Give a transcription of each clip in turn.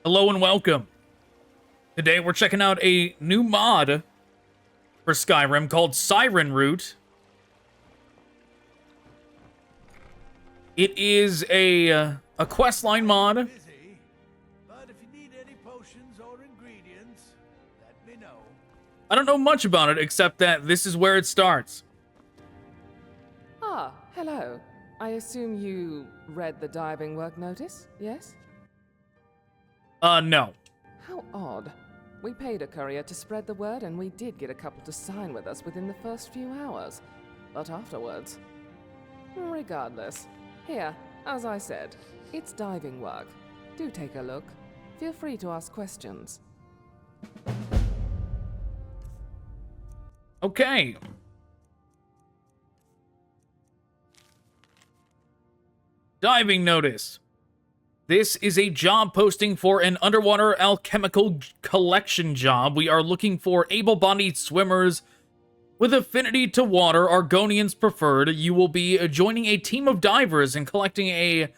Hello and welcome. Today we're checking out a new mod for Skyrim called Sirenroot. It is a questline mod. Busy, but if you need any potions or ingredients, let me know. I don't know much about it except that this is where it starts. Ah, hello. I assume you read the diving work notice, yes? No. How odd. We paid a courier to spread the word, and we did get a couple to sign with us within the first few hours. But afterwards... Regardless. Here, as I said, it's diving work. Do take a look. Feel free to ask questions. Okay. Diving notice. This is a job posting for an underwater alchemical collection job. We are looking for able-bodied swimmers with affinity to water, Argonians preferred. You will be joining a team of divers and collecting a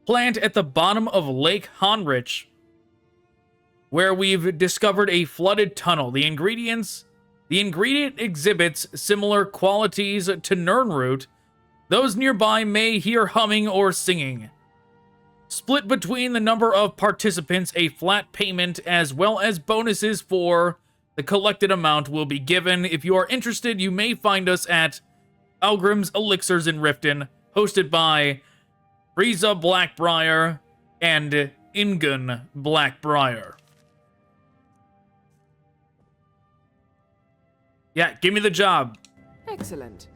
plant at the bottom of Lake Honrich, where we've discovered a flooded tunnel. The ingredient exhibits similar qualities to Nernroot. Those nearby may hear humming or singing. Split between the number of participants, a flat payment as well as bonuses for the collected amount will be given. If you are interested, you may find us at Algrim's Elixirs in Riften, hosted by Frieza Black-Briar and Ingun Black-Briar. Yeah, give me the job. Excellent.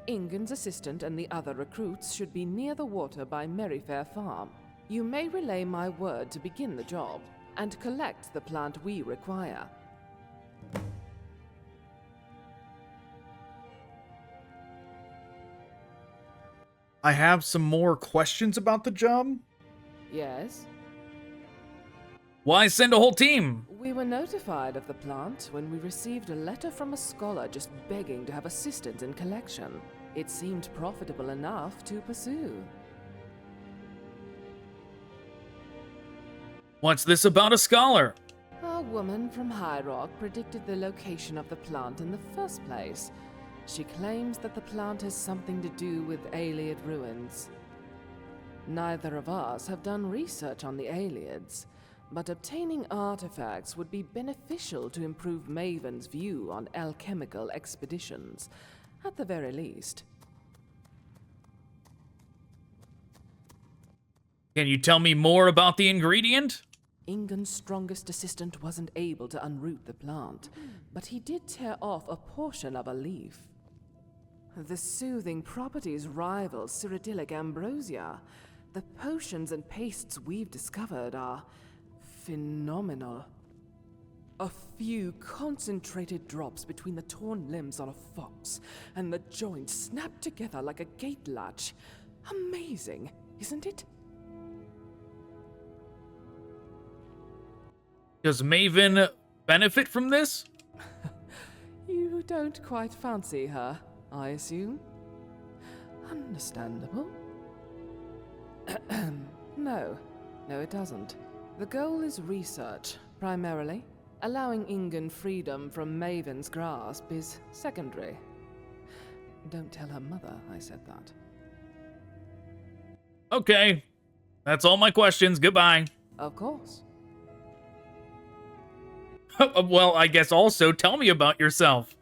Ingun's assistant and the other recruits should be near the water by Merryfair Farm. You may relay my word to begin the job, and collect the plant we require. I have some more questions about the job. Yes? Why send a whole team? We were notified of the plant when we received a letter from a scholar just begging to have assistance in collection. It seemed profitable enough to pursue. What's this about a scholar? A woman from High Rock predicted the location of the plant in the first place. She claims that the plant has something to do with Ayleid ruins. Neither of us have done research on the Ayleids, but obtaining artifacts would be beneficial to improve Maven's view on alchemical expeditions, at the very least. Can you tell me more about the ingredient? Ingun's strongest assistant wasn't able to unroot the plant, but he did tear off a portion of a leaf. The soothing properties rival cyrrhidyllic ambrosia. The potions and pastes we've discovered are phenomenal. A few concentrated drops between the torn limbs on a fox, and the joints snap together like a gate latch. Amazing, isn't it? Does Maven benefit from this? You don't quite fancy her, I assume? Understandable. No, it doesn't. The goal is research, primarily. Allowing Ingun freedom from Maven's grasp is secondary. Don't tell her mother I said that. Okay. That's all my questions. Goodbye. Of course. Well, I guess also tell me about yourself.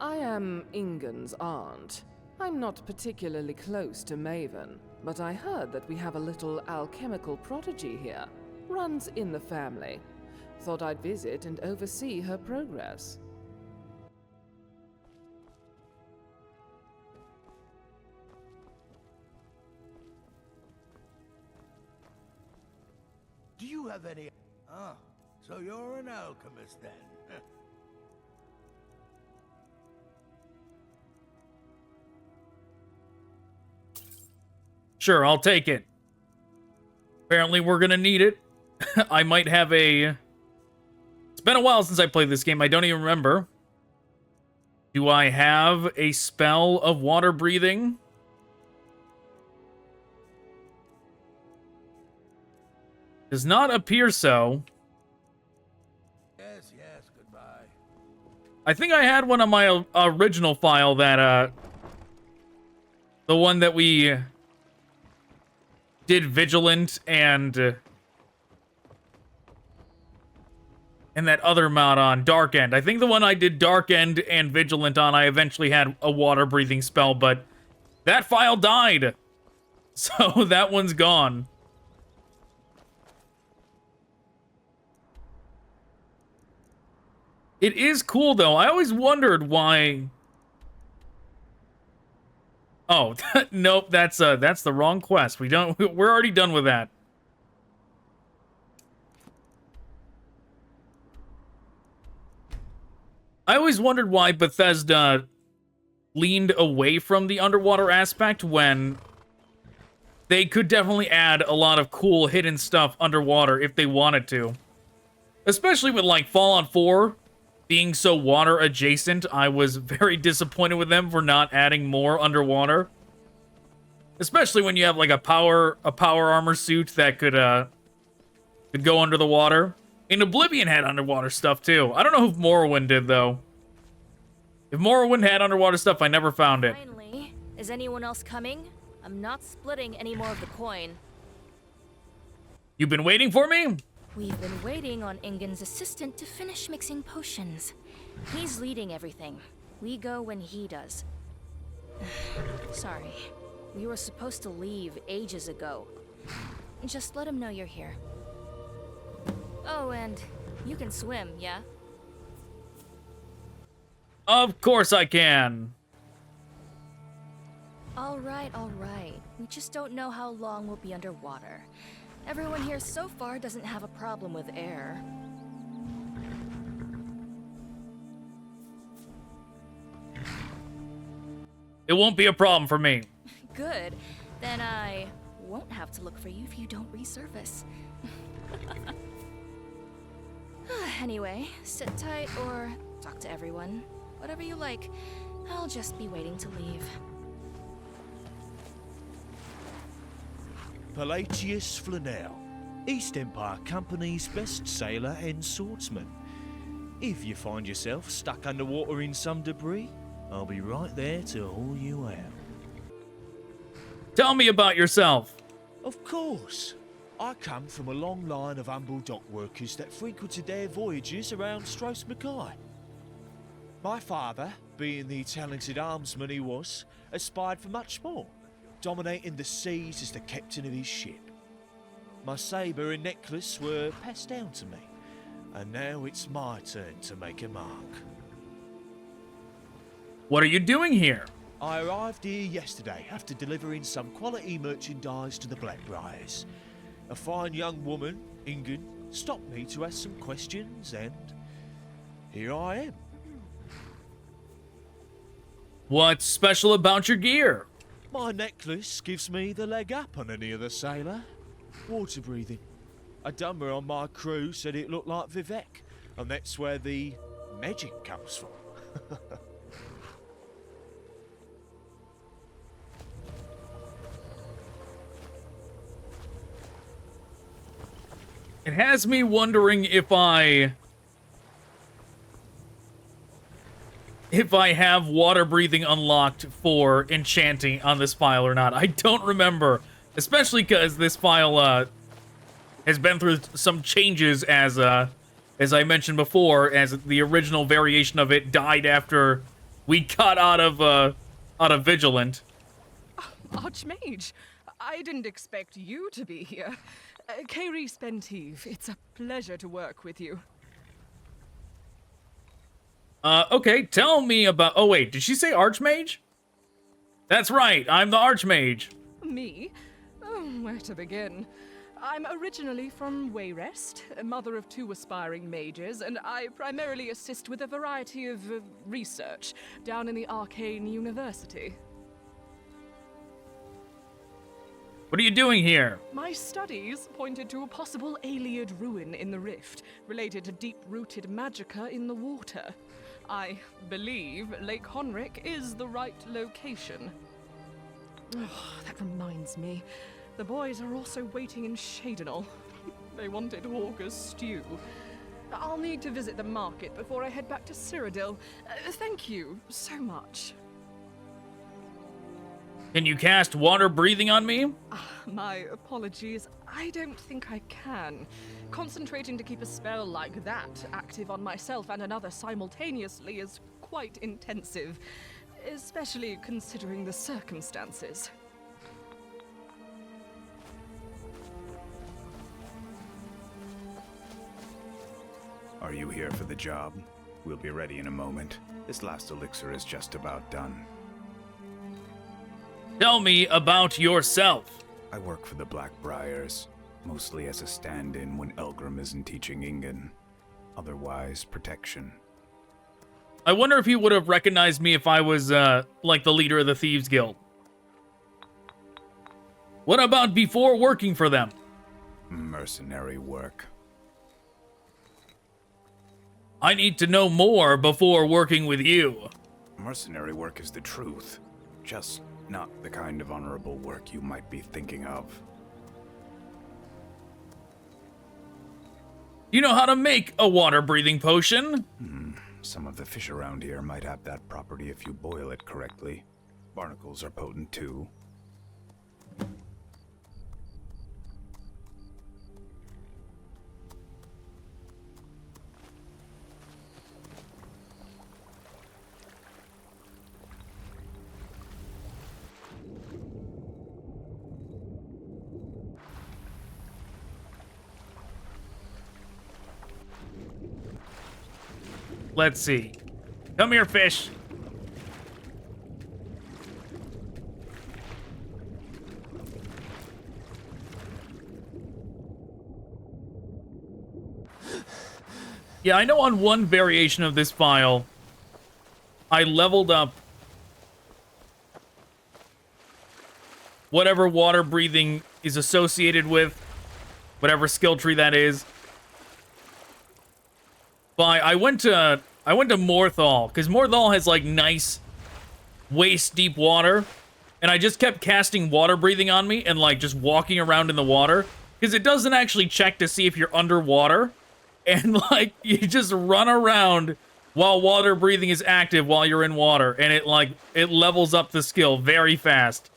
I am Ingun's aunt. I'm not particularly close to Maven, but I heard that we have a little alchemical prodigy here. Runs in the family. Thought I'd visit and oversee her progress. Do you have any... Ah, so you're an alchemist then? Sure, I'll take it. Apparently we're gonna need it. I might have a... It's been a while since I played this game. I don't even remember. Do I have a spell of water breathing? Does not appear so. Yes, yes, goodbye. I think I had one on my original file that, the one that we did Vigilant and that other mod on, Dark End. I think the one I did Dark End and Vigilant on, I eventually had a water-breathing spell, but that file died. So that one's gone. It is cool, though. I always wondered why... Oh, nope, that's the wrong quest. We're already done with that. I always wondered why Bethesda leaned away from the underwater aspect when they could definitely add a lot of cool hidden stuff underwater if they wanted to. Especially with, like, Fallout 4 being so water adjacent, I was very disappointed with them for not adding more underwater. Especially when you have, like, a power armor suit that could go under the water. And Oblivion had underwater stuff, too. I don't know if Morrowind did, though. If Morrowind had underwater stuff, I never found it. Finally, is anyone else coming? I'm not splitting any more of the coin. You've been waiting for me? We've been waiting on Ingen's assistant to finish mixing potions. He's leading everything. We go when he does. Sorry. We were supposed to leave ages ago. Just let him know you're here. Oh, and you can swim, yeah? Of course I can. All right, all right. We just don't know how long we'll be underwater. Everyone here so far doesn't have a problem with air. It won't be a problem for me. Good. Then I won't have to look for you if you don't resurface. Anyway, sit tight or talk to everyone. Whatever you like. I'll just be waiting to leave. Pelagius Flanell, East Empire Company's best sailor and swordsman. If you find yourself stuck underwater in some debris, I'll be right there to haul you out. Tell me about yourself. Of course. I come from a long line of humble dock workers that frequented their voyages around Stros Mackay. My father, being the talented armsman he was, aspired for much more, dominating the seas as the captain of his ship. My sabre and necklace were passed down to me, and now it's my turn to make a mark. What are you doing here? I arrived here yesterday after delivering some quality merchandise to the Black-Briars. A fine young woman, Ingen, stopped me to ask some questions, and here I am. What's special about your gear? My necklace gives me the leg up on any other sailor. Water breathing. A dumber on my crew said it looked like Vivek, and that's where the magic comes from. It has me wondering if I have water breathing unlocked for enchanting on this file or not. I don't remember, especially because this file has been through some changes as I mentioned before, as the original variation of it died after we got out of Vigilant. Archmage, I didn't expect you to be here. Kairi Spentive, it's a pleasure to work with you. Okay, tell me about... Oh, wait, did she say Archmage? That's right, I'm the Archmage. Me? Oh, where to begin? I'm originally from Wayrest, a mother of 2 aspiring mages, and I primarily assist with a variety of research down in the Arcane University. What are you doing here? My studies pointed to a possible Ayleid ruin in the rift, related to deep-rooted magicka in the water. I believe Lake Honrich is the right location. Oh, that reminds me. The boys are also waiting in Shadenal. They wanted Hawker's stew. I'll need to visit the market before I head back to Cyrodiil. Thank you so much. Can you cast water breathing on me? My apologies. I don't think I can. Concentrating to keep a spell like that active on myself and another simultaneously is quite intensive, especially considering the circumstances. Are you here for the job? We'll be ready in a moment. This last elixir is just about done. Tell me about yourself. I work for the Black-Briars, mostly as a stand-in when Elgrim isn't teaching Ingen. Otherwise, protection. I wonder if he would have recognized me if I was, like the leader of the Thieves Guild. What about before working for them? Mercenary work. I need to know more before working with you. Mercenary work is the truth. Just not the kind of honorable work you might be thinking of. You know how to make a water-breathing potion? Some of the fish around here might have that property if you boil it correctly. Barnacles are potent too. Let's see. Come here, fish. Yeah, I know on one variation of this file, I leveled up whatever water breathing is associated with, whatever skill tree that is. But I went to Morthal, because Morthal has like nice waist deep water, and I just kept casting water breathing on me and like just walking around in the water, because it doesn't actually check to see if you're underwater, and like you just run around while water breathing is active while you're in water, and it levels up the skill very fast.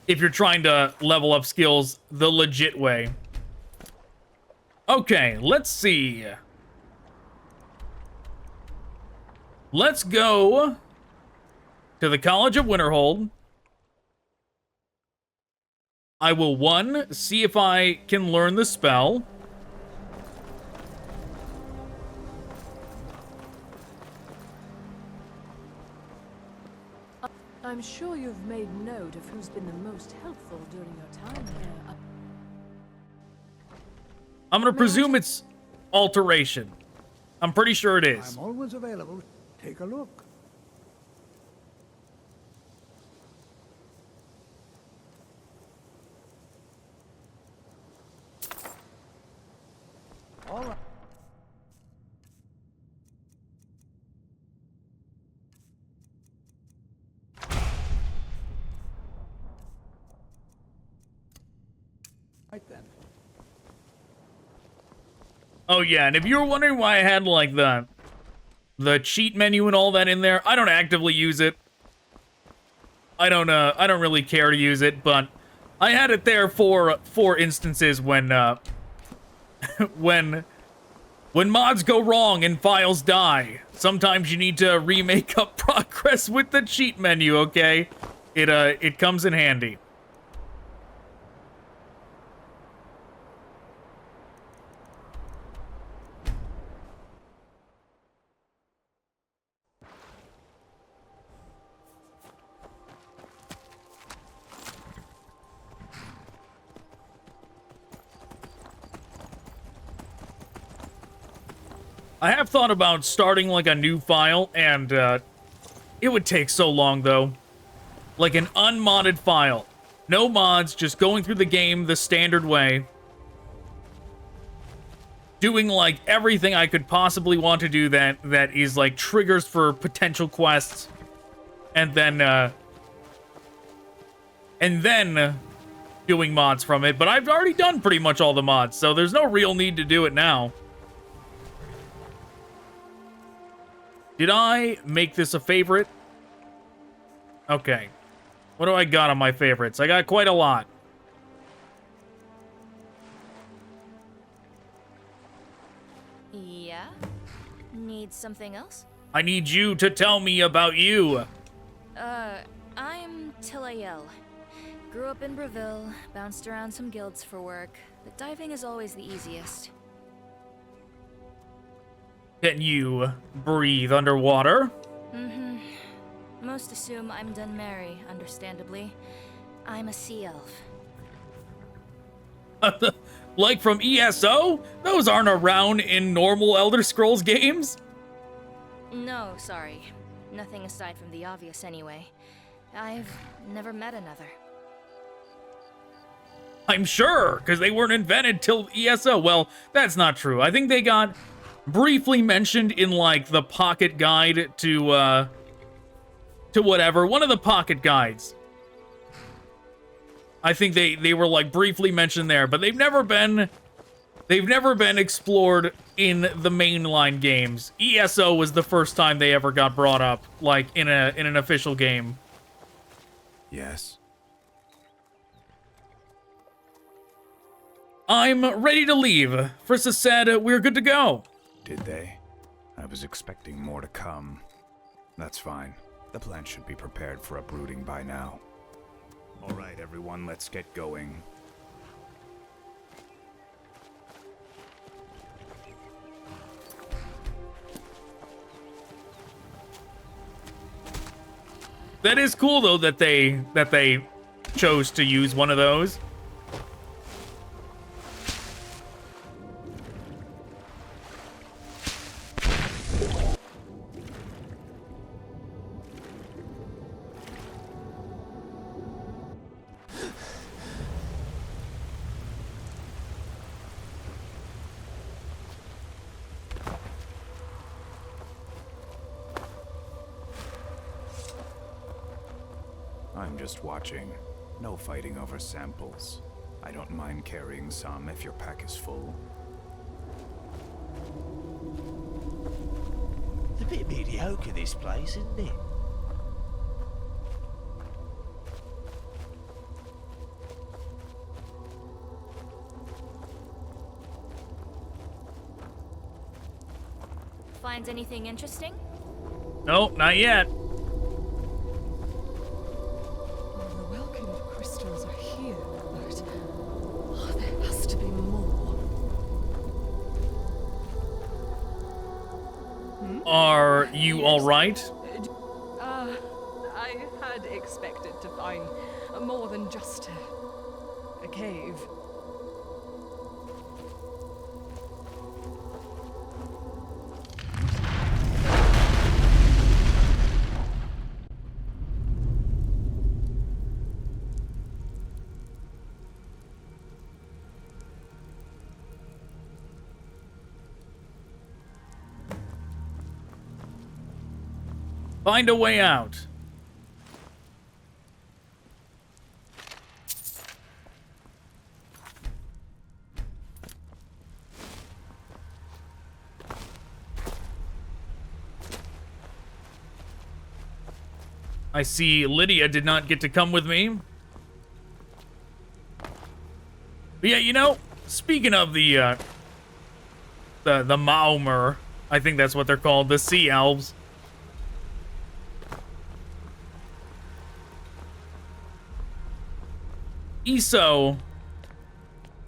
If you're trying to level up skills the legit way. Okay, let's see. Let's go to the College of Winterhold. I will, one, see if I can learn the spell. I'm sure you've made note of who's been the most helpful during your time here. I'm gonna presume it's alteration. I'm pretty sure it is. I'm always available. Take a look. All right. Right then. Oh yeah, and if you were wondering why I had like the cheat menu and all that in there, I don't actively use it. I don't really care to use it, but I had it there for instances when when mods go wrong and files die. Sometimes you need to remake up progress with the cheat menu, okay? It comes in handy. I have thought about starting, like, a new file, and, it would take so long, though. Like, an unmodded file. No mods, just going through the game the standard way. Doing, like, everything I could possibly want to do that is, like, triggers for potential quests. And then doing mods from it, but I've already done pretty much all the mods, so there's no real need to do it now. Did I make this a favorite? Okay. What do I got on my favorites? I got quite a lot. Yeah? Need something else? I need you to tell me about you. I'm Ayleid. Grew up in Breville, bounced around some guilds for work, but diving is always the easiest. Can you breathe underwater? Mm-hmm. Most assume I'm Dunmary, understandably. I'm a sea elf. Like from ESO? Those aren't around in normal Elder Scrolls games? No, sorry. Nothing aside from the obvious anyway. I've never met another. I'm sure, because they weren't invented till ESO. Well, that's not true. I think they got briefly mentioned in, like, the pocket guide to whatever. One of the pocket guides. I think they were, like, briefly mentioned there, but they've never been explored in the mainline games. ESO was the first time they ever got brought up, like, in an official game. Yes. I'm ready to leave. Frissa said we're good to go. Did they? I was expecting more to come. That's fine. The plant should be prepared for uprooting by now. All right, everyone, let's get going. That is cool, though, that they chose to use one of those. I'm just watching. No fighting over samples. I don't mind carrying some if your pack is full. It's a bit mediocre, this place, isn't it? Find anything interesting? Nope, not yet. The welcome crystals are here, but there has to be more. Are you all right? I had expected to find more than just a cave. Find a way out. I see Lydia did not get to come with me. But yeah, you know, speaking of the Maomer, I think that's what they're called, the sea elves. ESO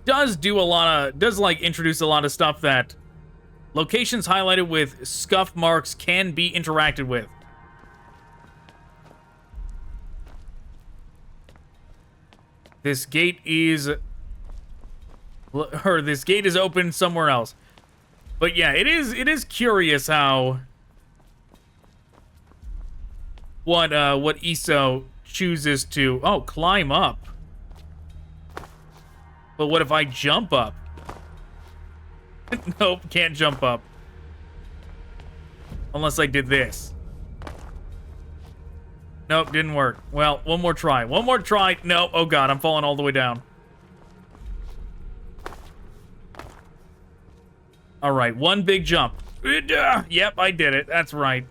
does introduce a lot of stuff that locations highlighted with scuff marks can be interacted with. This gate is open somewhere else. But yeah, it is curious how what ESO chooses to climb up. But what if I jump up? Nope, can't jump up. Unless I did this. Nope, didn't work. Well, one more try. One more try. No, oh god, I'm falling all the way down. All right, one big jump. Yep, I did it. That's right.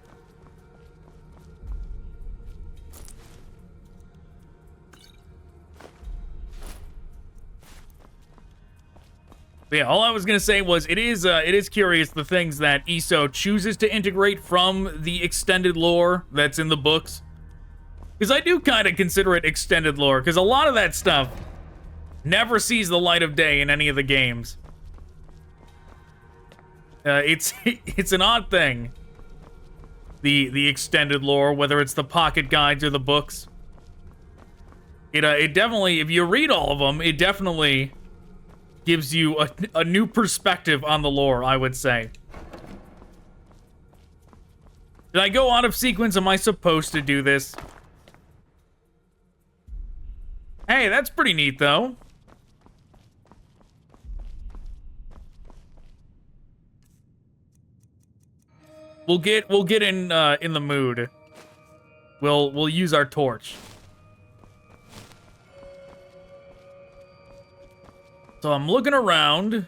But yeah, all I was gonna say was it is curious the things that ESO chooses to integrate from the extended lore that's in the books. Because I do kind of consider it extended lore, because a lot of that stuff never sees the light of day in any of the games. It's an odd thing. The extended lore, whether it's the pocket guides or the books. It definitely, if you read all of them, it definitely gives you a new perspective on the lore, I would say. Did I go out of sequence? Am I supposed to do this? Hey, that's pretty neat, though. We'll get in the mood. We'll use our torch. So I'm looking around.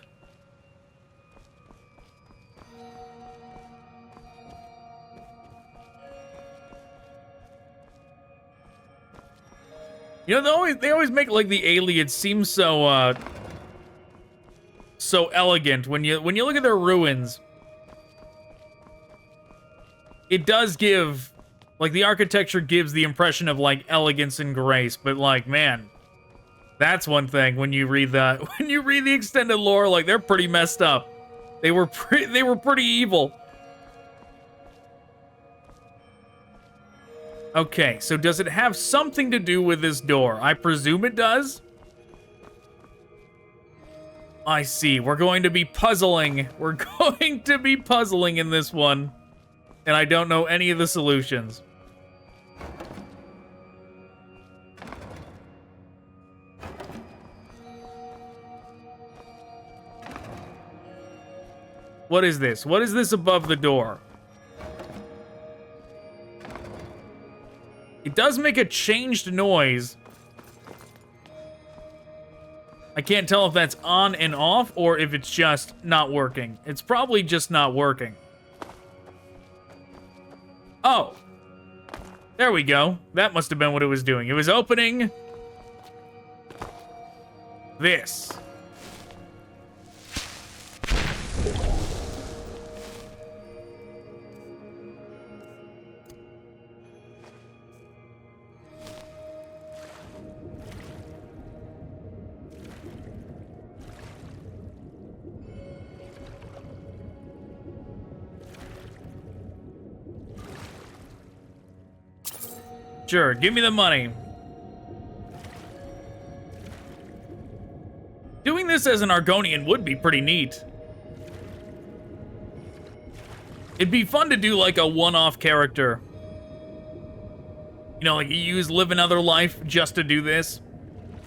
You know, they always make like the Ayleid seem so so elegant when you look at their ruins. It does give, like, the architecture gives the impression of like elegance and grace, but like, man, that's one thing when you read the extended lore, like, they're pretty messed up. They were pretty evil. Okay, so does it have something to do with this door? I presume it does. I see. We're going to be puzzling. We're going to be puzzling in this one. And I don't know any of the solutions. What is this? What is this above the door? It does make a changed noise. I can't tell if that's on and off or if it's just not working. It's probably just not working. Oh. There we go. That must have been what it was doing. It was opening this. Sure, give me the money. Doing this as an Argonian would be pretty neat. It'd be fun to do like a one-off character. You know, like you use Live Another Life just to do this.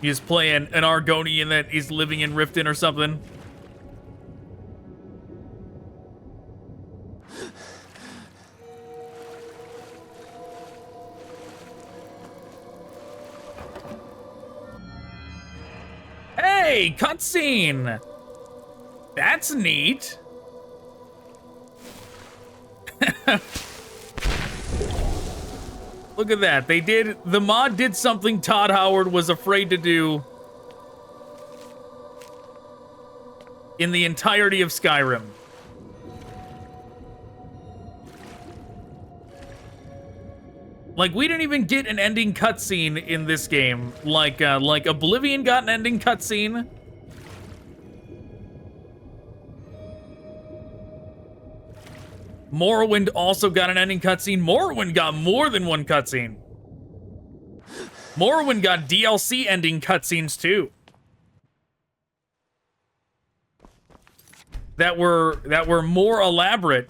You just play an Argonian that is living in Riften or something. Hey, cutscene! That's neat. Look at that. The mod did something Todd Howard was afraid to do in the entirety of Skyrim. Like, we didn't even get an ending cutscene in this game. Like Oblivion got an ending cutscene. Morrowind also got an ending cutscene. Morrowind got more than one cutscene. Morrowind got DLC ending cutscenes too. That were more elaborate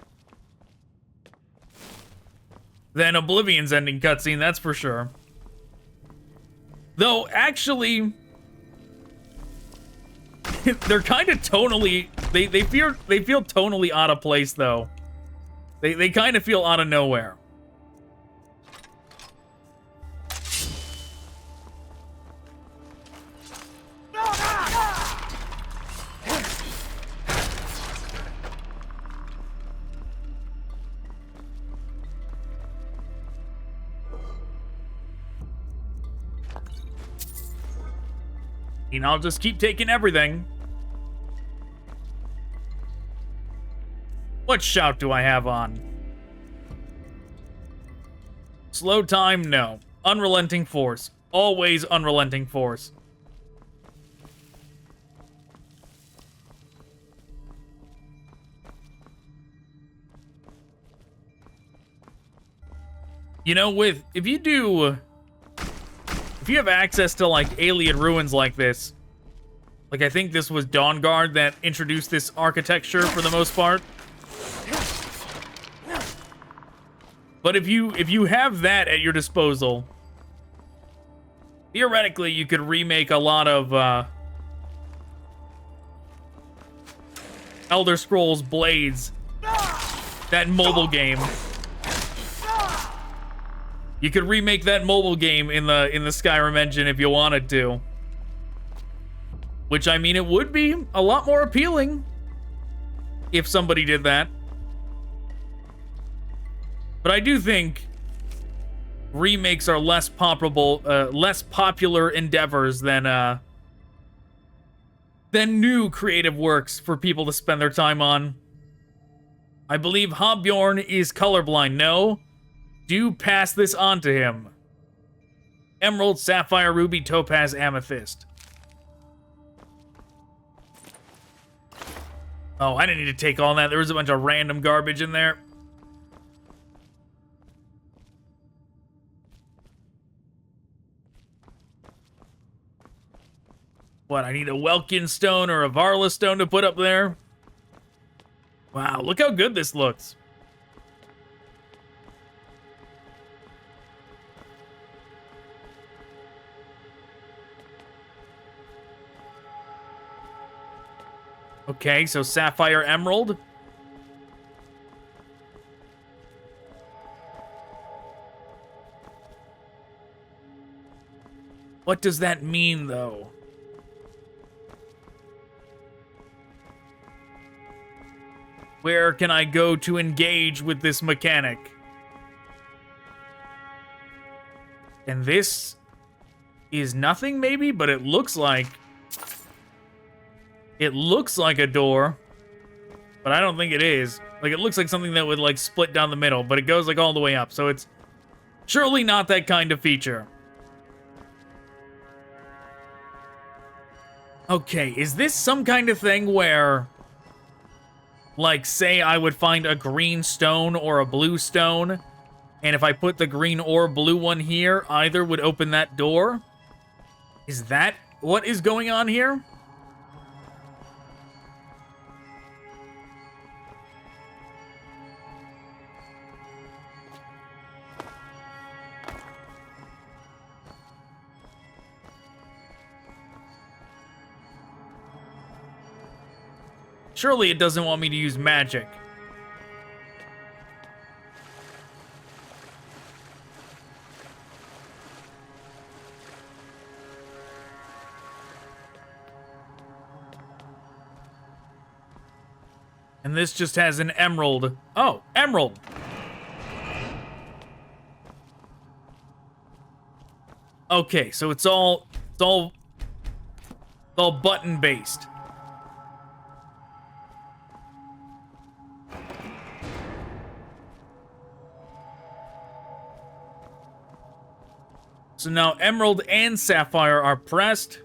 than Oblivion's ending cutscene, that's for sure. Though, actually, they're kind of tonally, they feel tonally out of place, though. They kind of feel out of nowhere. mean, I'll just keep taking everything. What shout do I have on? Slow time, no. Unrelenting force. Always unrelenting force. You know, if you have access to, like, Ayleid ruins like this, like, I think this was Dawnguard that introduced this architecture for the most part. But if you have that at your disposal, theoretically, you could remake a lot of, Elder Scrolls Blades, that mobile game. You could remake that mobile game in the Skyrim engine if you wanted to. Which, I mean, it would be a lot more appealing if somebody did that. But I do think remakes are less popular endeavors than new creative works for people to spend their time on. I believe Hobbjorn is colorblind. No. Do pass this on to him. Emerald, Sapphire, Ruby, Topaz, Amethyst. Oh, I didn't need to take all that. There was a bunch of random garbage in there. What, I need a Welkin stone or a Varla stone to put up there? Wow, look how good this looks. Okay, so Sapphire Emerald. What does that mean, though? Where can I go to engage with this mechanic? And this is nothing, maybe, but it looks like... It looks like a door, but I don't think it is. Like, it looks like something that would, like, split down the middle, but it goes, like, all the way up, so it's surely not that kind of feature. Okay, is this some kind of thing where, like, say I would find a green stone or a blue stone, and if I put the green or blue one here, either would open that door? Is that what is going on here? Surely it doesn't want me to use magic. And this just has an emerald. Oh, emerald. Okay, so it's all button based. So now Emerald and Sapphire are pressed.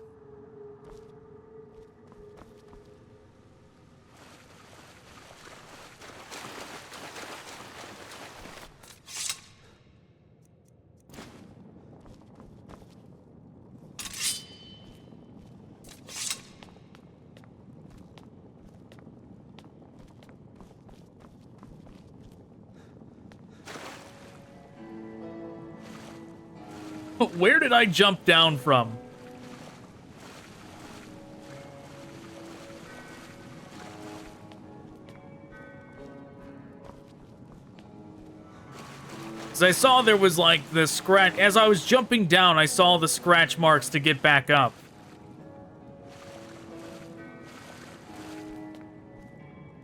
Where did I jump down from? Because I saw there was like the scratch. As I was jumping down, I saw the scratch marks to get back up.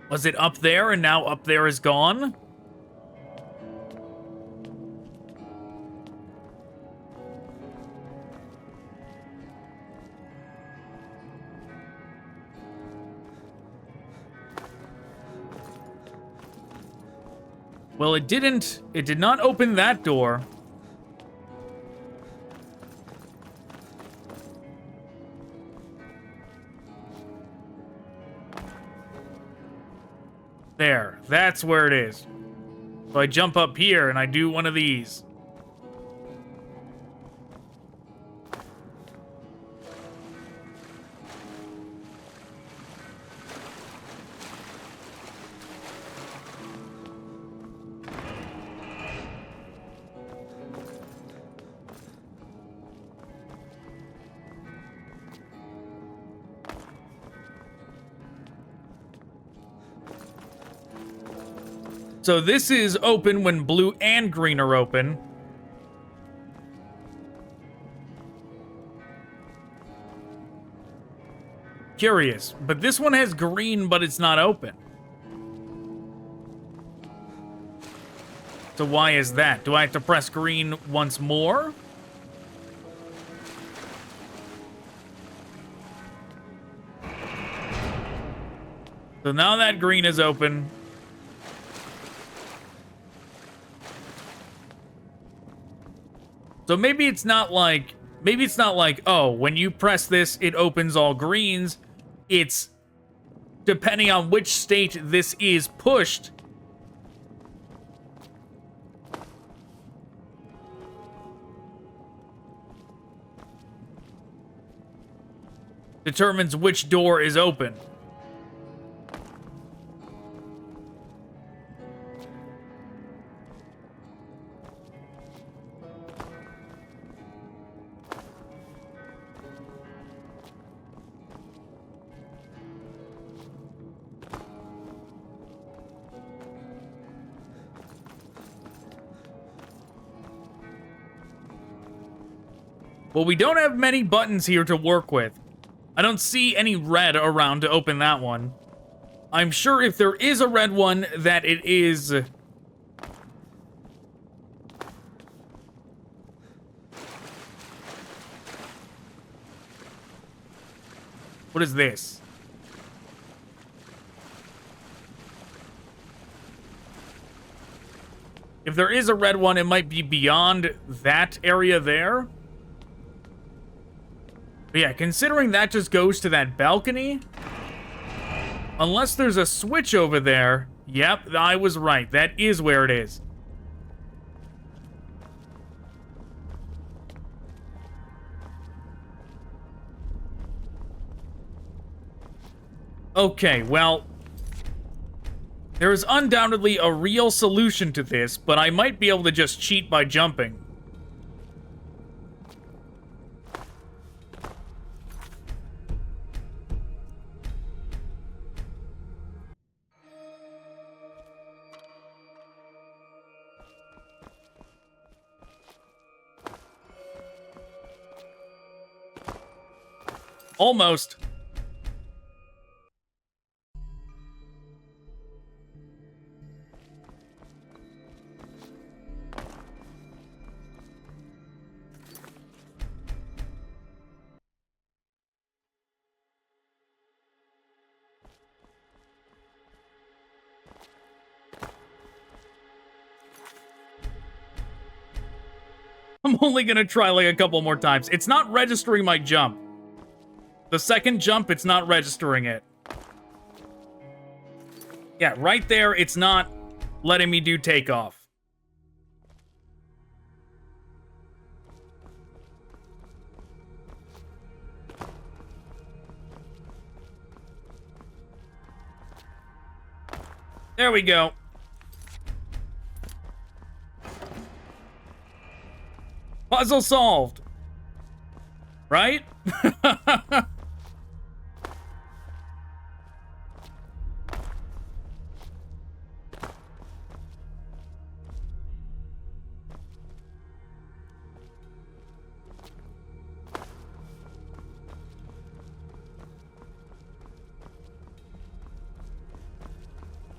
Was it up there and now up there is gone? Well, it didn't. It did not open that door. There. That's where it is. So I jump up here and I do one of these. So this is open when blue and green are open. Curious, but this one has green, but it's not open. So why is that? Do I have to press green once more? So now that green is open. So maybe it's not like, oh, when you press this, it opens all greens. It's depending on which state this is pushed. Determines which door is open. Well, we don't have many buttons here to work with. I don't see any red around to open that one. I'm sure if there is a red one, that it is... What is this? If there is a red one, it might be beyond that area there. But yeah, considering that just goes to that balcony, unless there's a switch over there, yep, I was right. That is where it is. Okay, well, there is undoubtedly a real solution to this, but I might be able to just cheat by jumping. Almost. I'm only gonna try like a couple more times. It's not registering my jump. The second jump, it's not registering it. Yeah, right there, it's not letting me do takeoff. There we go. Puzzle solved. Right?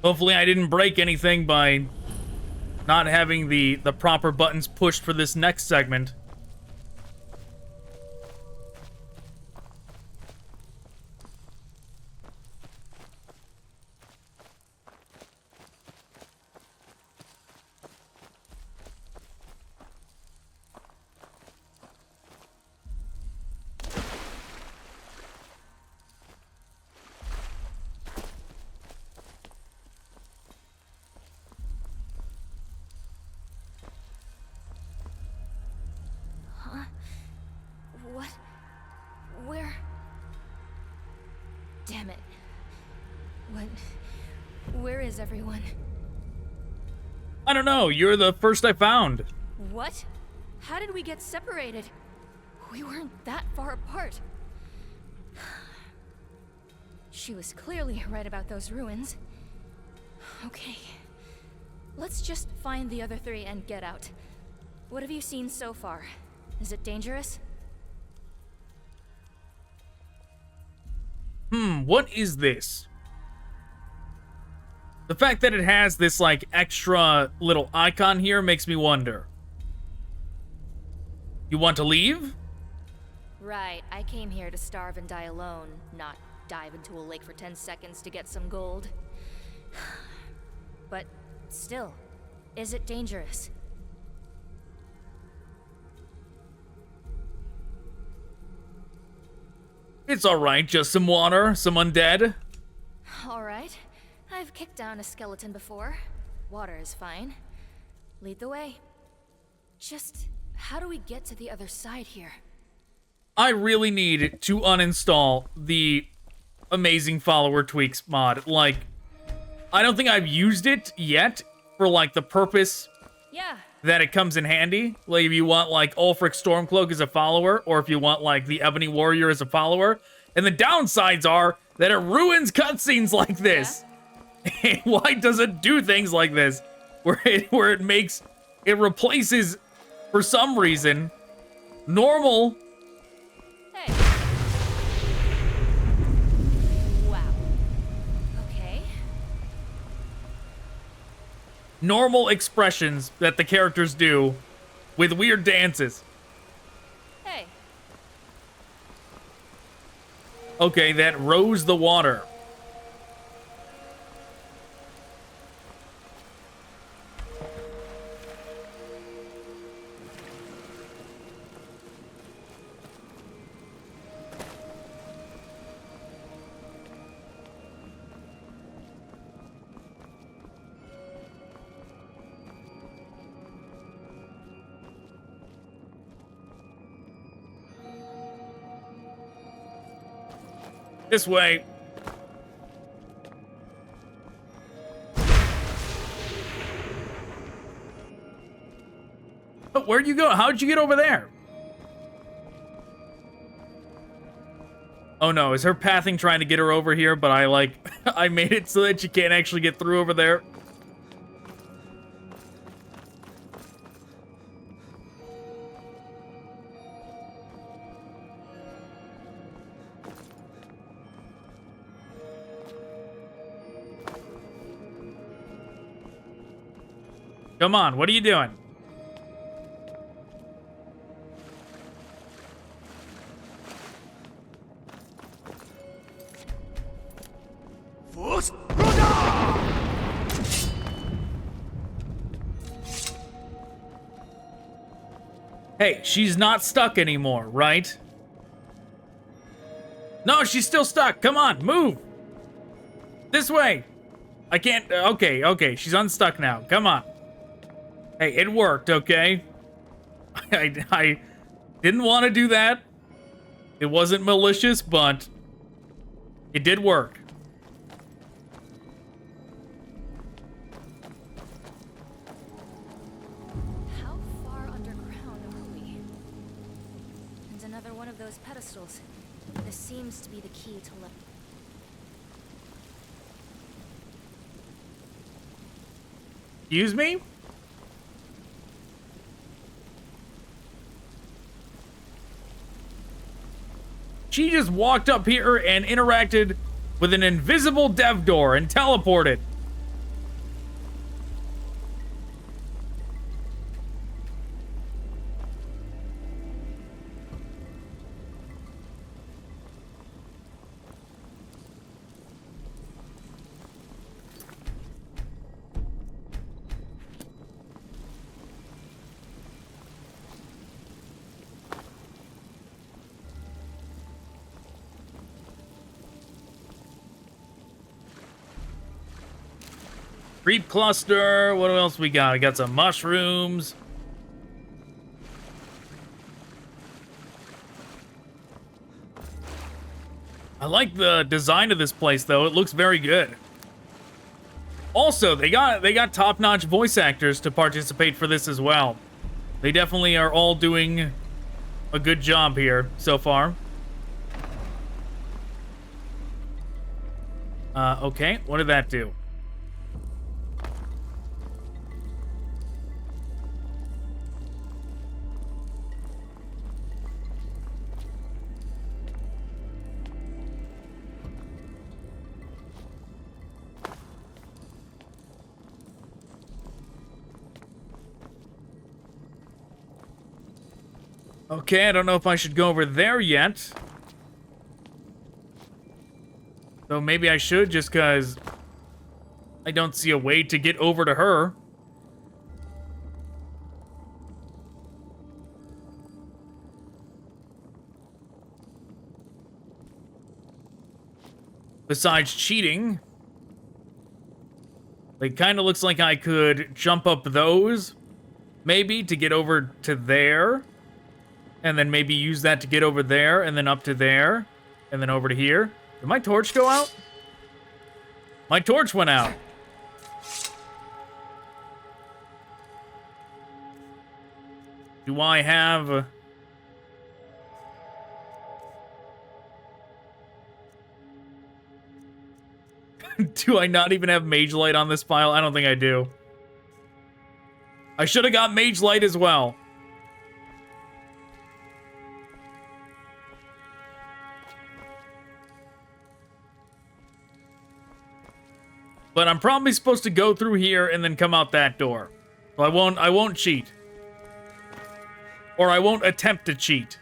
Hopefully I didn't break anything by not having the proper buttons pushed for this next segment. Damn it. Where is everyone? I don't know. You're the first I found. What? How did we get separated? We weren't that far apart. She was clearly right about those ruins. Okay. Let's just find the other three and get out. What have you seen so far? Is it dangerous? What is this? The fact that it has this, like, extra little icon here makes me wonder. You want to leave? Right, I came here to starve and die alone, not dive into a lake for 10 seconds to get some gold. But still, is it dangerous? It's alright, just some water, some undead. Alright, I've kicked down a skeleton before. Water is fine. Lead the way. Just, how do we get to the other side here? I really need to uninstall the Amazing Follower Tweaks mod. Like, I don't think I've used it yet for, like, the purpose Yeah. that it comes in handy. Like, if you want, like, Ulfric Stormcloak as a follower, or if you want, like, the Ebony Warrior as a follower. And the downsides are that it ruins cutscenes like this. Yeah. Why does it do things like this? Where it replaces, for some reason, normal... Hey. Wow. Okay. normal expressions that the characters do with weird dances. Hey. Okay, that rose the water. This way. Oh, where'd you go? How'd you get over there? Oh no, is her pathing trying to get her over here, but I made it so that she can't actually get through over there? Come on, what are you doing? Hey, she's not stuck anymore, right? No, she's still stuck. Come on, move. This way. I can't. Okay, she's unstuck now. Come on. Hey, it worked, okay? I didn't want to do that. It wasn't malicious, but it did work. How far underground are we? And another one of those pedestals. This seems to be the key to let. Excuse me? She just walked up here and interacted with an invisible dev door and teleported. Creep cluster. What else we got? We got some mushrooms. I like the design of this place, though. It looks very good. Also, they got top-notch voice actors to participate for this as well. They definitely are all doing a good job here so far. Okay, what did that do? Okay, I don't know if I should go over there yet. Though maybe I should, just because I don't see a way to get over to her. Besides cheating, it kind of looks like I could jump up those, maybe, to get over to there. And then maybe use that to get over there, and then up to there, and then over to here. Did my torch go out? My torch went out. Do I have... Do I not even have Mage Light on this file? I don't think I do. I should have got Mage Light as well. But I'm probably supposed to go through here and then come out that door. So I won't cheat. Or I won't attempt to cheat.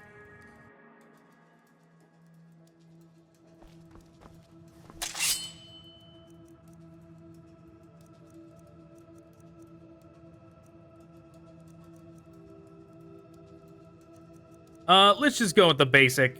Let's just go with the basic.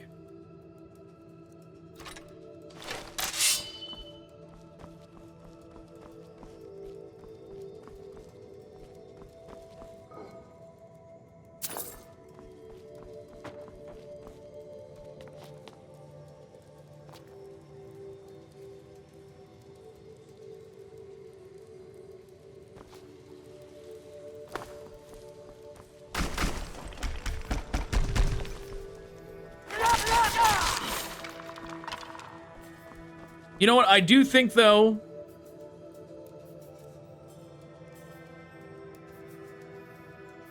You know what? I do think, though...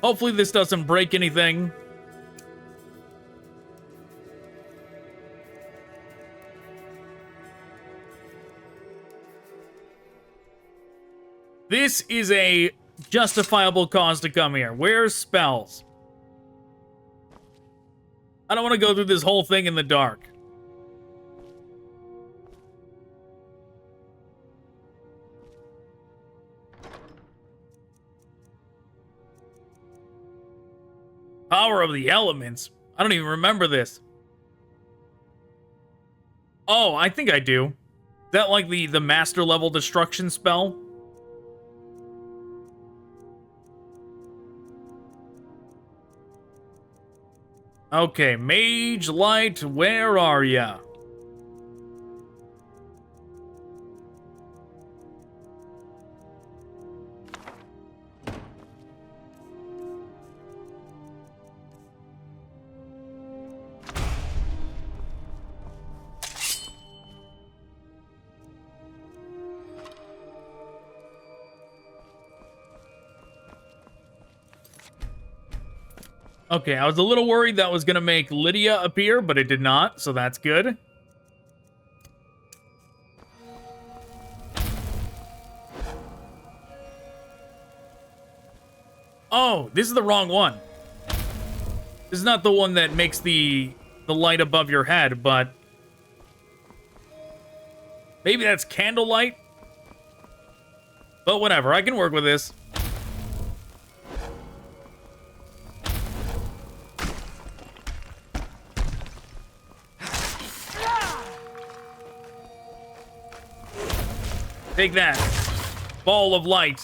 Hopefully this doesn't break anything. This is a justifiable cause to come here. Where's spells? I don't want to go through this whole thing in the dark. Power of the elements. I don't even remember this. Oh, I think I do. Is that like the master level destruction spell? Okay, Mage Light, where are ya? Okay, I was a little worried that was going to make Lydia appear, but it did not, so that's good. Oh, this is the wrong one. This is not the one that makes the light above your head, but... Maybe that's candlelight? But whatever, I can work with this. Take that. Ball of light.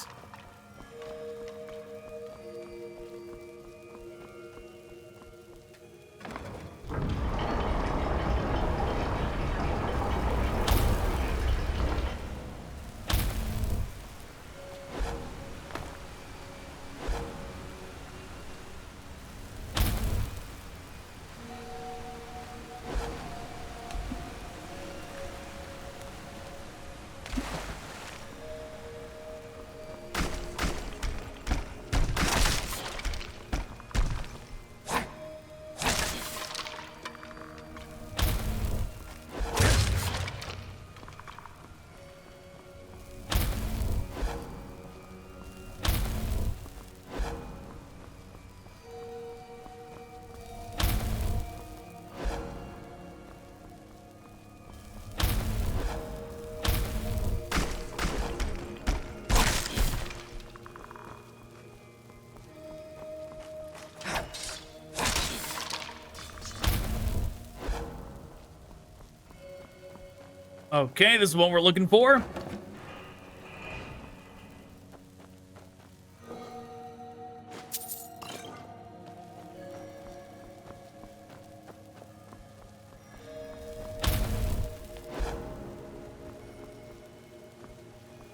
Okay, this is what we're looking for.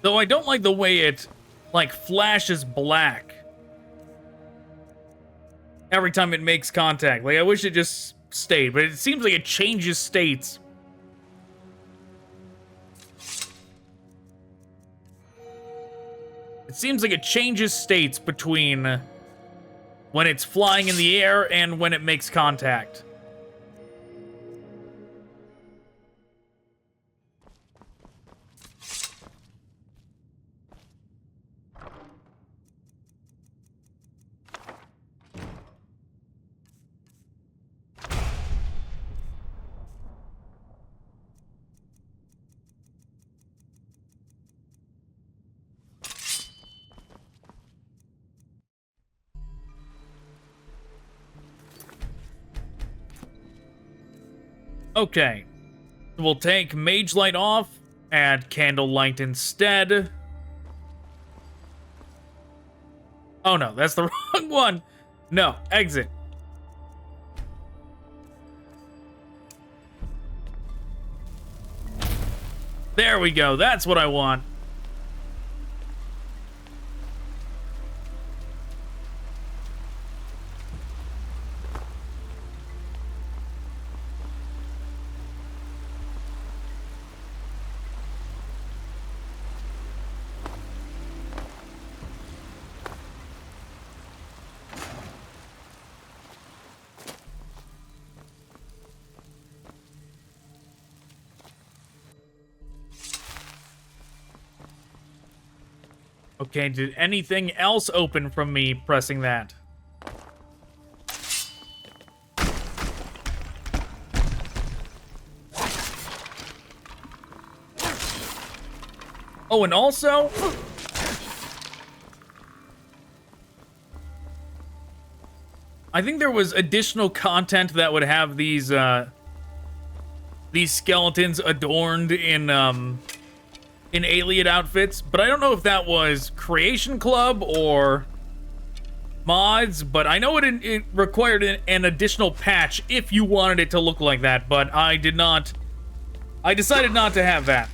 Though I don't like the way it, like, flashes black every time it makes contact. Like, I wish it just stayed, but it seems like it changes states. It seems like it changes states between when it's flying in the air and when it makes contact. Okay, we'll take Mage Light off, add Candlelight instead. Oh no, that's the wrong one. No, exit. There we go, that's what I want. Okay, did anything else open from me pressing that? Oh, and also... I think there was additional content that would have these skeletons adorned in Ayleid outfits, but I don't know if that was Creation Club or mods, but I know it required an additional patch if you wanted it to look like that, but I did not. I decided not to have that.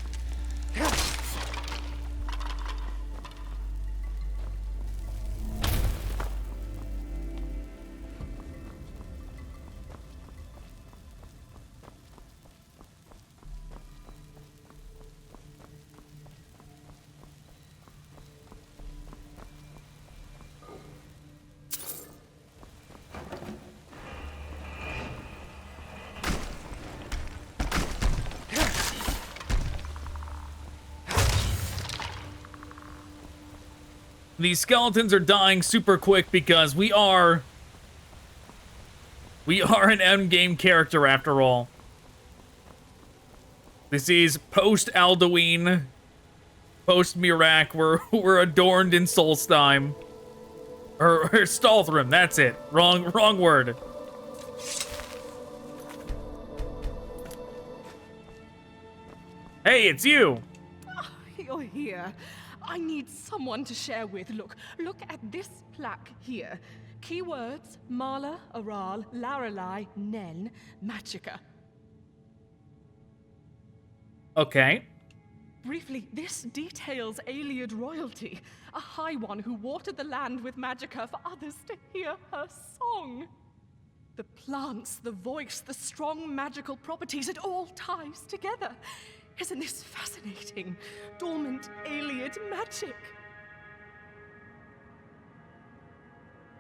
These skeletons are dying super quick because we are an endgame character after all. This is post Alduin, post Mirac. We're adorned in Solstheim. Or Stalthrim, that's it. Wrong word. Hey, it's you. You're here. I need someone to share with. Look at this plaque here. Keywords: Marla, Aral, Lorelei, Nen, Magicka. Okay. Briefly, this details Ayleid royalty, a high one who watered the land with Magicka for others to hear her song. The plants, the voice, the strong magical properties, it all ties together. Isn't this fascinating? Dormant Ayleid magic.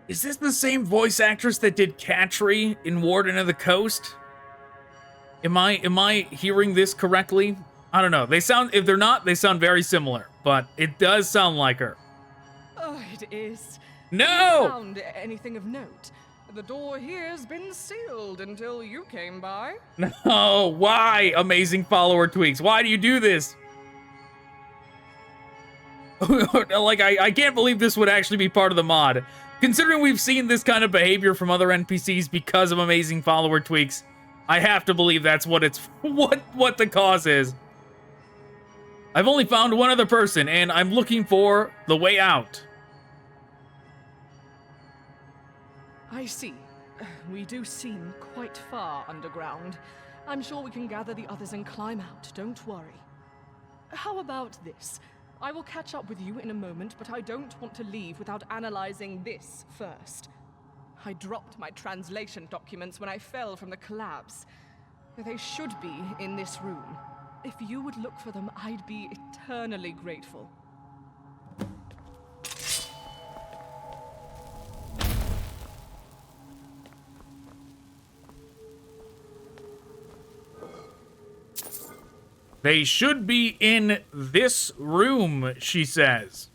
Is this the same voice actress that did Catry in Warden of the Coast? Am I hearing this correctly? I don't know. They sound, if they're not, they sound very similar, but it does sound like her. Oh, it is. No! Have you found anything of note? The door here's been sealed until you came by. No, why, amazing follower tweaks? Why do you do this? Like, I can't believe this would actually be part of the mod. Considering we've seen this kind of behavior from other NPCs because of amazing follower tweaks, I have to believe that's what it's, what the cause is. I've only found one other person, and I'm looking for the way out. I see. We do seem quite far underground. I'm sure we can gather the others and climb out, don't worry. How about this? I will catch up with you in a moment, but I don't want to leave without analyzing this first. I dropped my translation documents when I fell from the collapse. They should be in this room. If you would look for them, I'd be eternally grateful. They should be in this room, she says.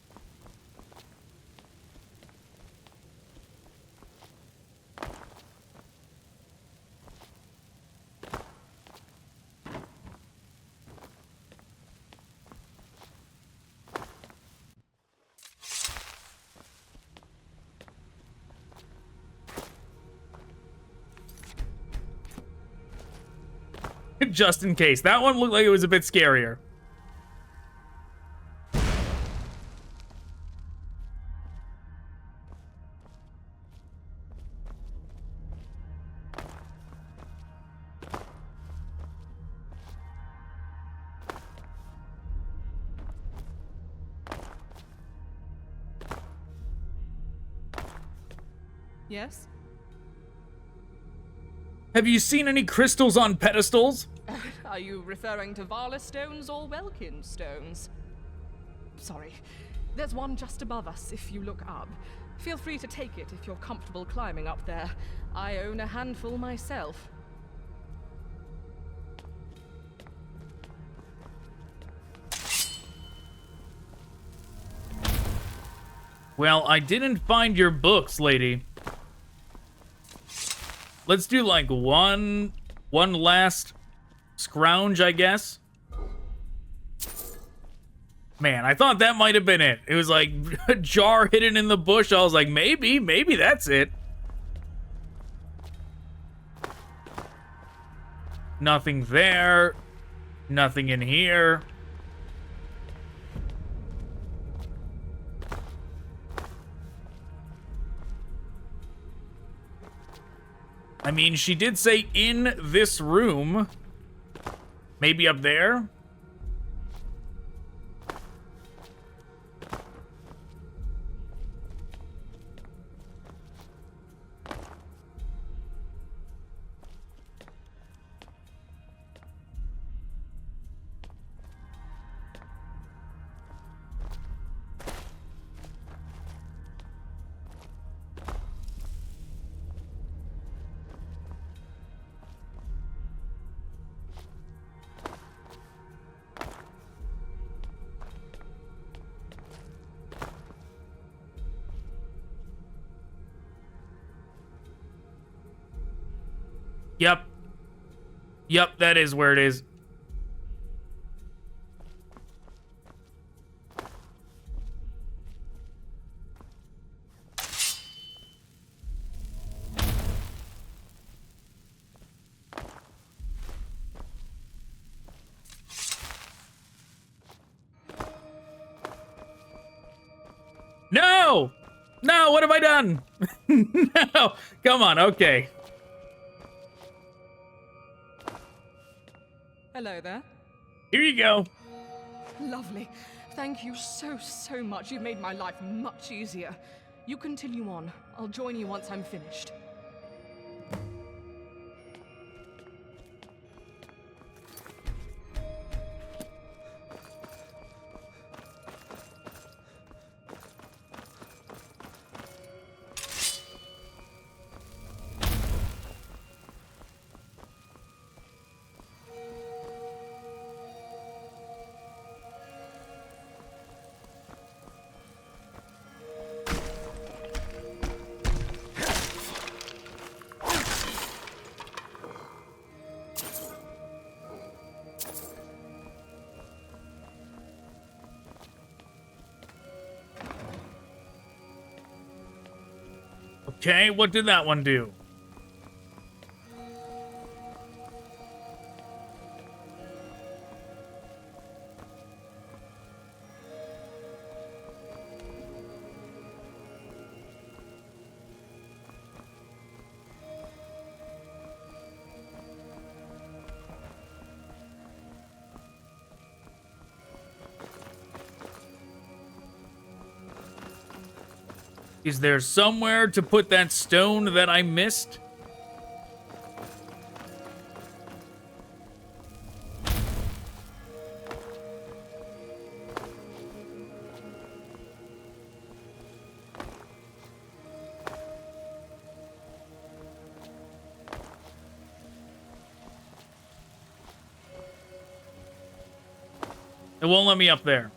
Just in case. That one looked like it was a bit scarier. Yes? Have you seen any crystals on pedestals? Are you referring to Vala stones or Welkin stones? Sorry. There's one just above us if you look up. Feel free to take it if you're comfortable climbing up there. I own a handful myself. Well, I didn't find your books, lady. Let's do like one last scrounge, I guess. Man, I thought that might have been it. It was like a jar hidden in the bush. I was like, maybe that's it. Nothing there. Nothing in here. I mean, she did say in this room. Maybe up there? Yep. Yep, that is where it is. No! No, what have I done? No, come on, okay. Hello there. Here you go. Lovely. Thank you so much. You've made my life much easier. You continue on. I'll join you once I'm finished. Okay, what did that one do? Is there somewhere to put that stone that I missed? It won't let me up there.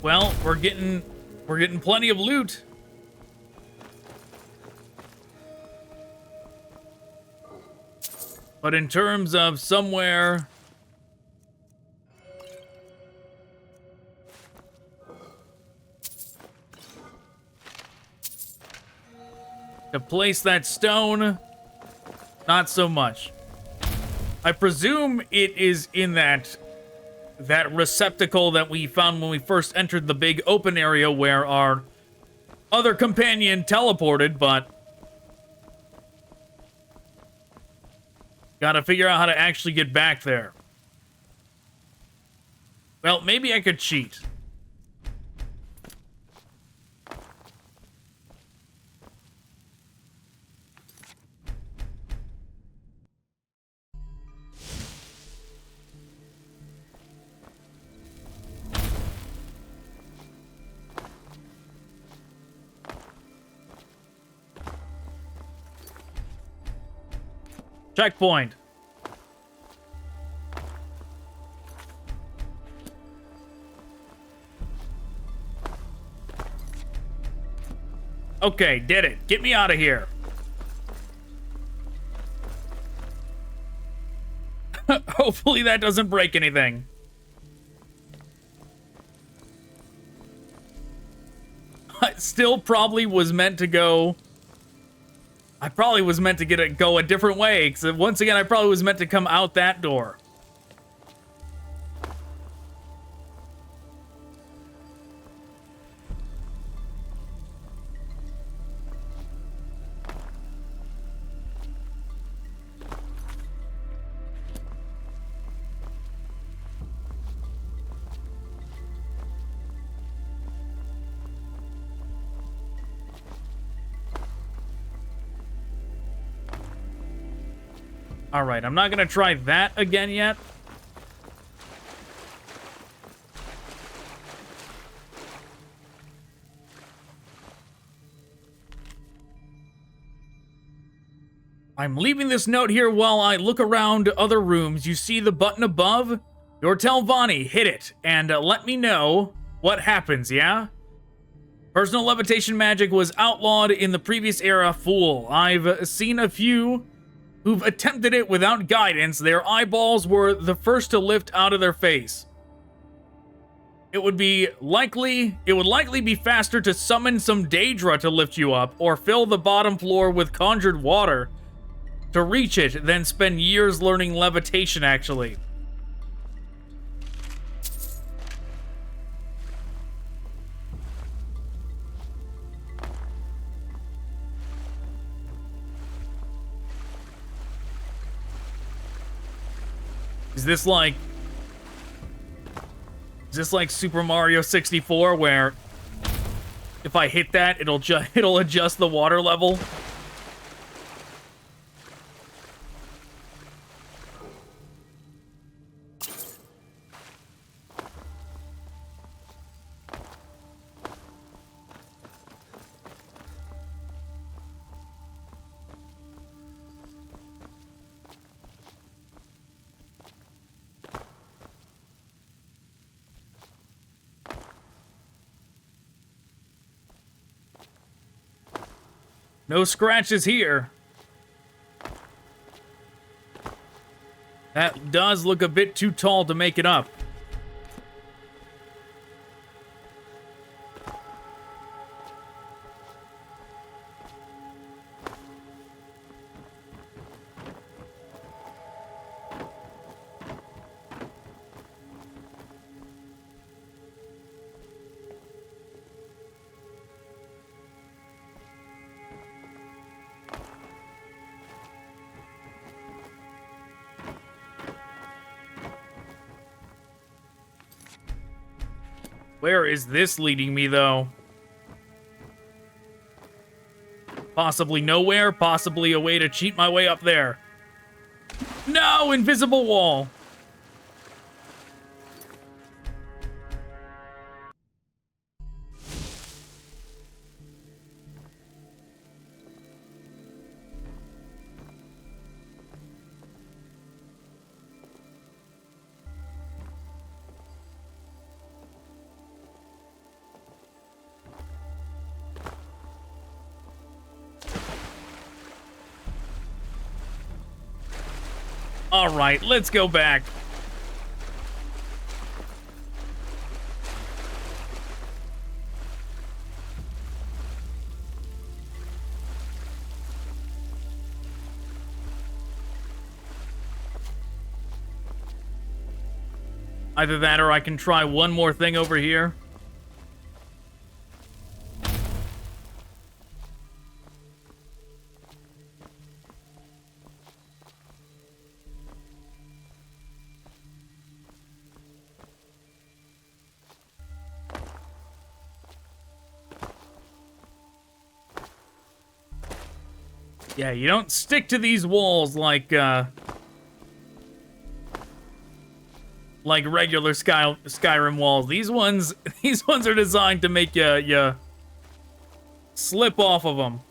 Well, we're getting plenty of loot. But in terms of somewhere to place that stone, not so much. I presume it is in that receptacle that we found when we first entered the big open area where our other companion teleported, but gotta figure out how to actually get back there. Well, maybe I could cheat. Checkpoint. Okay, did it. Get me out of here. Hopefully that doesn't break anything. I still probably was meant to go... I probably was meant to go a different way, because once again, I probably was meant to come out that door. Alright, I'm not gonna try that again yet. I'm leaving this note here while I look around other rooms. You see the button above? Your Telvanni, hit it, and let me know what happens, yeah? Personal levitation magic was outlawed in the previous era, fool. I've seen a few who've attempted it without guidance. Their eyeballs were the first to lift out of their face. It would likely be faster to summon some Daedra to lift you up, or fill the bottom floor with conjured water to reach it, than spend years learning levitation, actually. Is this like Super Mario 64 where if I hit that, it'll adjust the water level? No scratches here. That does look a bit too tall to make it up. Where is this leading me, though? Possibly nowhere, possibly a way to cheat my way up there. No! Invisible wall! All right, let's go back. Either that or I can try one more thing over here. Yeah, you don't stick to these walls like regular Skyrim walls. These ones are designed to make you slip off of them.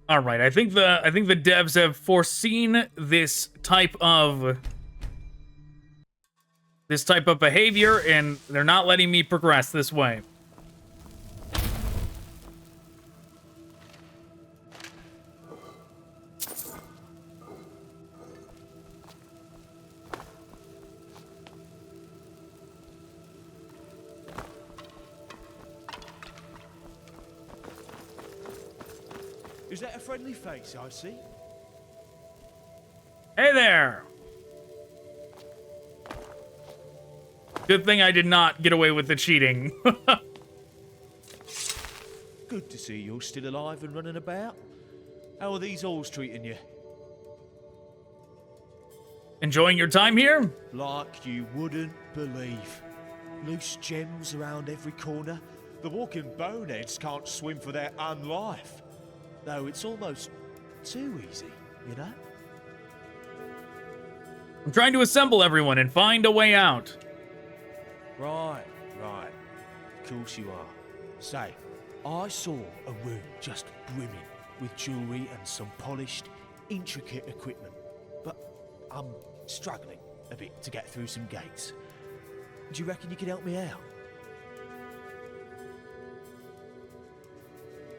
All right, I think the devs have foreseen this type of behavior, and they're not letting me progress this way. Is that a friendly face I see? Hey there! Good thing I did not get away with the cheating. Good to see you're still alive and running about. How are these halls treating you? Enjoying your time here? Like you wouldn't believe. Loose gems around every corner. The walking boneheads can't swim for their own life. Though it's almost too easy, you know? I'm trying to assemble everyone and find a way out. Right. Of course you are. Say, I saw a room just brimming with jewellery and some polished, intricate equipment. But I'm struggling a bit to get through some gates. Do you reckon you could help me out?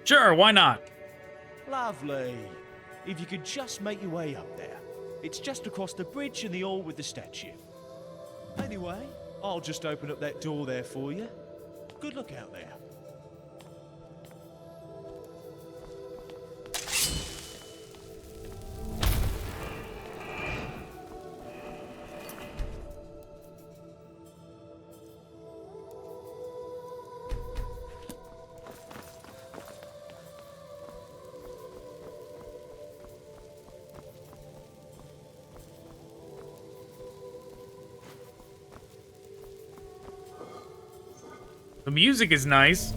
Sure, why not? Lovely. If you could just make your way up there. It's just across the bridge and the hall with the statue. Anyway, I'll just open up that door there for you. Good luck out there. The music is nice.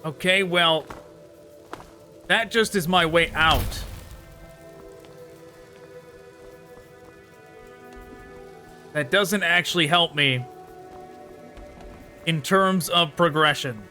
Okay, well, that just is my way out. That doesn't actually help me in terms of progression.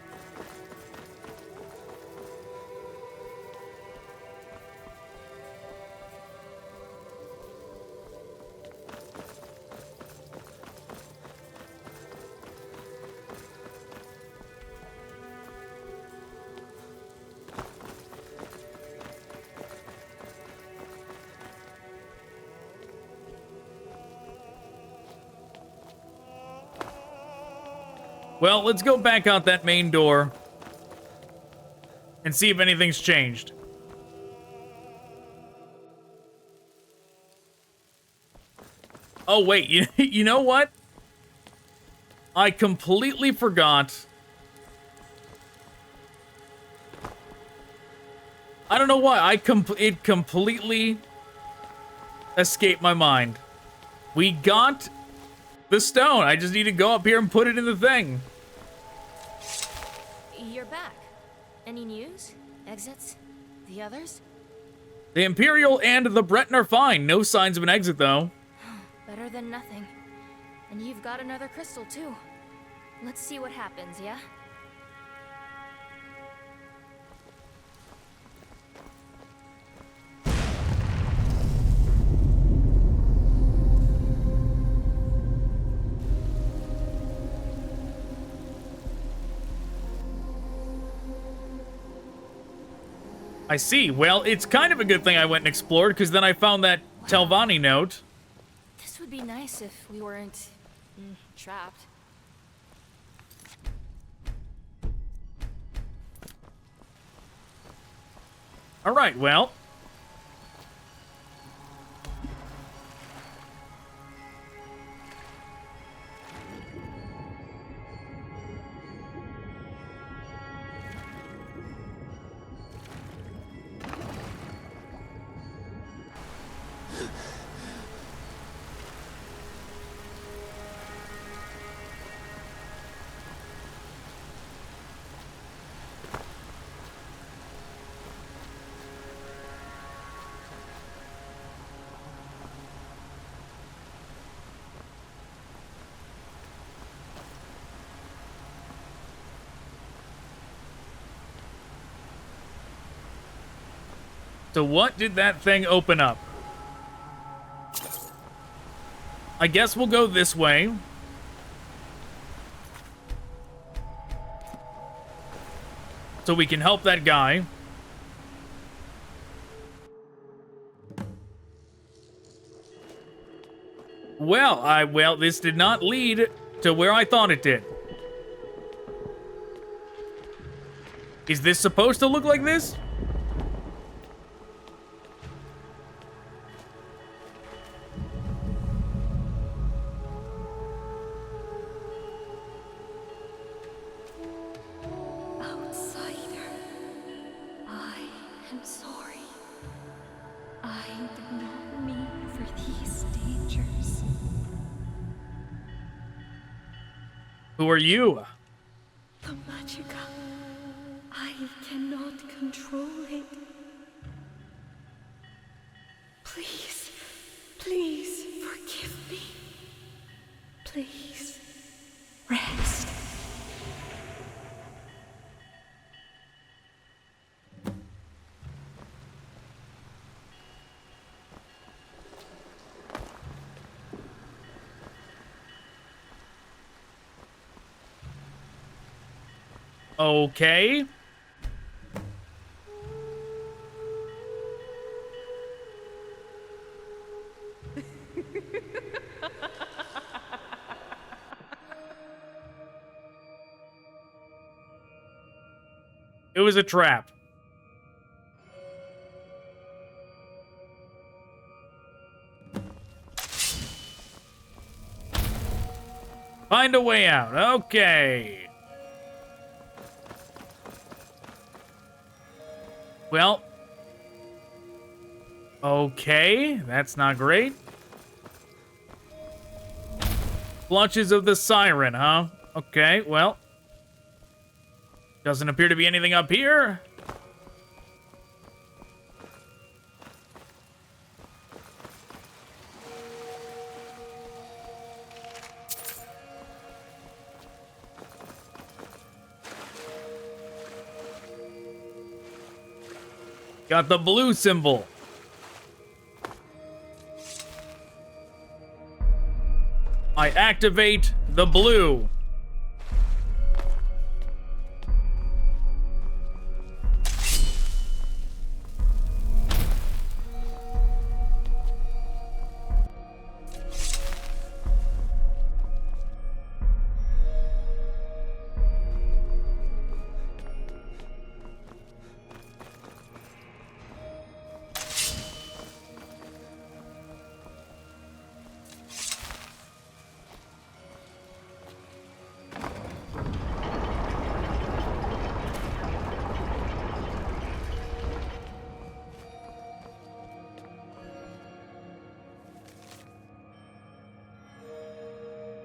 Well, let's go back out that main door and see if anything's changed. Oh, wait, you know what? I completely forgot. I don't know why. It completely escaped my mind. We got the stone. I just need to go up here and put it in the thing. You're back. Any news? Exits? The others? The Imperial and the Breton are fine. No signs of an exit, though. Better than nothing. And you've got another crystal, too. Let's see what happens, yeah? I see. Well, it's kind of a good thing I went and explored, because then I found that Telvanni note. This would be nice if we weren't trapped. All right, well. So what did that thing open up? I guess we'll go this way. So we can help that guy. Well, this did not lead to where I thought it did. Is this supposed to look like this? Who are you? The magica. I cannot control it. Please, please forgive me. Please, rest. Okay. It was a trap. Find a way out. Okay. Well. Okay, that's not great. Blotches of the Siren, huh? Okay, well. Doesn't appear to be anything up here. Got the blue symbol. I activate the blue.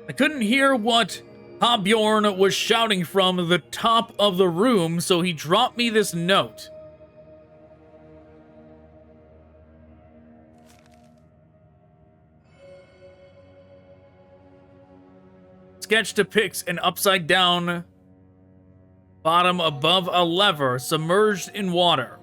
I couldn't hear what Habjorn was shouting from the top of the room, so he dropped me this note. Sketch depicts an upside-down bottom above a lever submerged in water.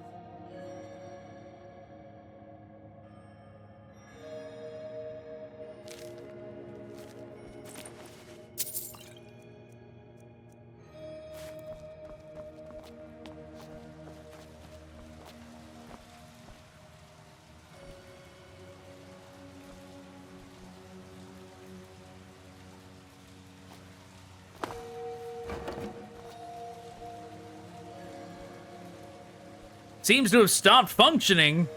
Seems to have stopped functioning.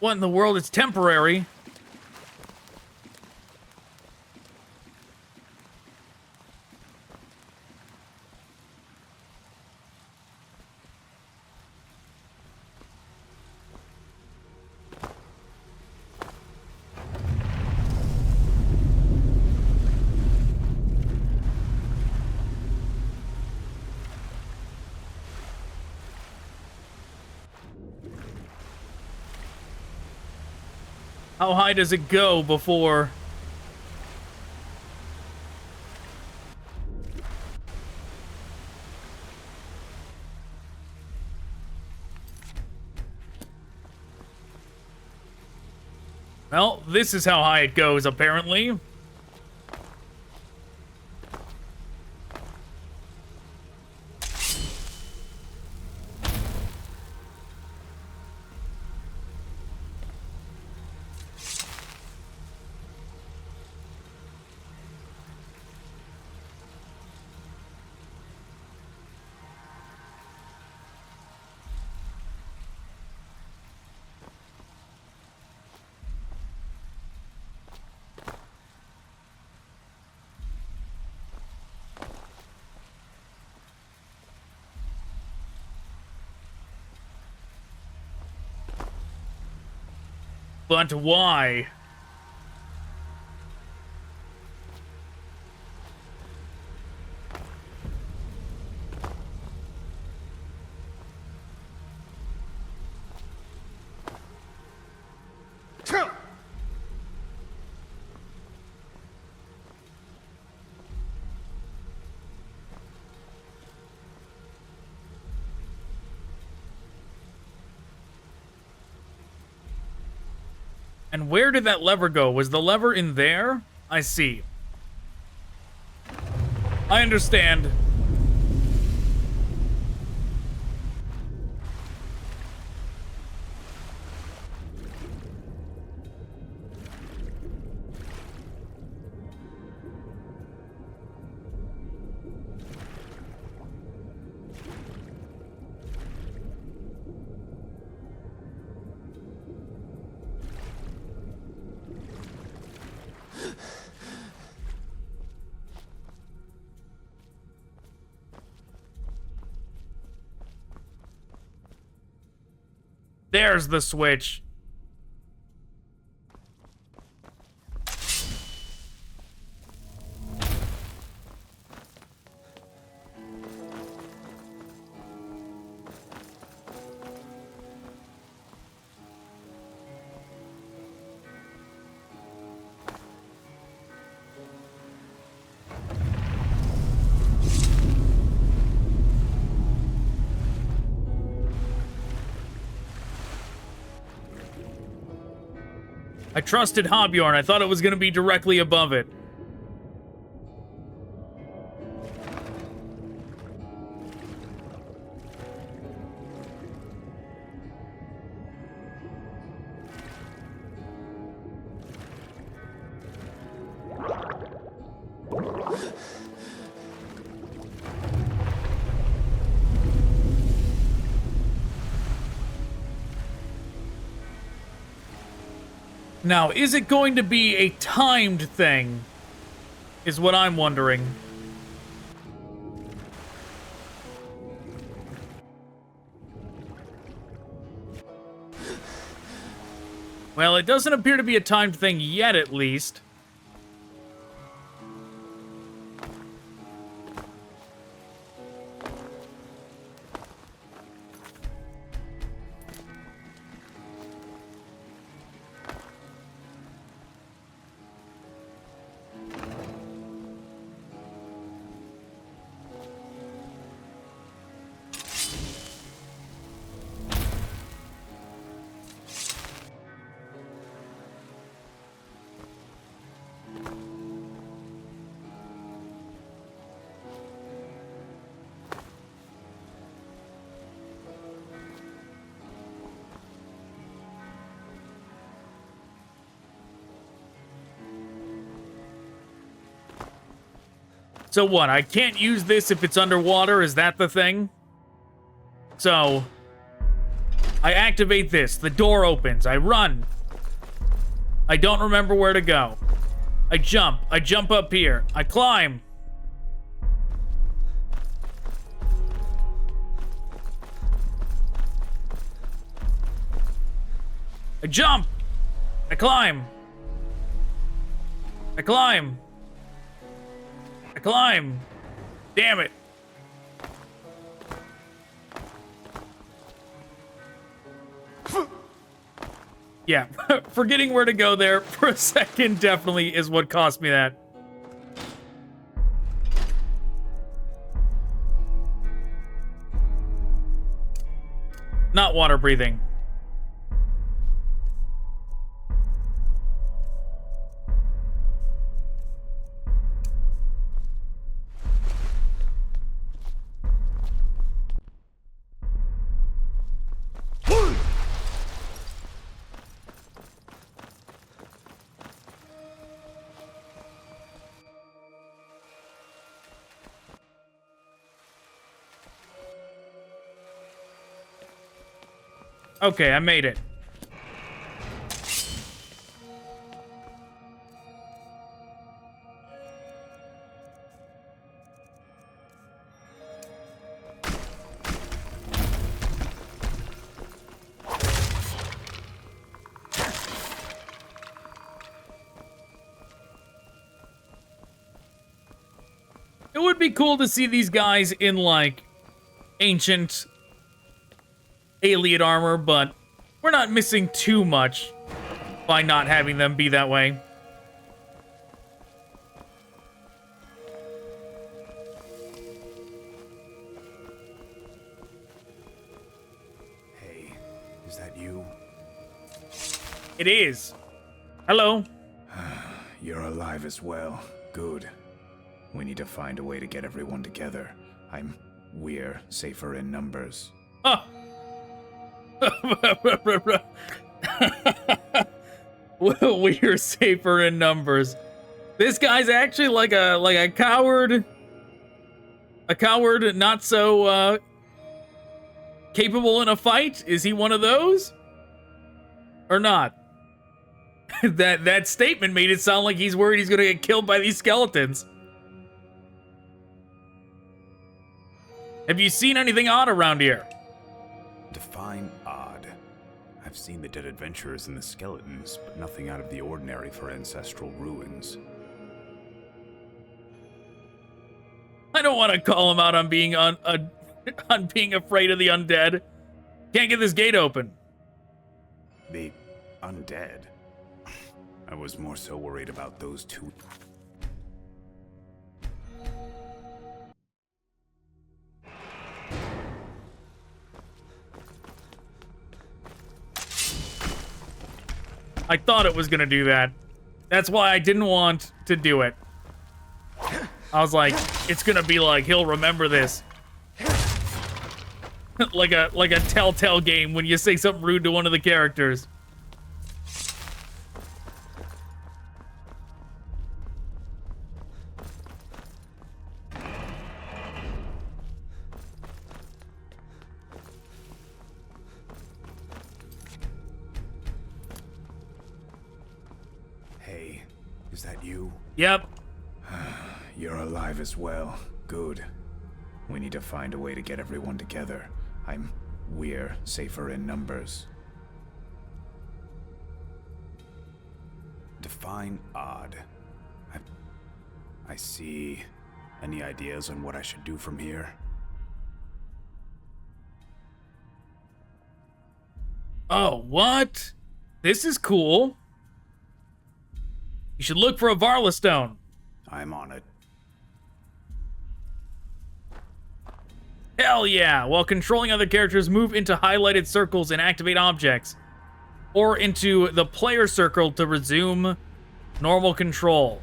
What in the world? It's temporary. How high does it go before... Well, this is how high it goes, apparently. But why? And where did that lever go? Was the lever in there? I see. I understand. There's the switch. I trusted Hobyorn. I thought it was going to be directly above it. Now, is it going to be a timed thing? Is what I'm wondering. Well, it doesn't appear to be a timed thing yet, at least. So what, I can't use this if it's underwater? Is that the thing? So, I activate this. The door opens. I run. I don't remember where to go. I jump. I jump up here. I climb. I jump. I climb. I climb. I climb. Damn it. Yeah, forgetting where to go there for a second definitely is what cost me that. Not water breathing. Okay, I made it. It would be cool to see these guys in, like, ancient Ayleid armor, but we're not missing too much by not having them be that way. Hey, is that you? It is. Hello. You're alive as well. Good. We need to find a way to get everyone together. We're safer in numbers. Oh. We're safer in numbers. This guy's actually like a coward. A coward, not so capable in a fight. Is he one of those? Or not? That statement made it sound like he's worried he's gonna get killed by these skeletons. Have you seen anything odd around here? Define odd. I've seen the dead adventurers and the skeletons, but nothing out of the ordinary for ancestral ruins. I don't want to call him out on being on being afraid of the undead. Can't get this gate open. The undead? I was more so worried about those two. I thought it was gonna do that. That's why I didn't want to do it. I was like, it's gonna be like, he'll remember this. like a Telltale game when you say something rude to one of the characters. Hey, is that you? Yep. You're alive as well. Good. We need to find a way to get everyone together. We're safer in numbers. Define odd. I see. Any ideas on what I should do from here? Oh, what? This is cool. You should look for a Varla stone. I'm on it. Hell yeah! While controlling other characters, move into highlighted circles and activate objects. Or into the player circle to resume normal control.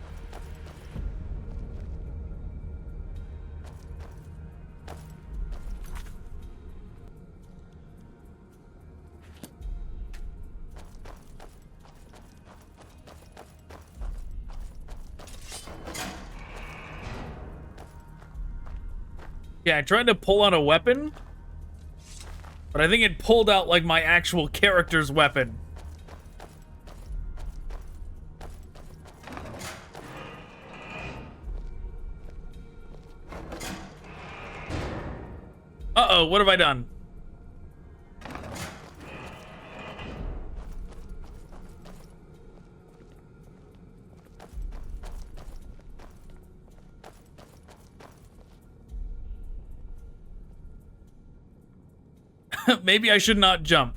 Yeah, I tried to pull out a weapon, but I think it pulled out, like, my actual character's weapon. Uh-oh, what have I done? Maybe I should not jump.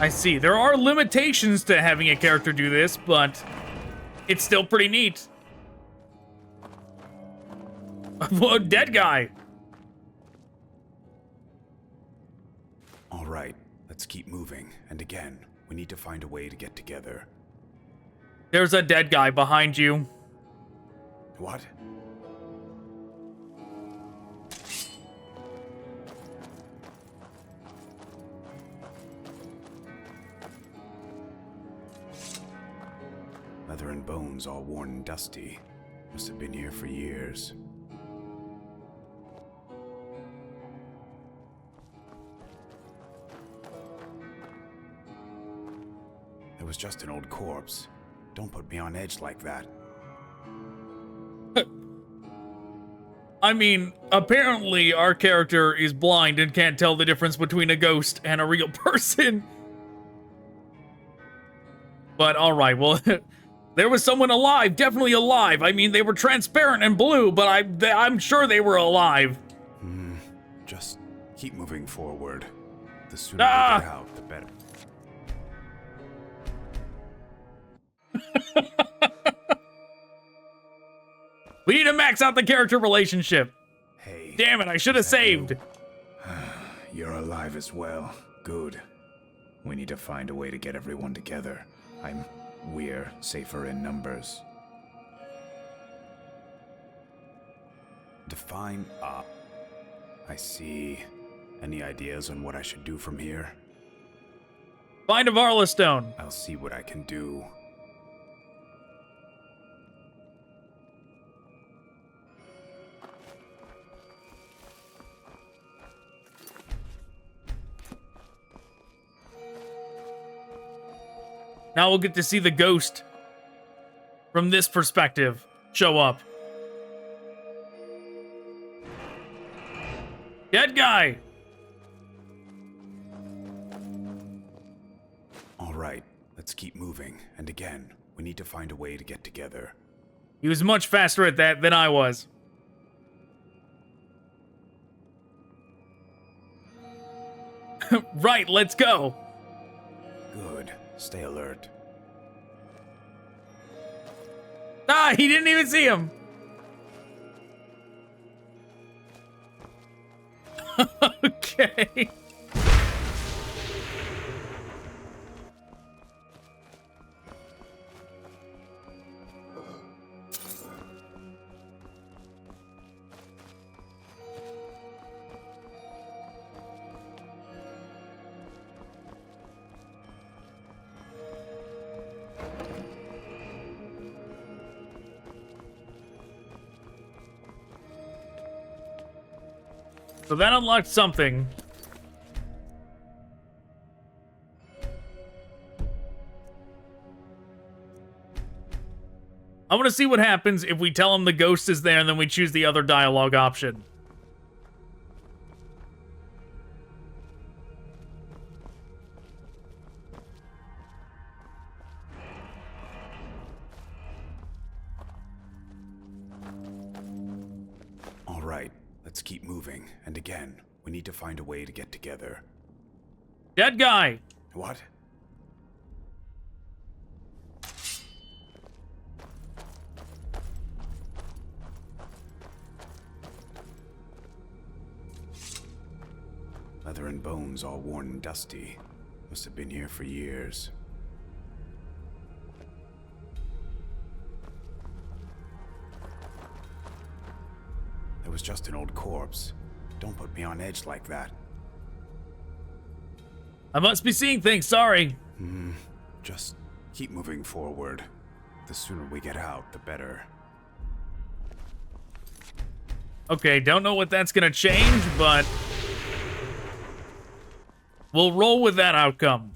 I see. There are limitations to having a character do this, but it's still pretty neat. Whoa, dead guy. All right, let's keep moving. And again, we need to find a way to get together. There's a dead guy behind you. What? Leather and bones all worn and dusty. Must have been here for years. It was just an old corpse. Don't put me on edge like that. I mean, apparently our character is blind and can't tell the difference between a ghost and a real person. But alright, well, there was someone alive, definitely alive. I mean, they were transparent and blue, but I'm sure they were alive. Just keep moving forward. The sooner we get out, the better. We need to max out the character relationship. Hey. Damn it, I should have saved. You're alive as well. Good. We need to find a way to get everyone together. We're safer in numbers. Define up. I see. Any ideas on what I should do from here? Find a Varla stone. I'll see what I can do. Now we'll get to see the ghost from this perspective show up. Dead guy! All right, let's keep moving. And again, we need to find a way to get together. He was much faster at that than I was. Right, let's go. Good. Stay alert. Ah, he didn't even see him. Okay. So that unlocked something. I want to see what happens if we tell him the ghost is there and then we choose the other dialogue option. All right, let's keep moving. And again, we need to find a way to get together. Dead guy! What? Leather and bones all worn and dusty. Must have been here for years. It was just an old corpse. Don't put me on edge like that. I must be seeing things, sorry. Just keep moving forward. The sooner we get out, the better. Okay, don't know what that's gonna change, but we'll roll with that outcome.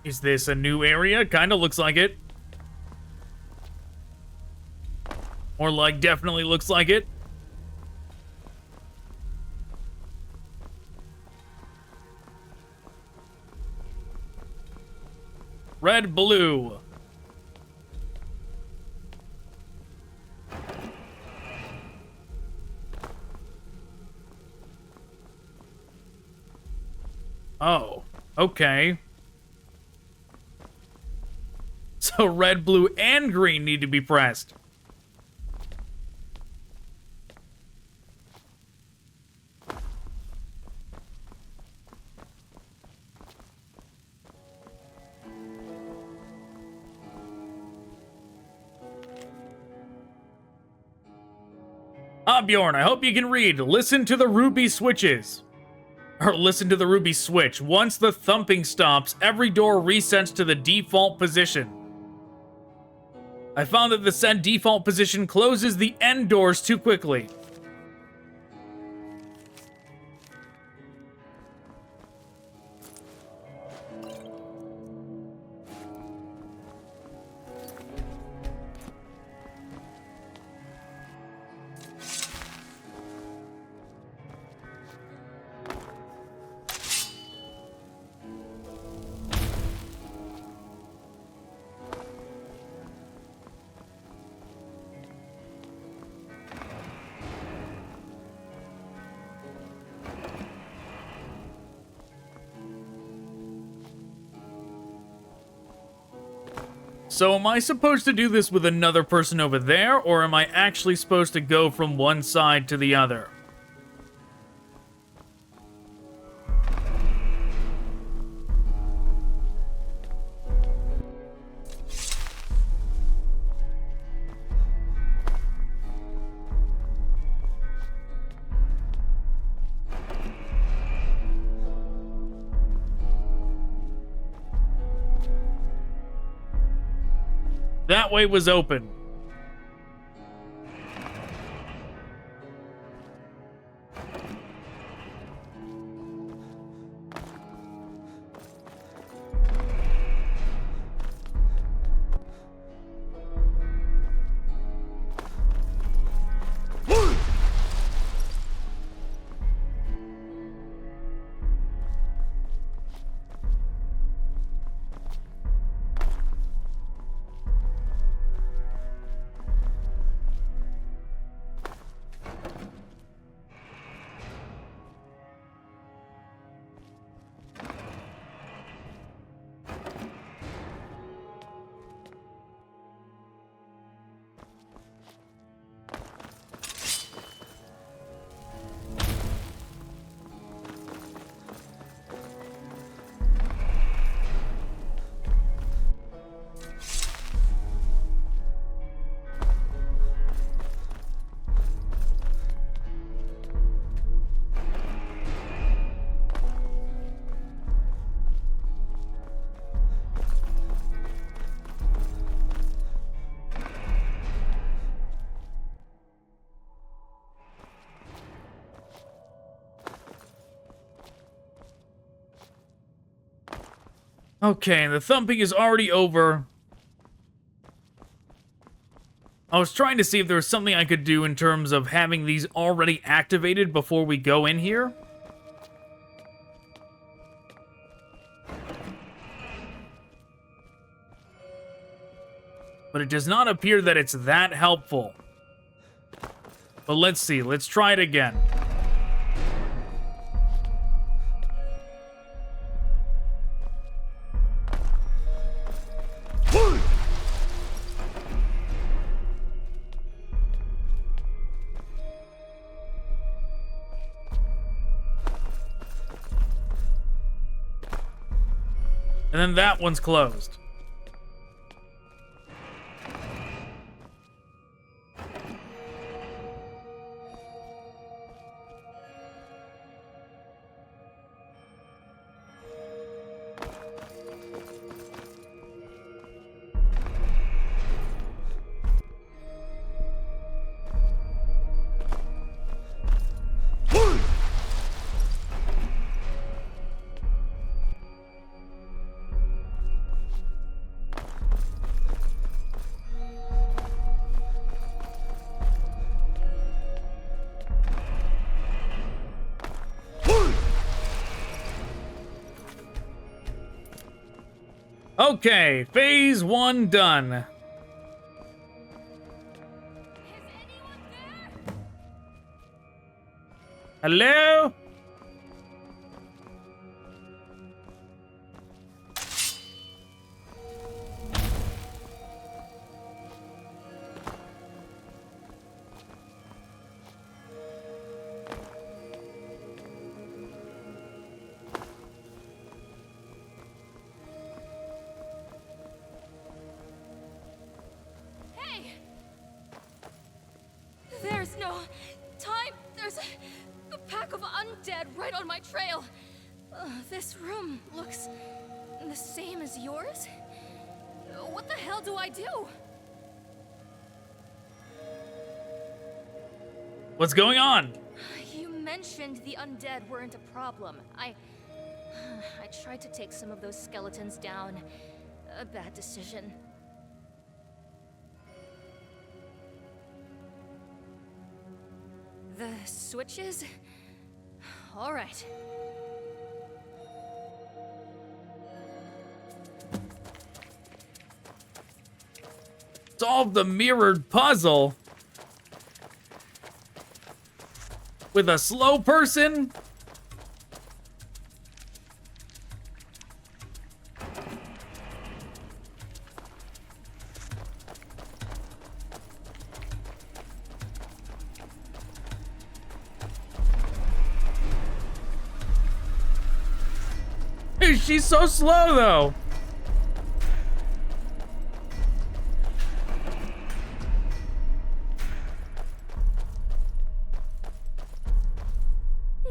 Is this a new area? Kinda looks like it. Or like definitely looks like it. Red, blue. Oh, okay. So red, blue, and green need to be pressed. Ah, Bjorn, I hope you can read. Listen to the ruby switches. Or listen to the ruby switch. Once the thumping stops, every door resets to the default position. I found that the said default position closes the end doors too quickly. So am I supposed to do this with another person over there, or am I actually supposed to go from one side to the other? That way was open. Okay, the thumping is already over. I was trying to see if there was something I could do in terms of having these already activated before we go in here. But it does not appear that it's that helpful. But let's see, let's try it again. And then that one's closed. Okay, phase 1 done. Hello? There's no time. There's a pack of undead right on my trail. This room looks the same as yours. What the hell do I do? What's going on? You mentioned the undead weren't a problem. I tried to take some of those skeletons down. A bad decision. The switches? All right. Solve the mirrored puzzle with a slow person? She's so slow, though.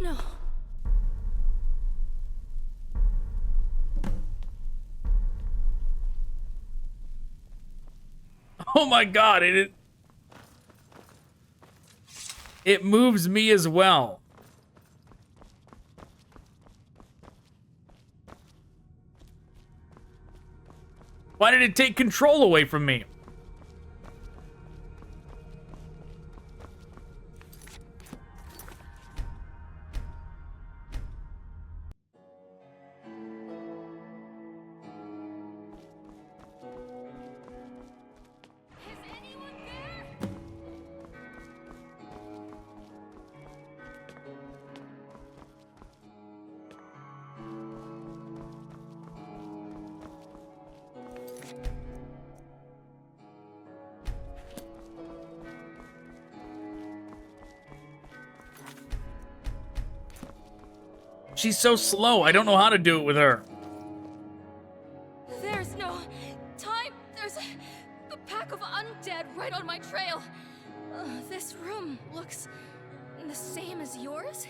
No. Oh my god, it moves me as well. Why did it take control away from me? She's so slow. I don't know how to do it with her. There's no time. There's a pack of undead right on my trail. This room looks the same as yours.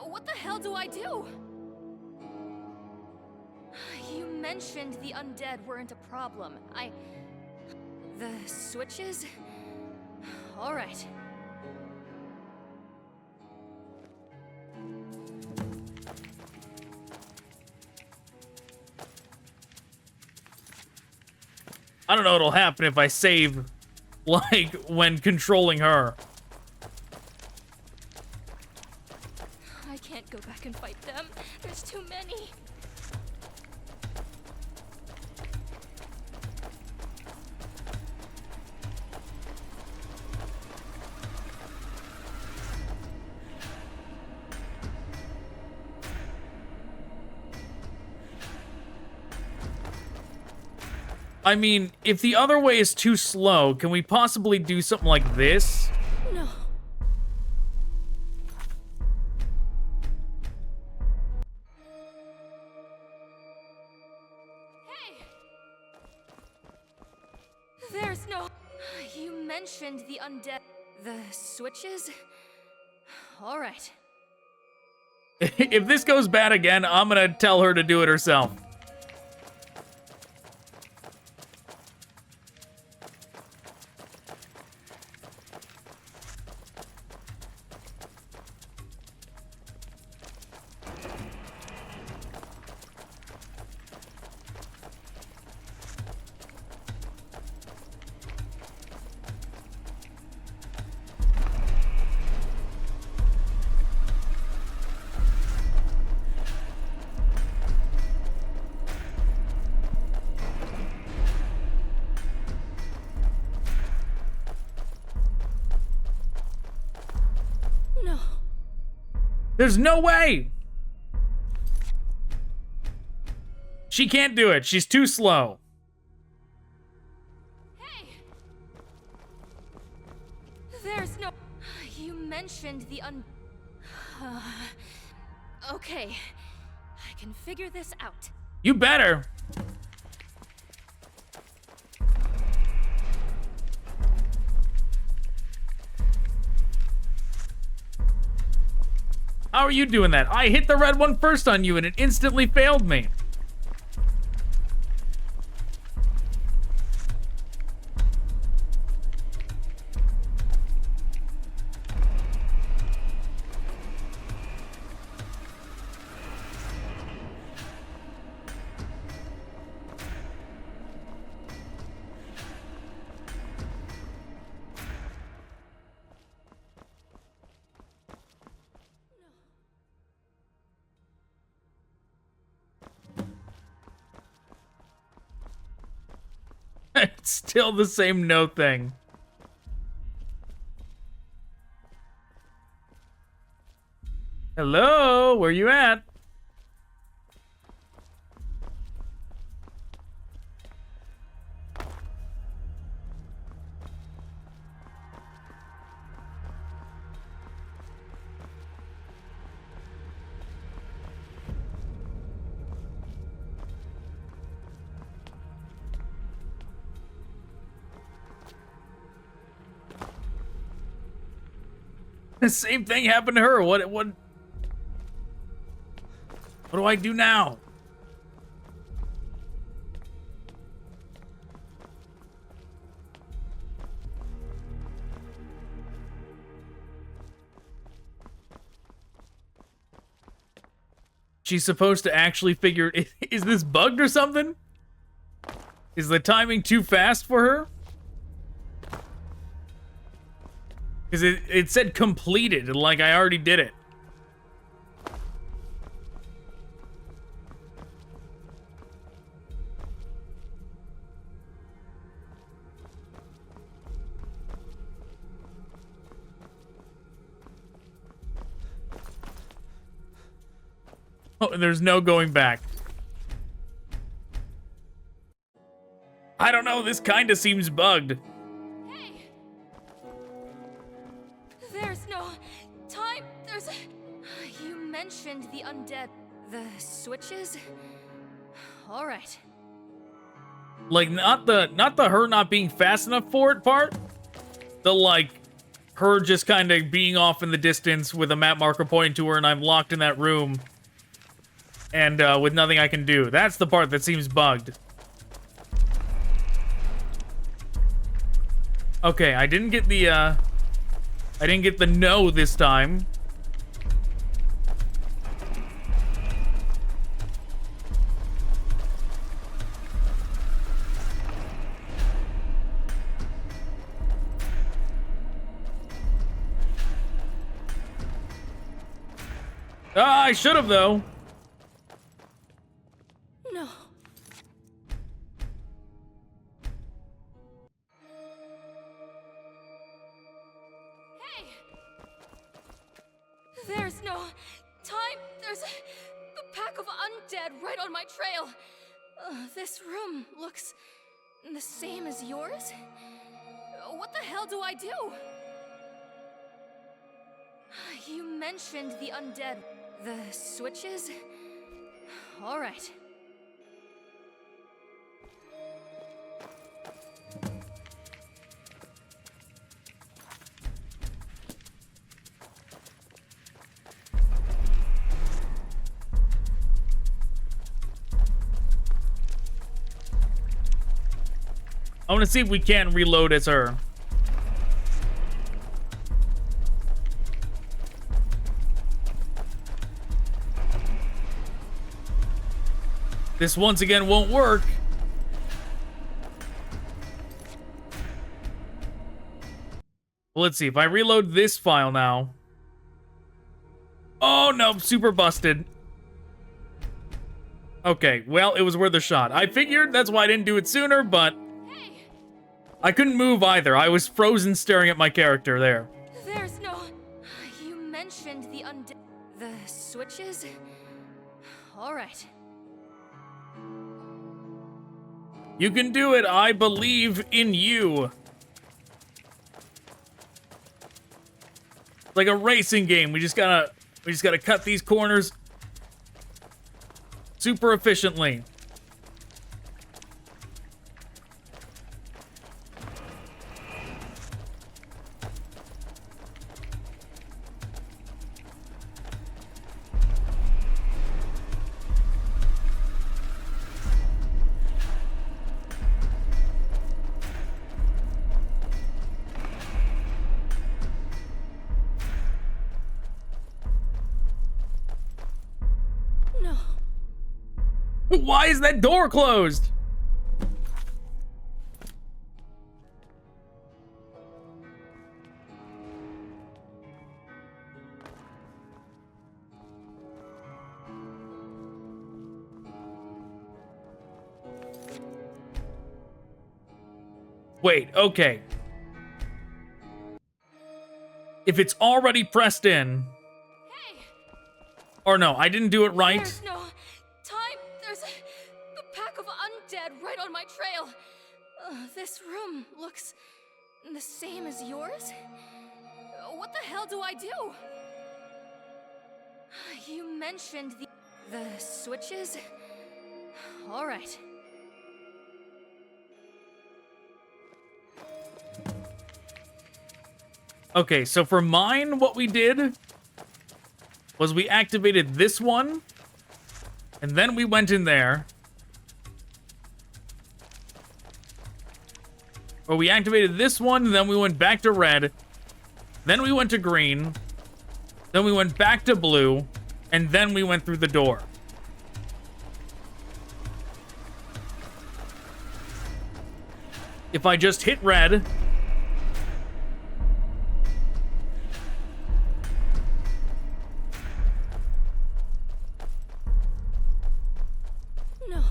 What the hell do I do? You mentioned the undead weren't a problem. The switches? All right. I don't know what'll happen if I save, like, when controlling her. I can't go back and fight them. There's too many. I mean, if the other way is too slow, can we possibly do something like this? No. Hey! There's no... You mentioned the undead... The switches? All right. If this goes bad again, I'm gonna tell her to do it herself. No. There's no way! She can't do it. She's too slow. Hey! There's no... You mentioned the okay. I can figure this out. You better. How are you doing that? I hit the red one first on you and it instantly failed me. It's still the same no thing. Hello, where you at? The same thing happened to her. What do I do now? She's supposed to actually figure, is this bugged or something? Is the timing too fast for her? Because it said completed, like I already did it. Oh, there's no going back. I don't know, this kinda seems bugged. Hey! There's no time. There's a... You mentioned the undead. The switches? Alright. Like, not the her not being fast enough for it part. The, like, her just kind of being off in the distance with a map marker pointing to her and I'm locked in that room. And, with nothing I can do. That's the part that seems bugged. Okay, I didn't get the no this time. Ah, I should have, though. No. Hey! There's no time. There's a pack of undead right on my trail. This room looks the same as yours. What the hell do I do? You mentioned the undead. The switches? Alright. I want to see if we can reload as her. This once again won't work. Well, let's see. If I reload this file now. Oh, no. Super busted. Okay. Well, it was worth a shot. I figured that's why I didn't do it sooner, but... I couldn't move either. I was frozen staring at my character there. There's no... You mentioned the undead... The switches? Alright. You can do it. I believe in you. It's like a racing game. We just gotta cut these corners super efficiently. Why is that door closed? Wait, okay. If it's already pressed in... Hey! Or no, I didn't do it right. There's no time. There's a pack of undead right on my trail. This room looks the same as yours. What the hell do I do? You mentioned the switches? Alright. Okay, so for mine, what we did was we activated this one, and then we went in there. Or we activated this one, and then we went back to red. Then we went to green. Then we went back to blue. And then we went through the door. If I just hit red... No.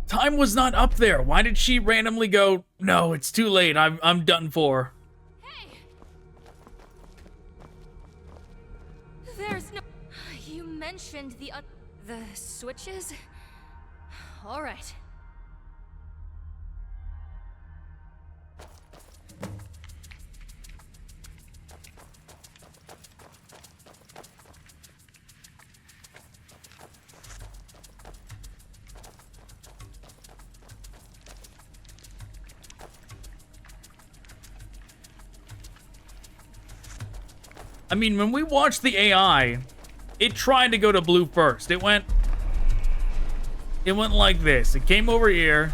Time was not up there. Why did she randomly go, no, it's too late. I'm done for. Hey! There's no... You mentioned the switches? All right. I mean, when we watched the AI, it tried to go to blue first. It went like this. It came over here.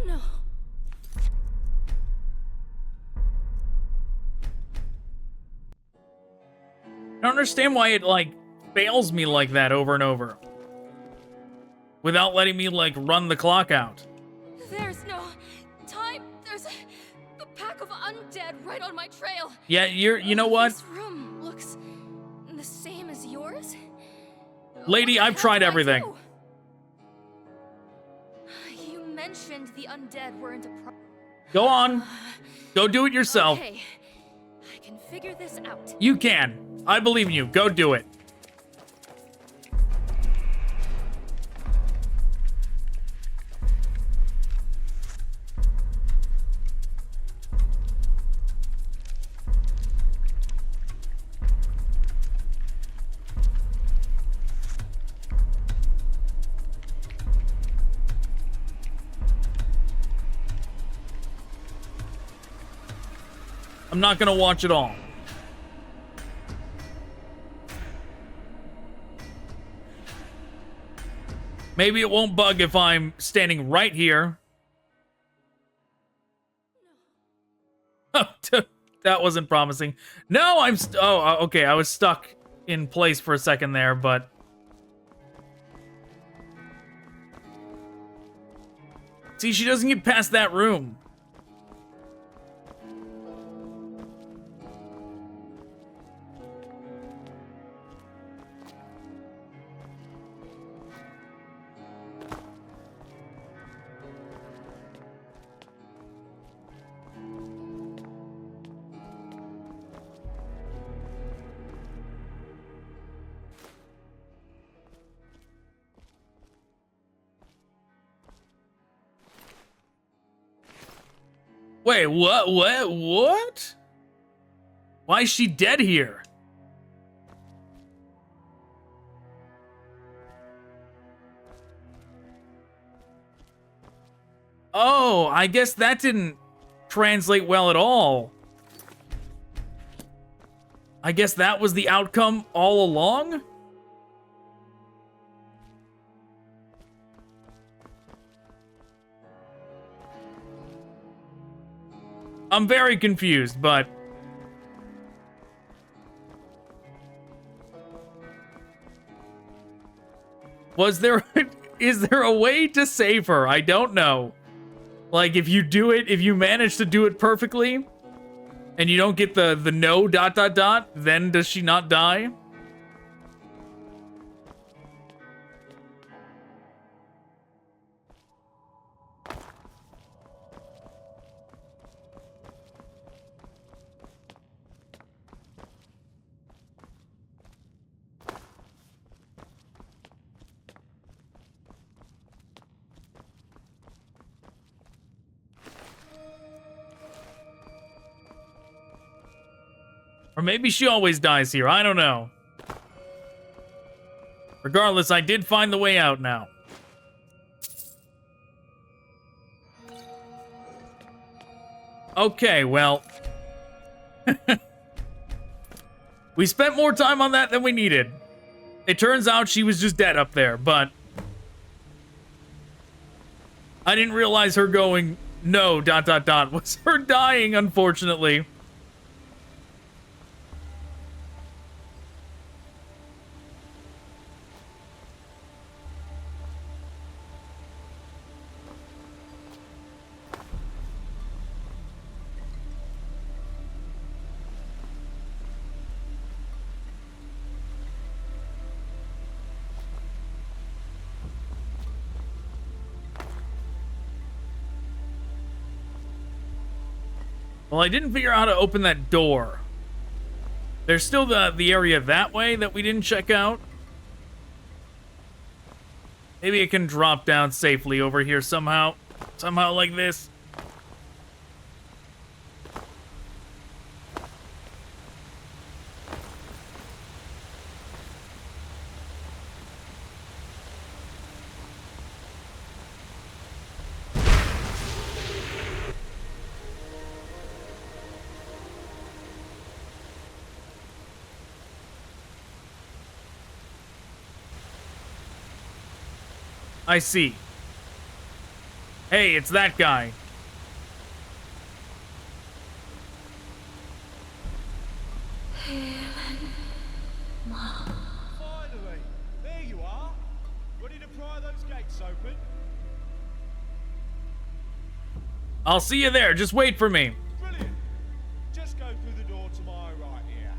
No. I don't understand why it, like, fails me like that over and over. Without letting me, like, run the clock out. There's no time. There's a pack of undead right on my trail. Yeah, you know what? This room looks the same as yours. Lady, What the I've hell tried did I everything. do? You mentioned the undead weren't a problem. Go on. Go do it yourself. Okay, I can figure this out. You can. I believe in you. Go do it. I'm not gonna watch it all. Maybe it won't bug if I'm standing right here. Oh, that wasn't promising. No, I'm okay, I was stuck in place for a second there, but... See, she doesn't get past that room. Wait, what? Why is she dead here? Oh, I guess that didn't translate well at all. I guess that was the outcome all along? I'm very confused, but... Was there... Is there a way to save her? I don't know. Like, if you do it, if you manage to do it perfectly, and you don't get the no ... then does she not die? Or maybe she always dies here. I don't know. Regardless, I did find the way out now. Okay, well. We spent more time on that than we needed. It turns out she was just dead up there, but I didn't realize her going, no, ... was her dying, unfortunately. Well, I didn't figure out how to open that door. There's still the area that way that we didn't check out. Maybe it can drop down safely over here somehow. Somehow like this. I see. Hey, it's that guy. Finally! There you are! Ready to pry those gates open? I'll see you there. Just wait for me. Brilliant! Just go through the door to my right here.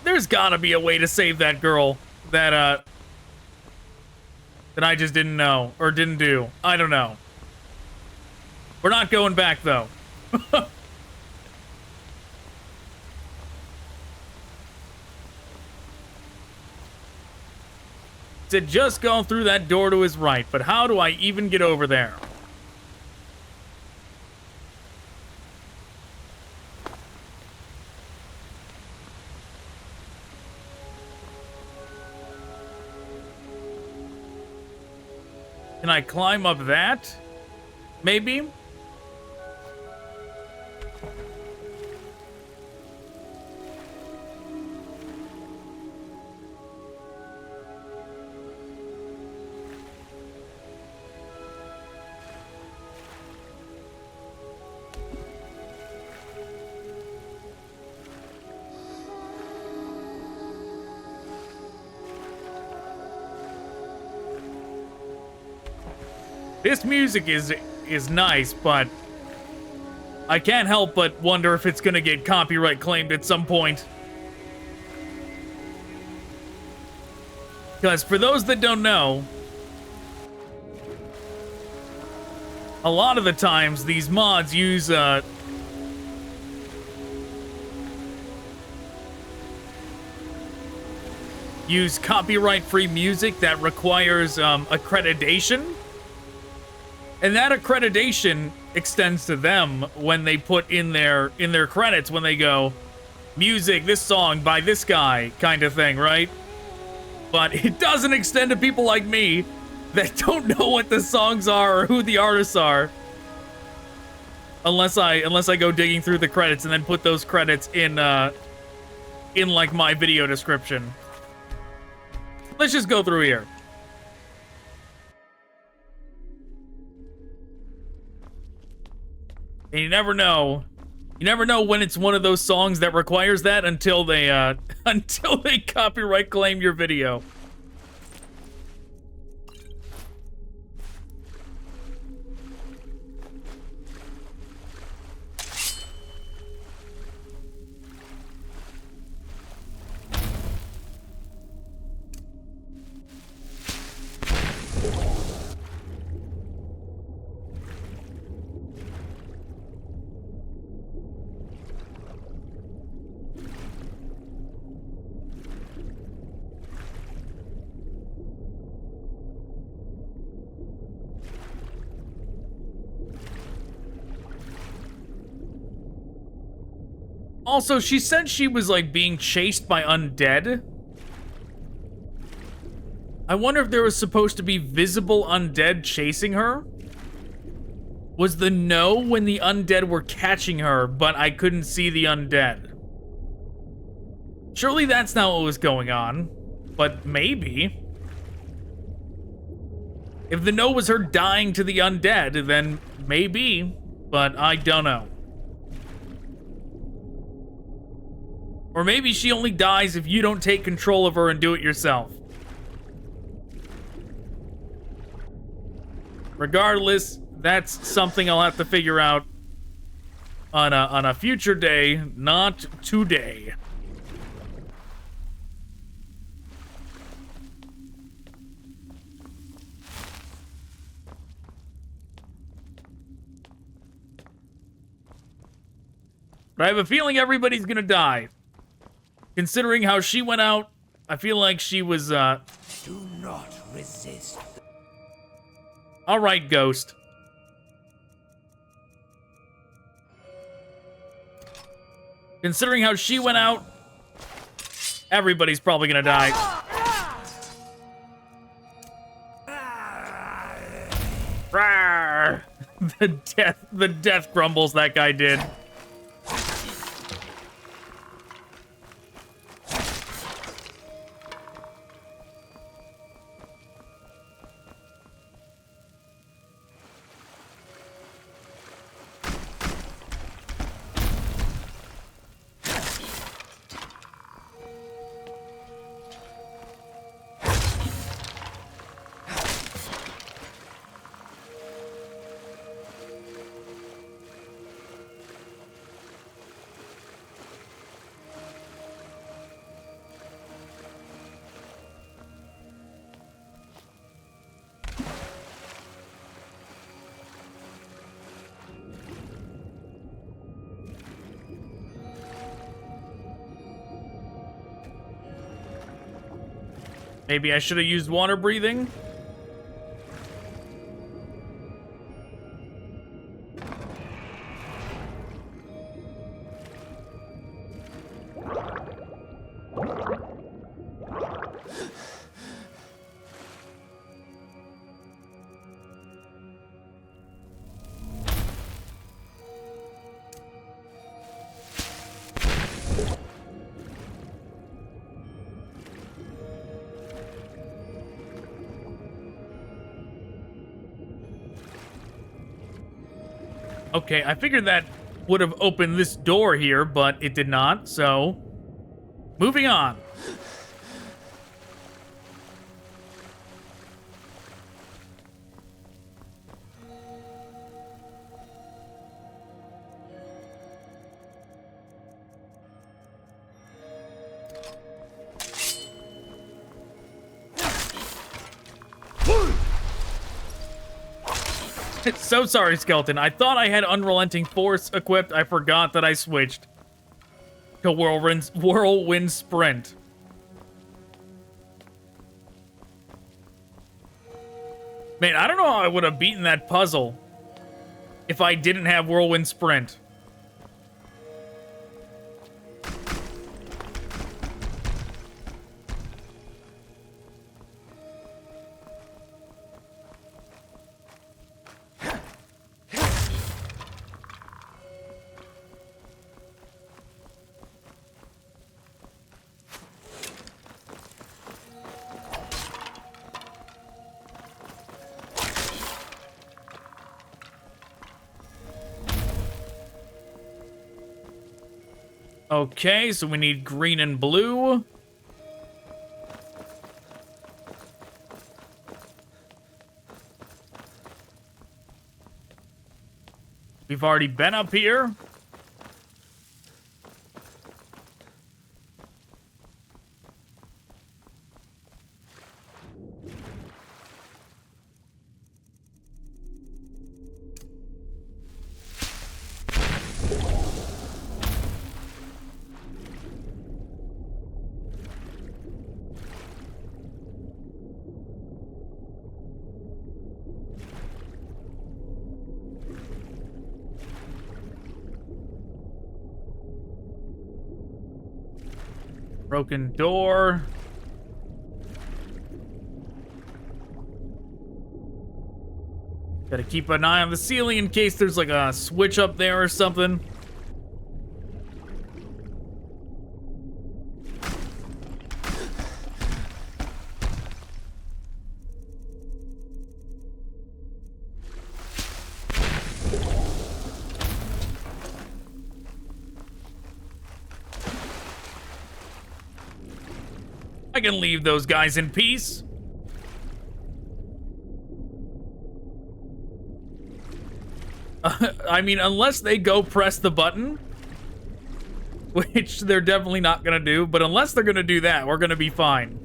There's gotta be a way to save that girl that I just didn't know or didn't do. I don't know. We're not going back though. To just go through that door to his right, but how do I even get over there? Can I climb up that? Maybe? This music is nice, but I can't help but wonder if it's gonna get copyright claimed at some point. Because for those that don't know, a lot of the times these mods use copyright-free music that requires accreditation. And that accreditation extends to them when they put in their credits, when they go, music, this song by this guy, kind of thing, right? But it doesn't extend to people like me that don't know what the songs are or who the artists are. Unless I go digging through the credits and then put those credits in like my video description. Let's just go through here. And you never know when it's one of those songs that requires that until they copyright claim your video. Also, she said she was, like, being chased by undead. I wonder if there was supposed to be visible undead chasing her? Was the no when the undead were catching her, but I couldn't see the undead? Surely that's not what was going on, but maybe. If the no was her dying to the undead, then maybe, but I don't know. Or maybe she only dies if you don't take control of her and do it yourself. Regardless, that's something I'll have to figure out on a future day, not today. But I have a feeling everybody's gonna die. Considering how she went out, I feel like she was, Do not resist. Alright, Ghost. Considering how she went out, everybody's probably gonna die. Rawr. The death grumbles that guy did. Maybe I should have used water breathing. Okay, I figured that would have opened this door here, but it did not, so... Moving on. So sorry, Skeleton. I thought I had Unrelenting Force equipped. I forgot that I switched to Whirlwind Sprint. Man, I don't know how I would have beaten that puzzle if I didn't have Whirlwind Sprint. Okay, so we need green and blue. We've already been up here. Broken door. Gotta keep an eye on the ceiling in case there's like a switch up there or something. I can leave those guys in peace. I mean, unless they go press the button, which they're definitely not gonna do, but unless they're gonna do that, we're gonna be fine.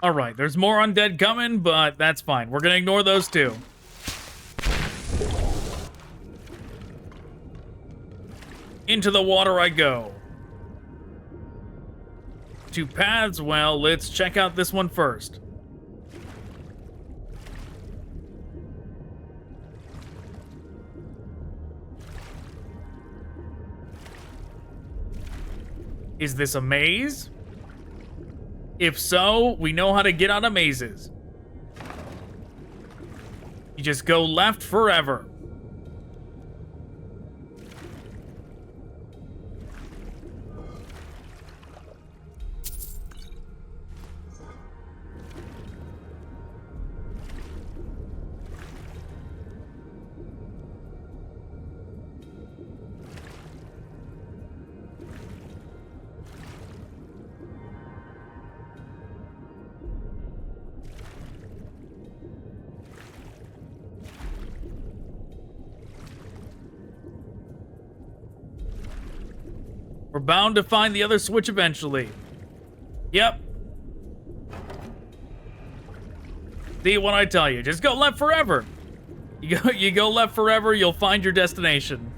Alright, there's more undead coming, but that's fine. We're gonna ignore those too. Into the water I go. 2 paths, well, let's check out this one first. Is this a maze? If so, we know how to get out of mazes. You just go left forever. We're bound to find the other switch eventually. Yep. See what I tell you. Just go left forever. You go left forever, you'll find your destination.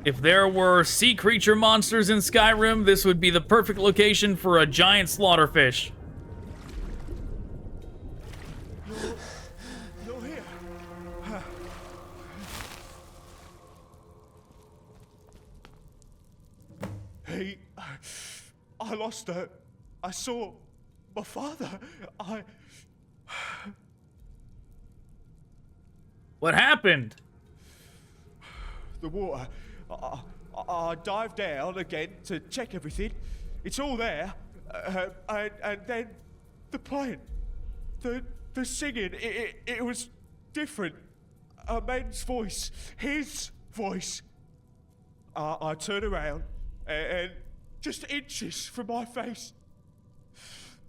If there were sea creature monsters in Skyrim, this would be the perfect location for a giant slaughterfish. You're here. I lost her. I saw my father. What happened? The water. I dived down again to check everything. It's all there. And then the playing. The singing. It was different. A man's voice. His voice. I turn around and just inches from my face.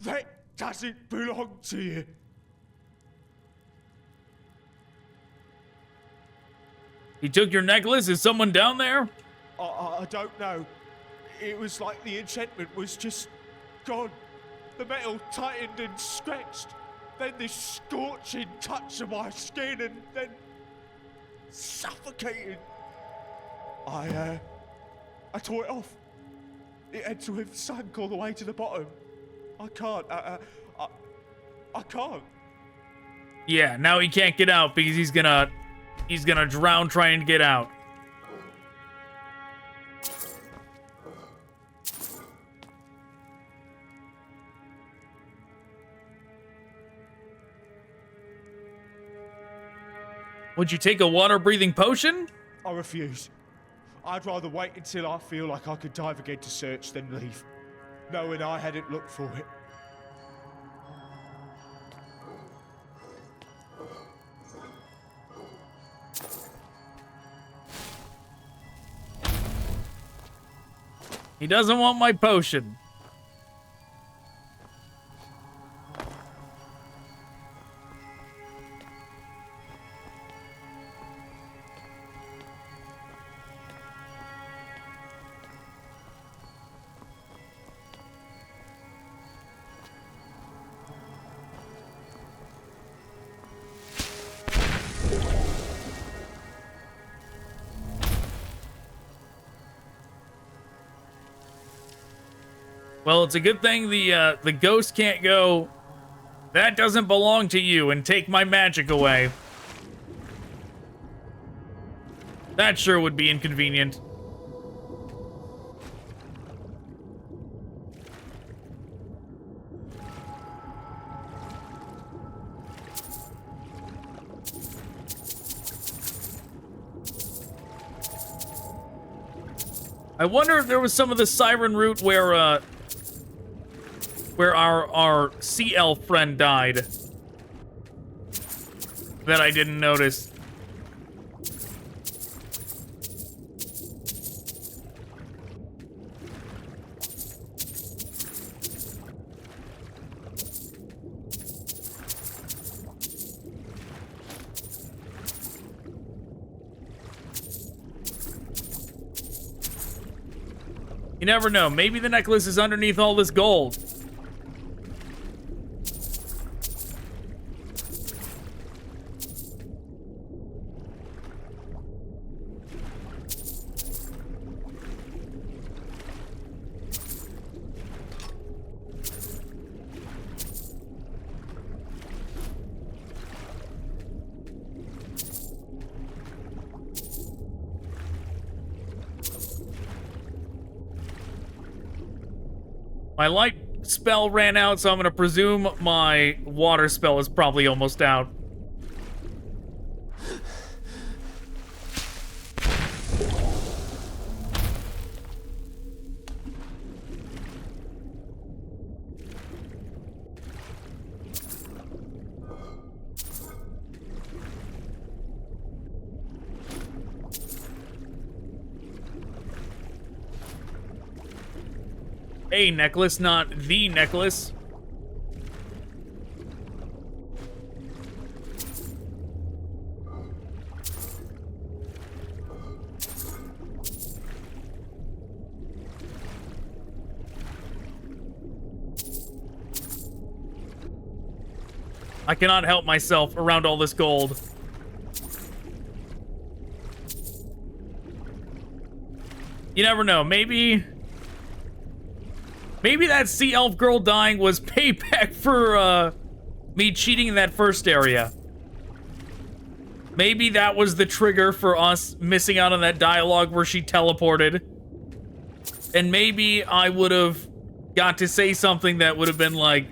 That doesn't belong to you. He took your necklace? Is someone down there? I don't know. It was like the enchantment was just gone. The metal tightened and scratched. Then this scorching touch of my skin and then suffocating. I tore it off. It had to have sunk all the way to the bottom. I can't. I can't. Yeah, now he can't get out because he's gonna drown trying to get out. Would you take a water-breathing potion? I refuse. I'd rather wait until I feel like I could dive again to search than leave, knowing I hadn't looked for it. He doesn't want my potion. Well, it's a good thing the ghost can't go, that doesn't belong to you, and take my magic away. That sure would be inconvenient. I wonder if there was some of the Sirenroot where our sea elf friend died that I didn't notice. You never know. Maybe the necklace is underneath all this gold. My light spell ran out, so I'm gonna presume my water spell is probably almost out. A necklace, not the necklace. I cannot help myself around all this gold. You never know, maybe that sea elf girl dying was payback for me cheating in that first area. Maybe that was the trigger for us missing out on that dialogue where she teleported. And maybe I would have got to say something that would have been like,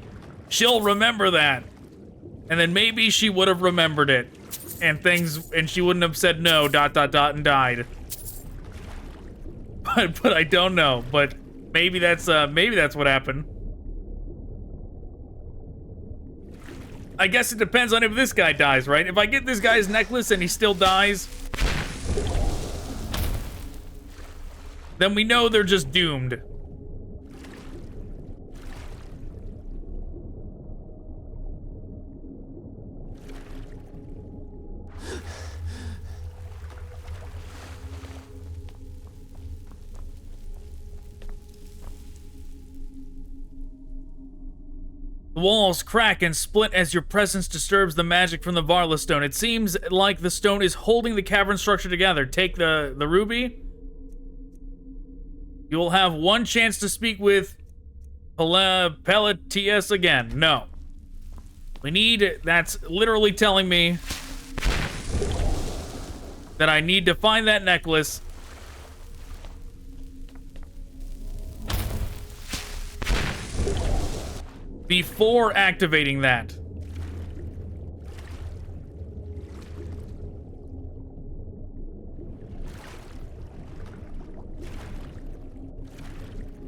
she'll remember that. And then maybe she would have remembered it. And she wouldn't have said no, ... and died. But I don't know, but maybe that's what happened. I guess it depends on if this guy dies, right? If I get this guy's necklace and he still dies, then we know they're just doomed. The walls crack and split as your presence disturbs the magic from the Varla stone. It seems like the stone is holding the cavern structure together. Take the ruby. You will have one chance to speak with Pelletius again. No. That's literally telling me that I need to find that necklace. Before activating that.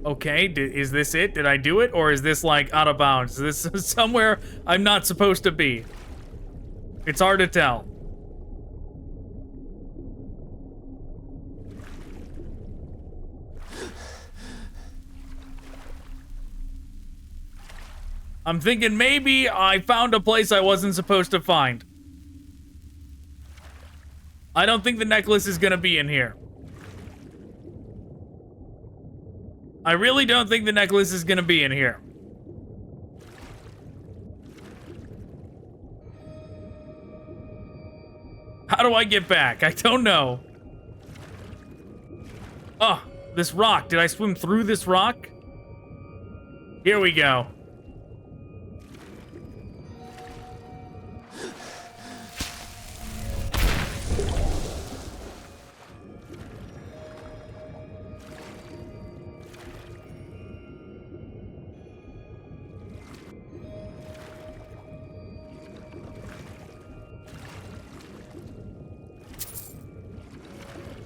Okay, is this it? Did I do it? Or is this, like, out of bounds? Is this somewhere I'm not supposed to be? It's hard to tell. I'm thinking maybe I found a place I wasn't supposed to find. I don't think the necklace is gonna be in here. I really don't think the necklace is gonna be in here. How do I get back? I don't know. Oh, this rock. Did I swim through this rock? Here we go.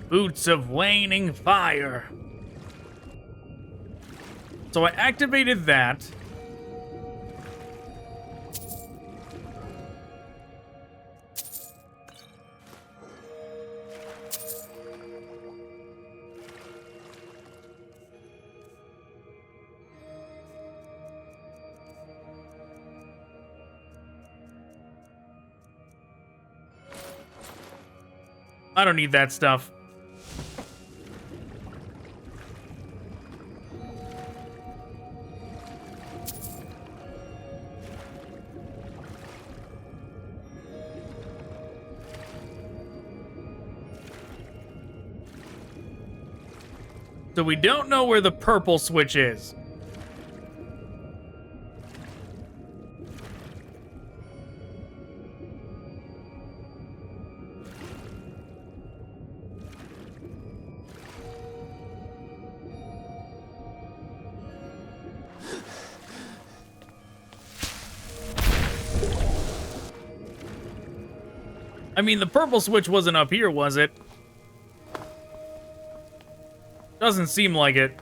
Boots of waning fire. So I activated that. I don't need that stuff. So we don't know where the purple switch is. I mean, the purple switch wasn't up here, was it? Doesn't seem like it.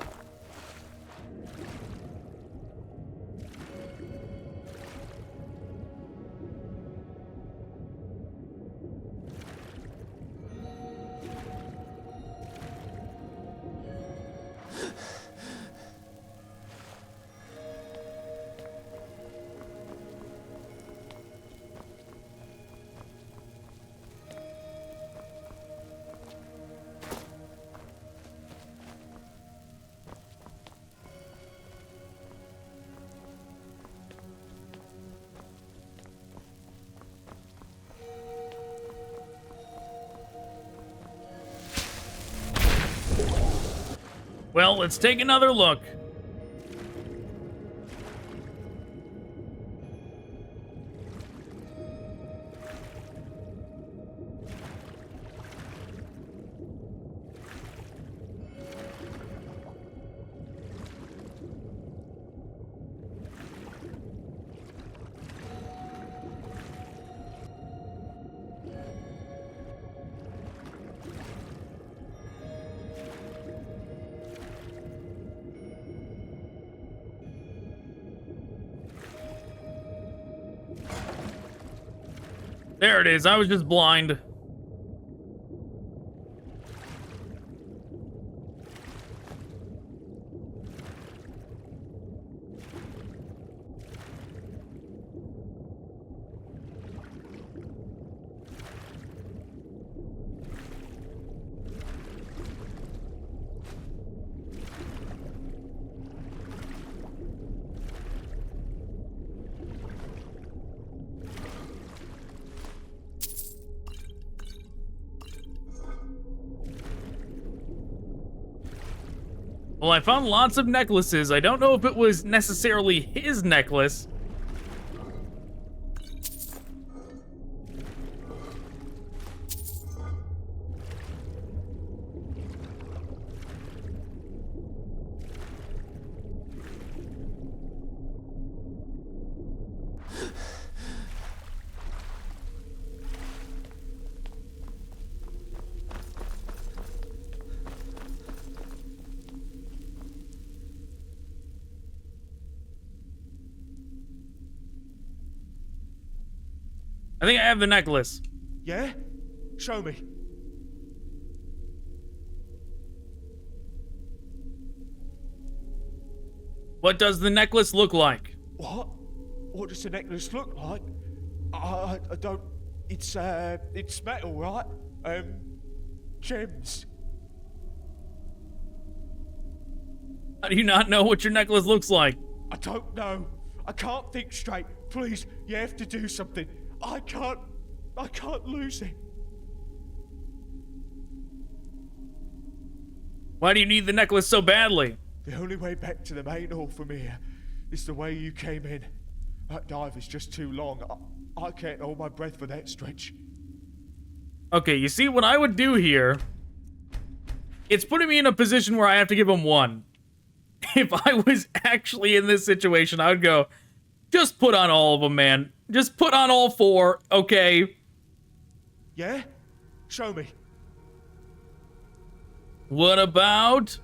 Well, let's take another look. There it is. I was just blind. Well, I found lots of necklaces. I don't know if it was necessarily his necklace. I think I have the necklace. Yeah? Show me. What does the necklace look like? What? What does the necklace look like? I don't... It's metal, right? Gems. How do you not know what your necklace looks like? I don't know. I can't think straight. Please, you have to do something. I can't lose it. Why do you need the necklace so badly? The only way back to the main hall from here is the way you came in. That dive is just too long. I can't hold my breath for that stretch. Okay, you see what I would do here? It's putting me in a position where I have to give him 1. If I was actually in this situation, I would go, just put on all of them, man. Just put on all 4, okay? Yeah? Show me. What about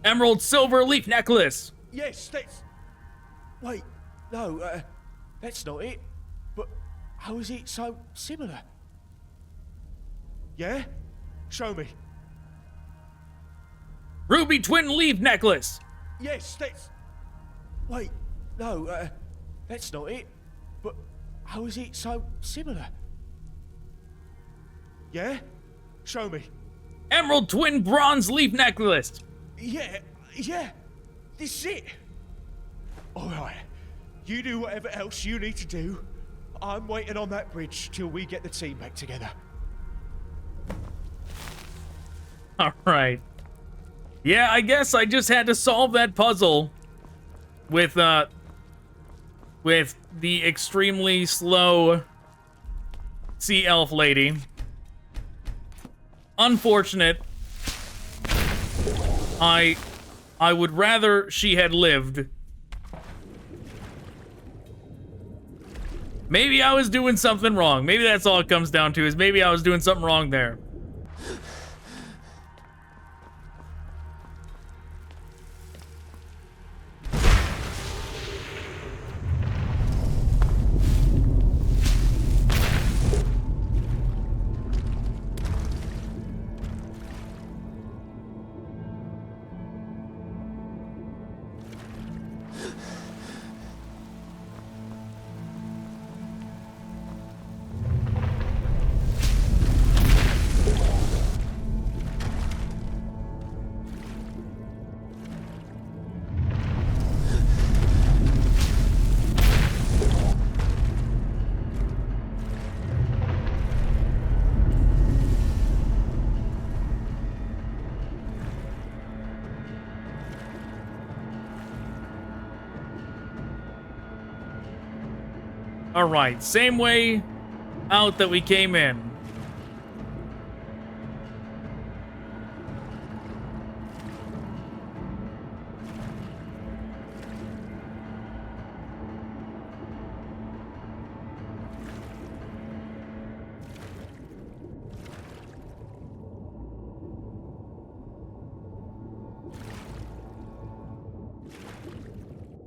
emerald silver leaf necklace? Yes, that's... Wait, no, that's not it. But how is it so similar? Yeah? Show me. Ruby twin leaf necklace. Yes, that's... Wait, no, that's not it. But how is it so similar? Yeah? Show me. Emerald twin bronze leaf necklace. Yeah, this is it. Alright, you do whatever else you need to do. I'm waiting on that bridge till we get the team back together. Alright. Yeah, I guess I just had to solve that puzzle with the extremely slow sea elf lady. Unfortunate. I would rather she had lived. Maybe I was doing something wrong. Maybe that's all it comes down to, is maybe I was doing something wrong there. Alright, same way out that we came in.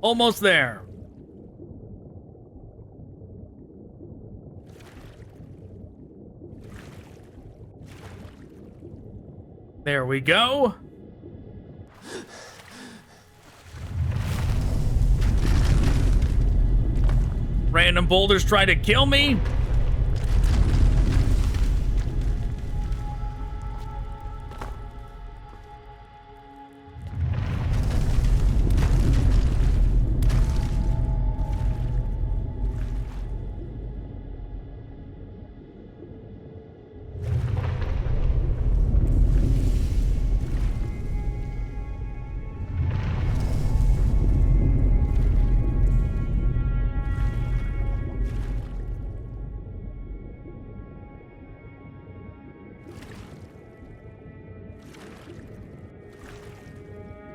Almost there. There we go. Random boulders try to kill me.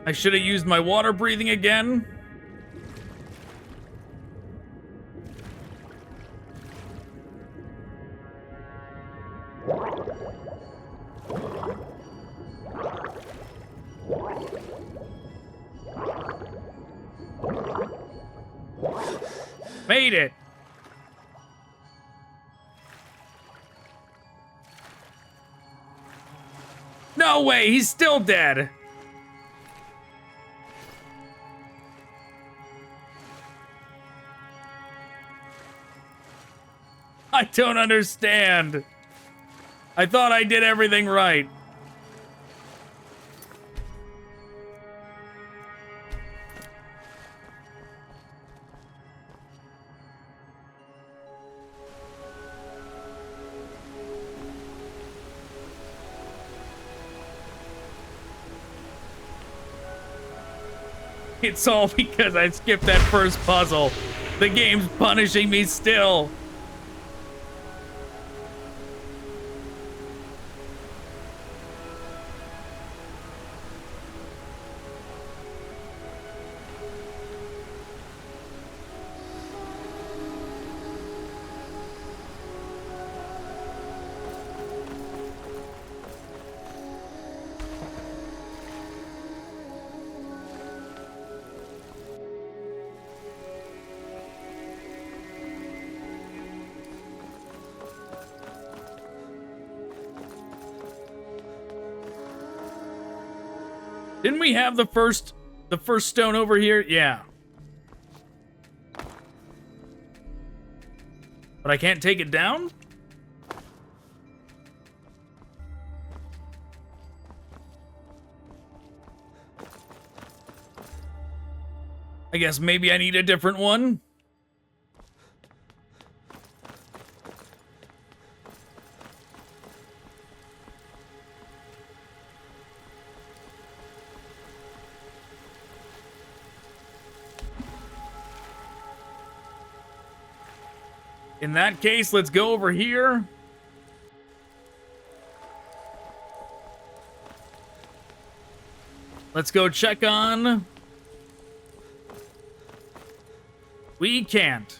I should have used my water breathing again. Made it. No way, he's still dead. I don't understand. I thought I did everything right. It's all because I skipped that first puzzle. The game's punishing me still. Didn't we have the first stone over here? Yeah. But I can't take it down? I guess maybe I need a different one. In that case, let's go over here. Let's go check on... We can't.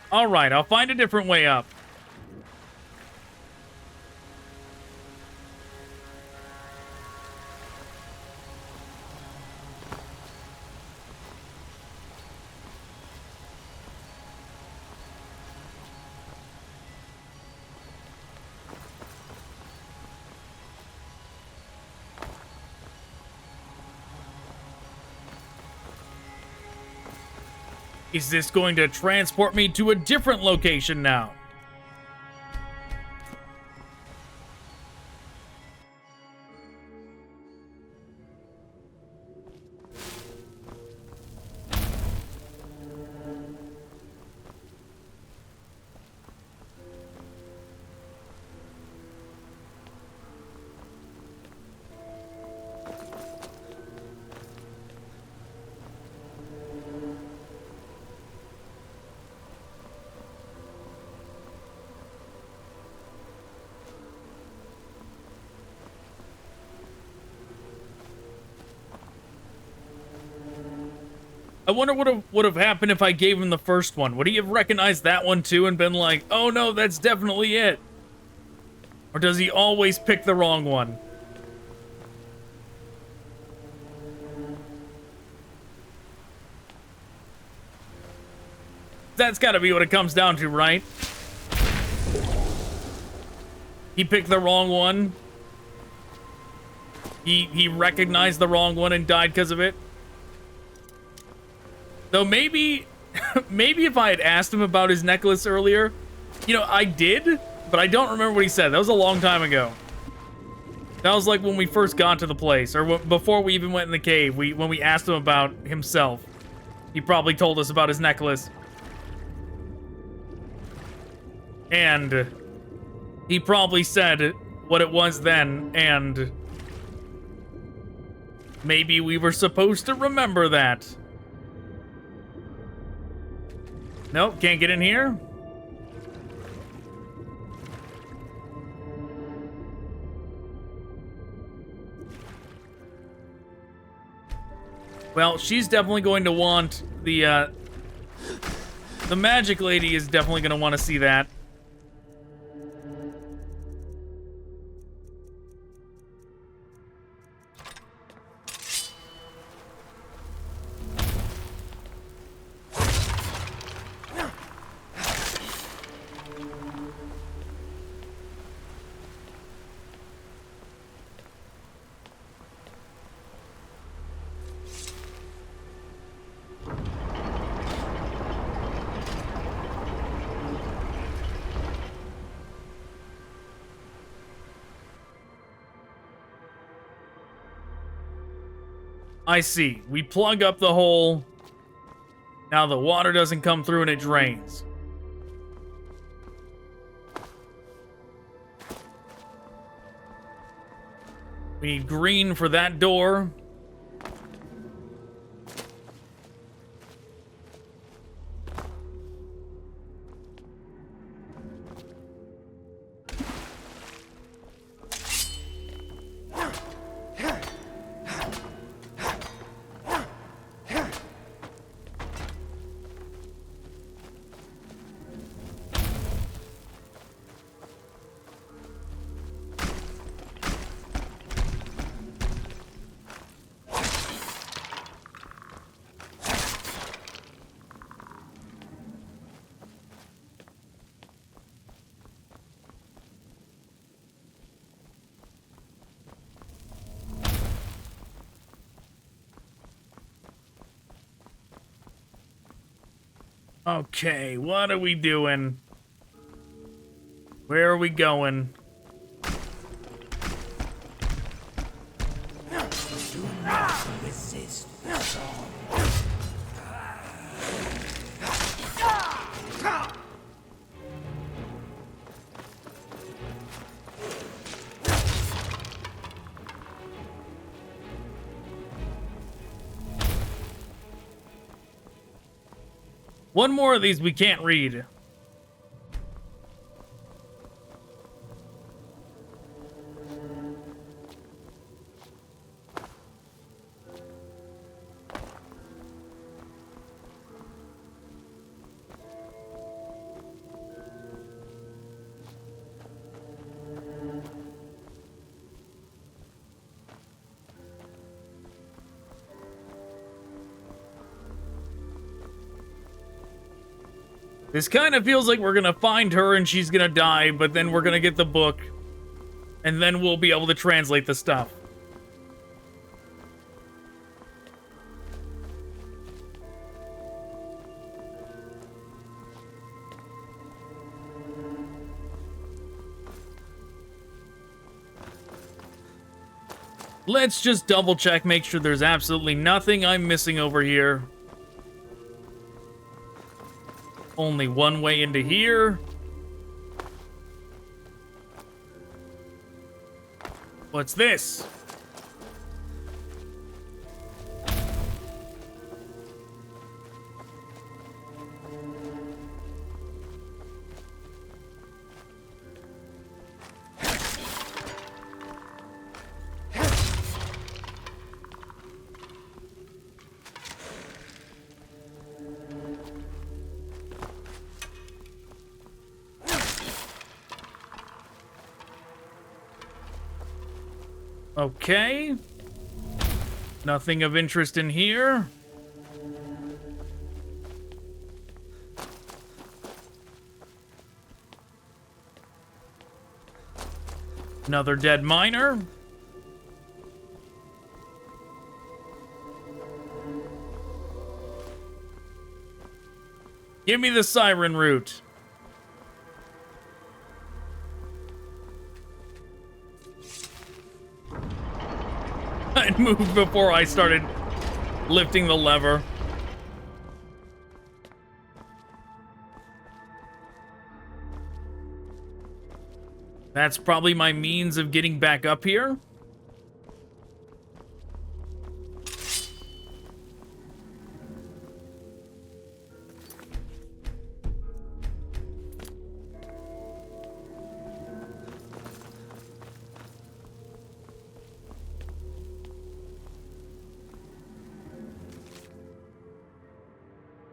All right, I'll find a different way up. Is this going to transport me to a different location now? I wonder what would have happened if I gave him the first one. Would he have recognized that one too and been like, oh no, that's definitely it? Or does he always pick the wrong one? That's gotta be what it comes down to, right? He picked the wrong one. He recognized the wrong one and died because of it. Though maybe, maybe if I had asked him about his necklace earlier, you know, I did, but I don't remember what he said. That was a long time ago. That was like when we first got to the place, or before we even went in the cave. When we asked him about himself, he probably told us about his necklace. And he probably said what it was then, and maybe we were supposed to remember that. Nope, can't get in here. Well, she's definitely going to want the magic lady is definitely going to want to see that. I see. We plug up the hole. Now the water doesn't come through and it drains. We need green for that door. Okay, what are we doing? Where are we going? One more of these we can't read. This kind of feels like we're gonna find her and she's gonna die, but then we're gonna get the book, and then we'll be able to translate the stuff. Let's just double check, make sure there's absolutely nothing I'm missing over here. Only one way into here. What's this? Okay. Nothing of interest in here. Another dead miner. Give me the Sirenroot. I moved before I started lifting the lever. That's probably my means of getting back up here.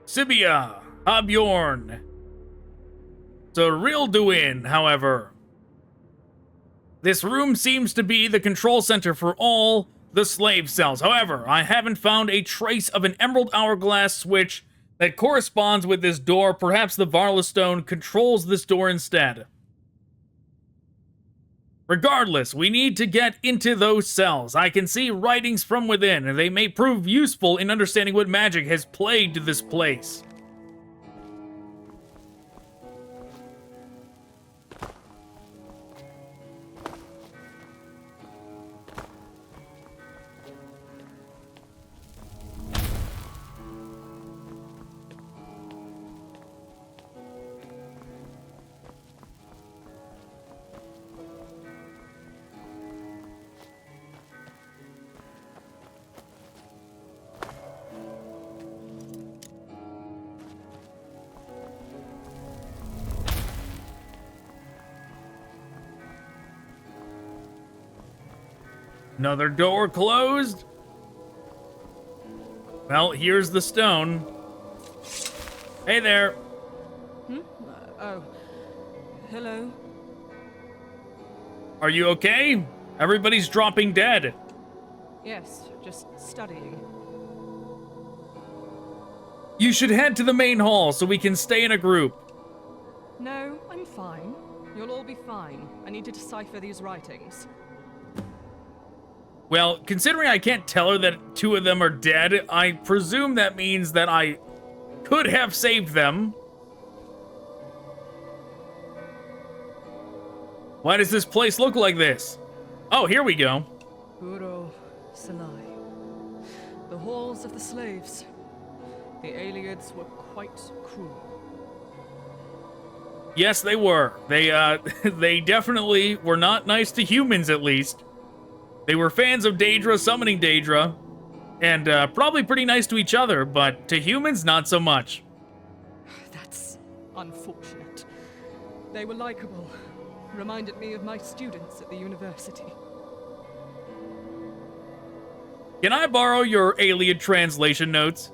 Sibia, Habjorn. It's a real doin', however. This room seems to be the control center for all the slave cells. However, I haven't found a trace of an emerald hourglass switch that corresponds with this door. Perhaps the Varla stone controls this door instead. Regardless, we need to get into those cells. I can see writings from within, and they may prove useful in understanding what magic has plagued this place. Another door closed. Well, here's the stone. Hey there. Oh. Hello? Are you okay? Everybody's dropping dead. Yes, just studying. You should head to the main hall so we can stay in a group. No, I'm fine. You'll all be fine. I need to decipher these writings. Well, considering I can't tell her that 2 of them are dead, I presume that means that I could have saved them. Why does this place look like this? Oh, here we go. Uro Salai. The halls of the slaves. The Ayleids were quite cruel. Yes, they were. They definitely were not nice to humans, at least. They were fans of Daedra summoning Daedra, and probably pretty nice to each other, but to humans, not so much. That's unfortunate. They were likable. Reminded me of my students at the university. Can I borrow your Ayleid translation notes?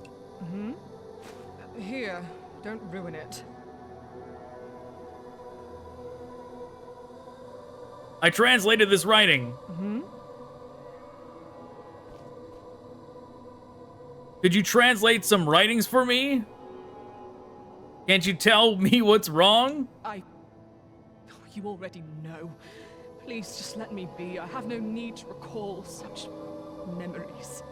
Here, don't ruin it. I translated this writing. Could you translate some writings for me? Can't you tell me what's wrong? You already know. Please just let me be. I have no need to recall such memories.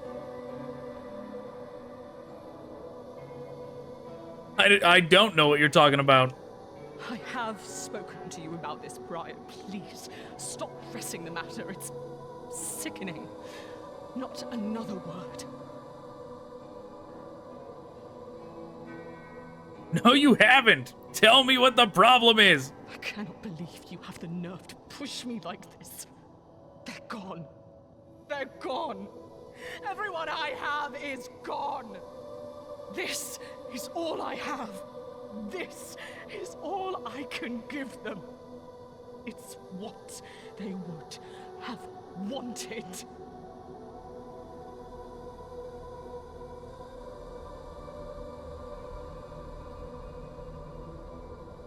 I don't know what you're talking about. I have spoken to you about this, Briar. Please, stop pressing the matter. It's sickening. Not another word. No, you haven't. Tell me what the problem is. I cannot believe you have the nerve to push me like this. They're gone. They're gone. Everyone I have is gone. This is all I have. This is all I can give them. It's what they would have wanted.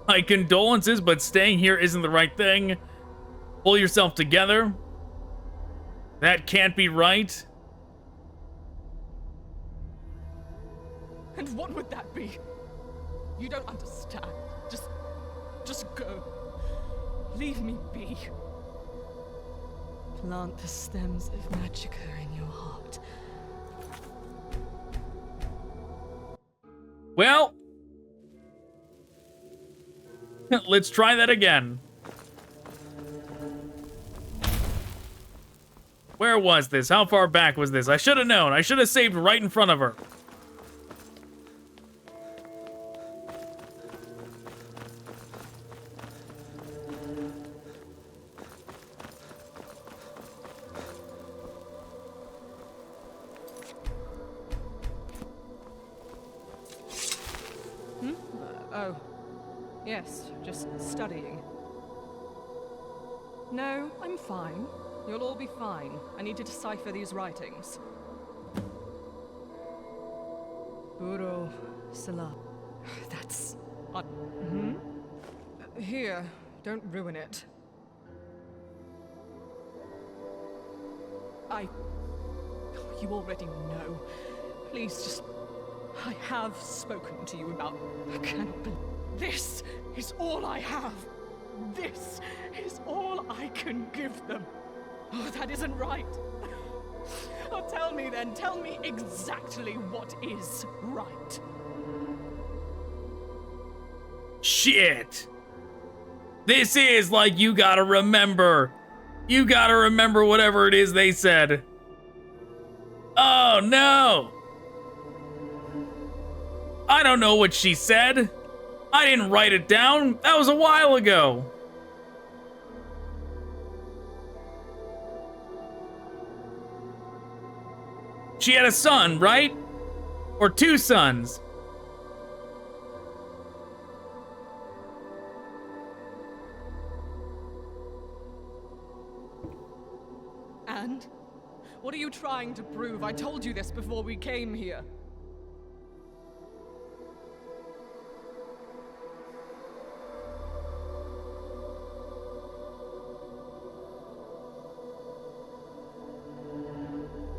My condolences, but staying here isn't the right thing. Pull yourself together. That can't be right. And what would that be? You don't understand. Just go. Leave me be. Plant the stems of magicka in your heart. Well, let's try that again. Where was this? How far back was this? I should have known. I should have saved right in front of her. Oh. Yes, just studying. No, I'm fine. You'll all be fine. I need to decipher these writings. Uro Salah. That's... Here, don't ruin it. You already know. Please just... I have spoken to you about... I cannot believe... This is all I have. This is all I can give them. Oh, that isn't right. Oh, tell me then. Tell me exactly what is right. Shit. This is like you gotta remember. You gotta remember whatever it is they said. Oh, no. I don't know what she said. I didn't write it down. That was a while ago. She had a son, right? Or 2 sons. And What are you trying to prove? I told you this before we came here.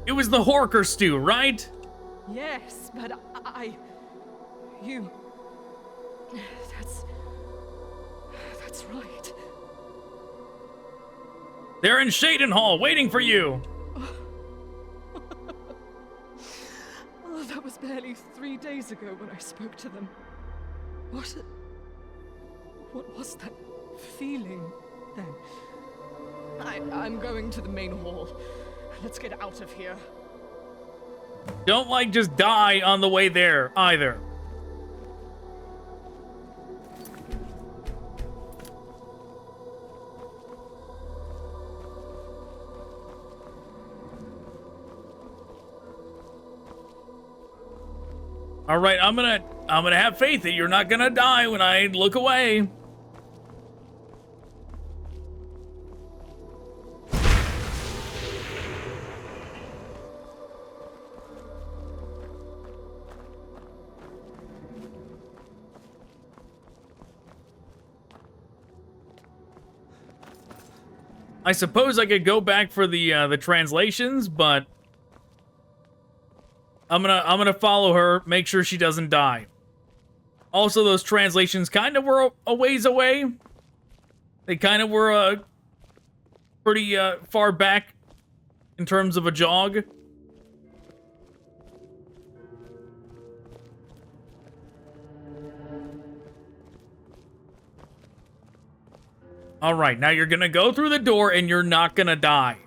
It was the Horker stew, right? Yes, but you... That's right. They're in Shaden Hall, waiting for you. Oh, that was barely 3 days ago when I spoke to them. What was that feeling then? I'm going to the main hall. Let's get out of here. Don't, like, just die on the way there, either. All right, I'm gonna have faith that you're not gonna die when I look away. I suppose I could go back for the translations, but I'm gonna follow her, make sure she doesn't die. Also, those translations kind of were a ways away. They kind of were pretty far back in terms of a jog. All right, now you're gonna go through the door and you're not gonna die.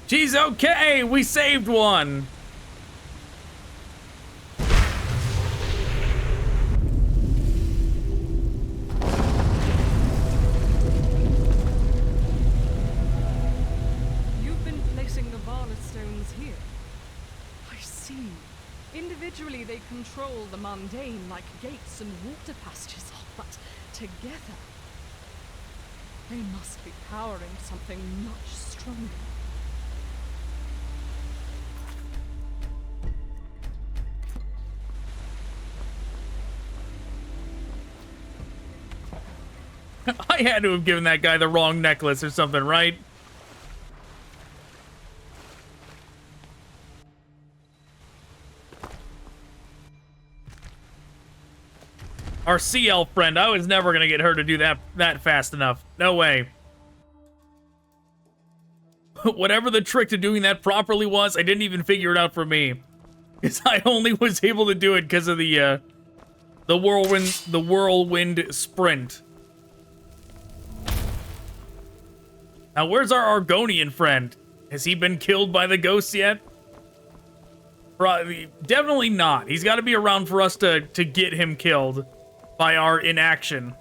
She's okay! We saved one! You've been placing the Varna stones here. I see. Individually, they control the mundane like gates and water passages, but together, they must be powering something much stronger. I had to have given that guy the wrong necklace or something, right? Our sea elf friend, I was never gonna get her to do that fast enough. No way. Whatever the trick to doing that properly was, I didn't even figure it out for me. Because I only was able to do it because of the whirlwind sprint. Now, where's our Argonian friend? Has he been killed by the ghosts yet? Probably, definitely not. He's got to be around for us to get him killed by our inaction.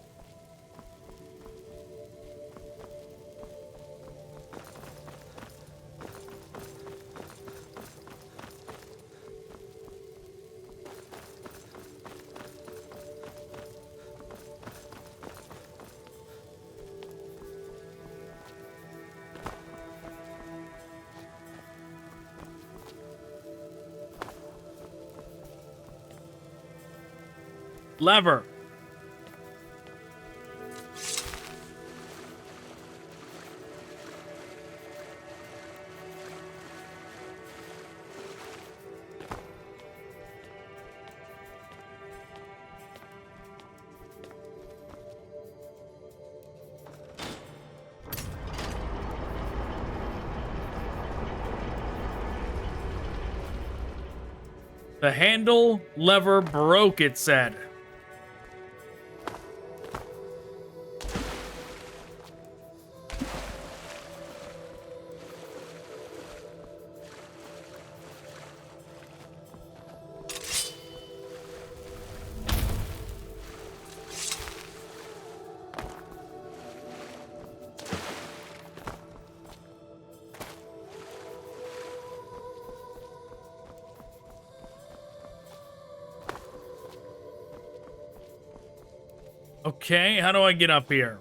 Lever. The handle lever broke, it said. Okay, how do I get up here?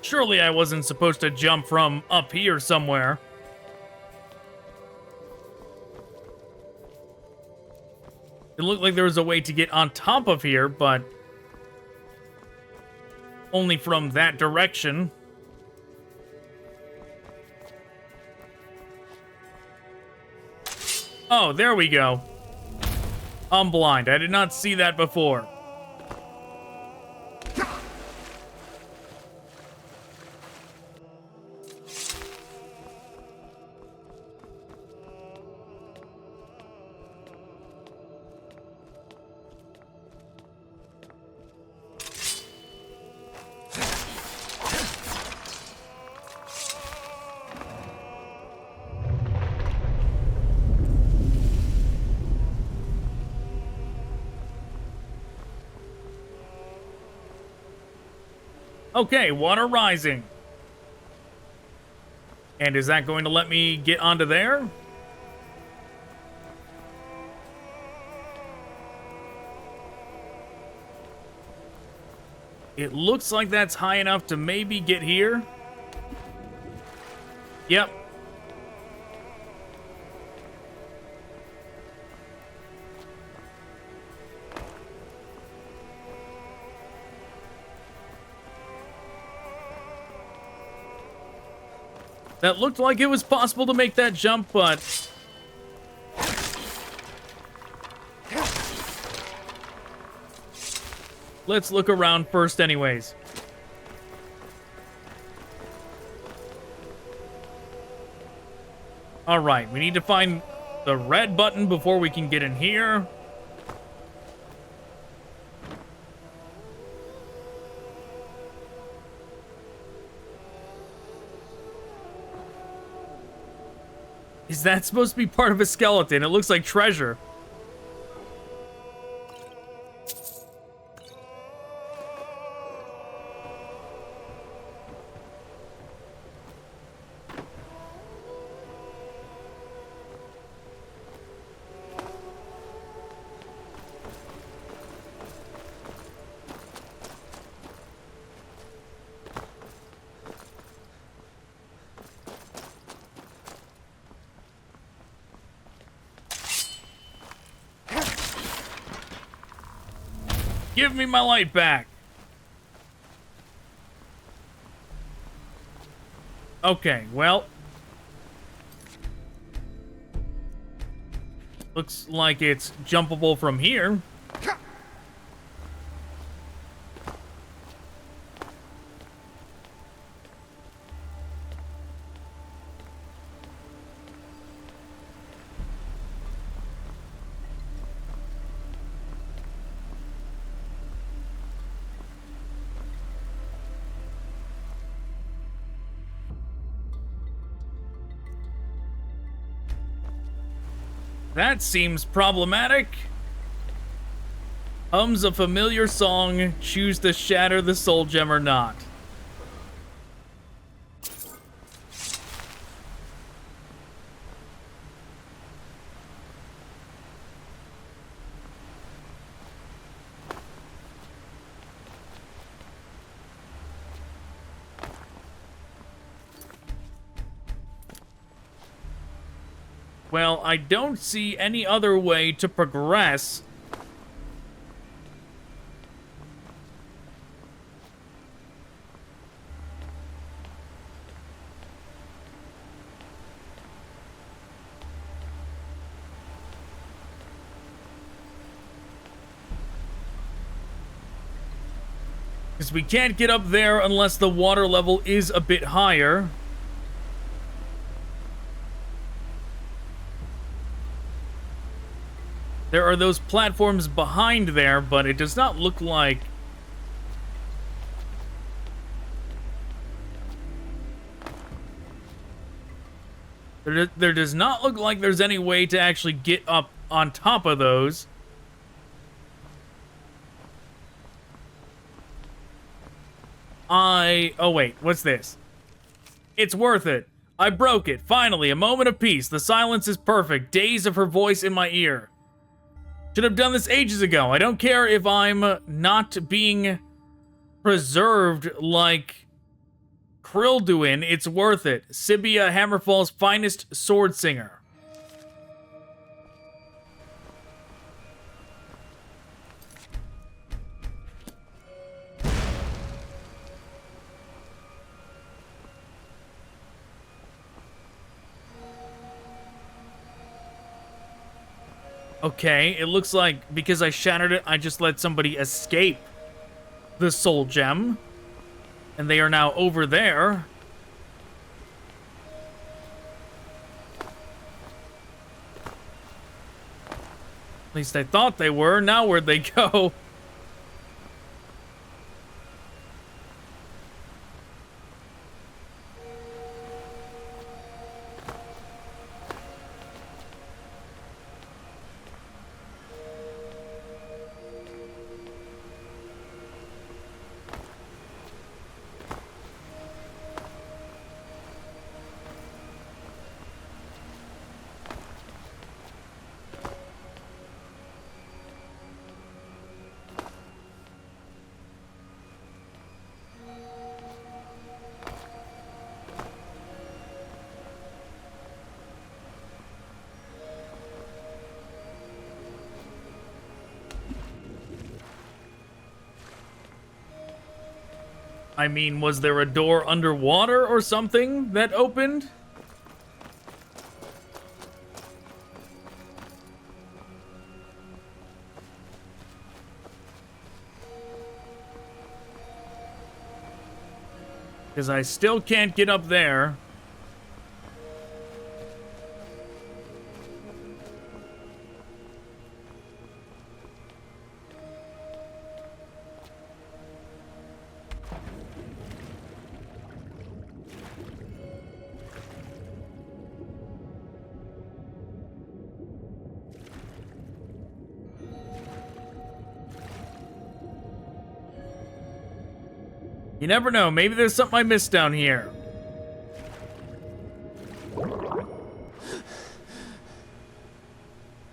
Surely I wasn't supposed to jump from up here somewhere. It looked like there was a way to get on top of here, but only from that direction. Oh, there we go. I'm blind. I did not see that before. Okay, water rising. And is that going to let me get onto there? It looks like that's high enough to maybe get here. Yep. That looked like it was possible to make that jump, but... let's look around first anyways. Alright, we need to find the red button before we can get in here. Is that supposed to be part of a skeleton? It looks like treasure. Give me my light back. Okay, well. Looks like it's jumpable from here. That seems problematic. Hums a familiar song, choose to shatter the soul gem or not. Well, I don't see any other way to progress. Because we can't get up there unless the water level is a bit higher. There are those platforms behind there, but it does not look like... There does not look like there's any way to actually get up on top of those. Oh wait, what's this? It's worth it. I broke it. Finally, a moment of peace. The silence is perfect. Days of her voice in my ear. Should have done this ages ago. I don't care if I'm not being preserved like Krilduin. It's worth it. Sibia, Hammerfall's finest sword singer. Okay, it looks like because I shattered it, I just let somebody escape the soul gem. And they are now over there. At least I thought they were. Now where'd they go? I mean, was there a door underwater or something that opened? Because I still can't get up there. You never know. Maybe there's something I missed down here.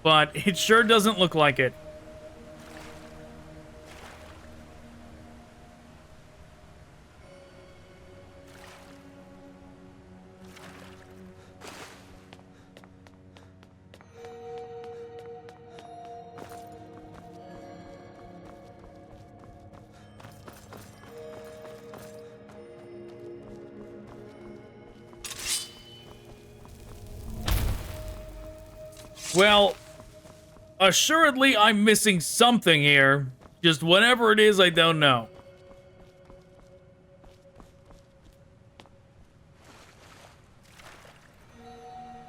But it sure doesn't look like it. Well, assuredly I'm missing something here. Just whatever it is, I don't know.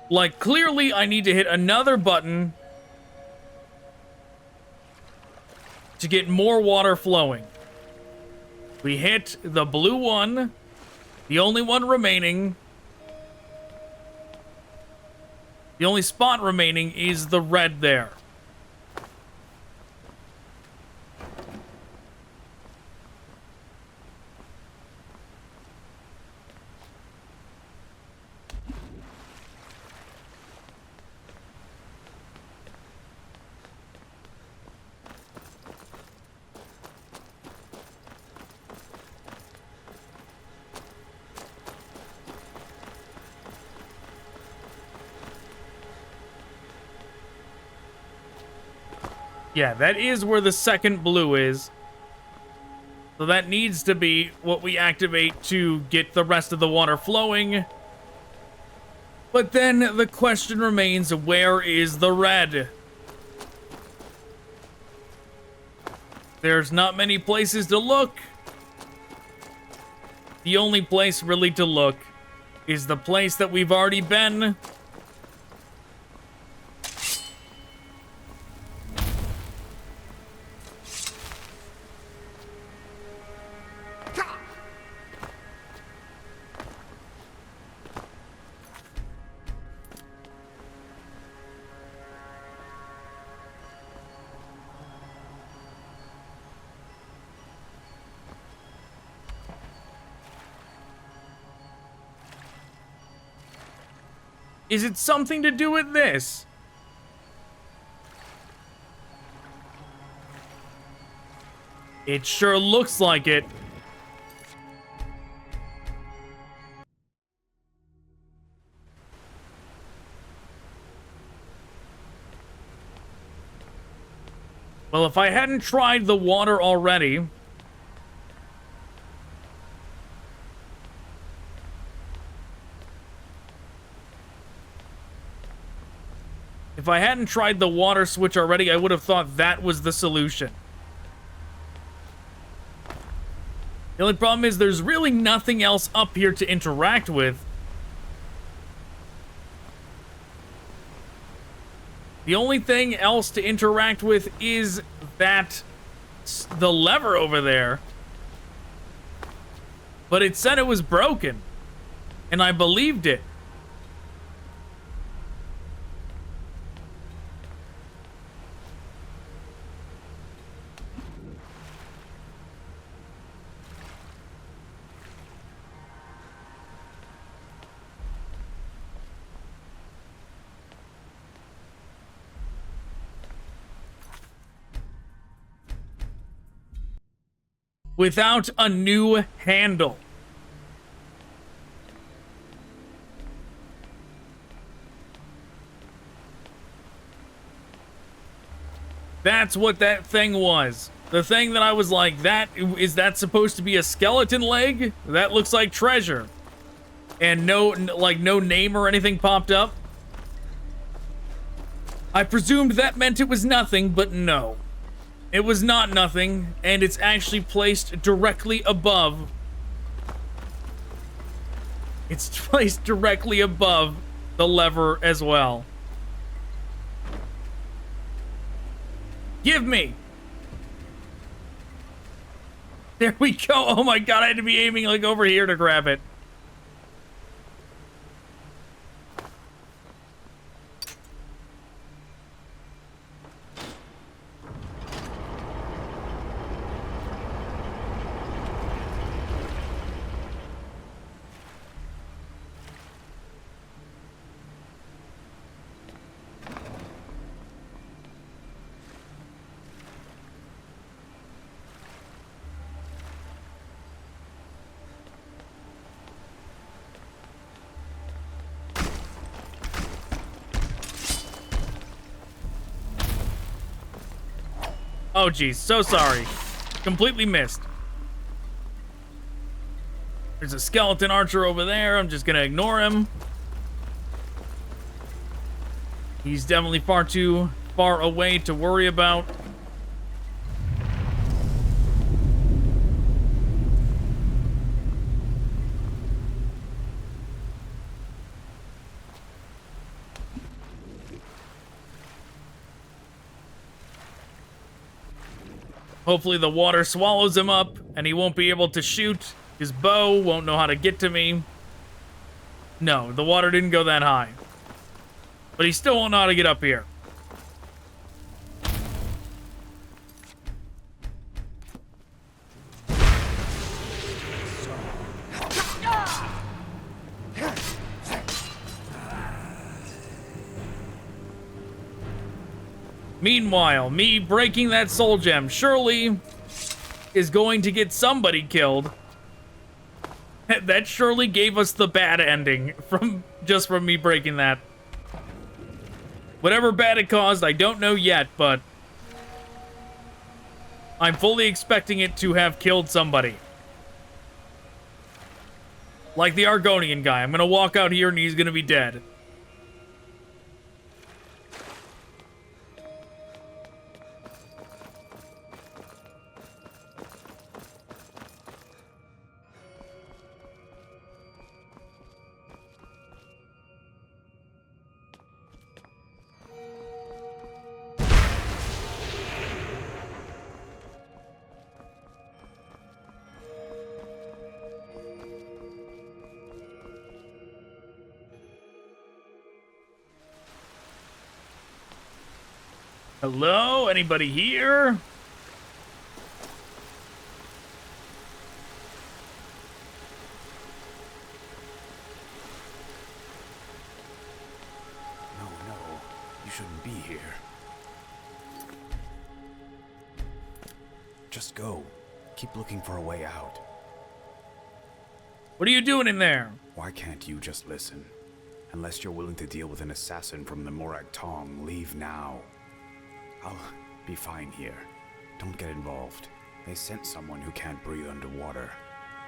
Like, clearly I need to hit another button to get more water flowing. We hit the blue one, the only one remaining. The only spot remaining is the red there. Yeah, that is where the second blue is. So that needs to be what we activate to get the rest of the water flowing. But then the question remains, where is the red? There's not many places to look. The only place really to look is the place that we've already been. Is it something to do with this? It sure looks like it. Well, if I hadn't tried the water already... If I hadn't tried the water switch already, I would have thought that was the solution. The only problem is there's really nothing else up here to interact with. The only thing else to interact with is the lever over there. But it said it was broken. And I believed it. Without a new handle. That's what that thing was. The thing that I was like, is that supposed to be a skeleton leg? That looks like treasure. And no name or anything popped up. I presumed that meant it was nothing, but no. It was not nothing, and it's actually placed directly above. It's placed directly above the lever as well. Give me! There we go! Oh my god, I had to be aiming like over here to grab it. Oh geez, so sorry. Completely missed. There's a skeleton archer over there. I'm just gonna ignore him. He's definitely far too far away to worry about. Hopefully the water swallows him up and he won't be able to shoot. His bow won't know how to get to me. No, the water didn't go that high. But he still won't know how to get up here. Meanwhile, me breaking that soul gem surely is going to get somebody killed. That surely gave us the bad ending from me breaking that. Whatever bad it caused, I don't know yet, but I'm fully expecting it to have killed somebody. Like the Argonian guy. I'm gonna walk out here and he's gonna be dead. Hello? Anybody here? shouldn't be here. Just go. Keep looking for a way out. What are you doing in there? Why can't you just listen? Unless you're willing to deal with an assassin from the Morag Tong, leave now. I'll be fine here. Don't get involved. They sent someone who can't breathe underwater.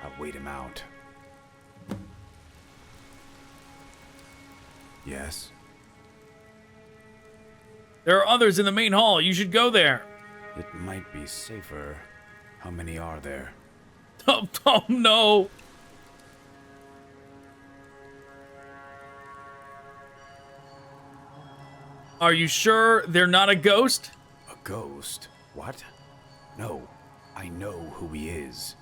I'll wait him out. Yes? There are others in the main hall. You should go there. It might be safer. How many are there? Oh no. Are you sure they're not a ghost? A ghost? What? No. I know who he is.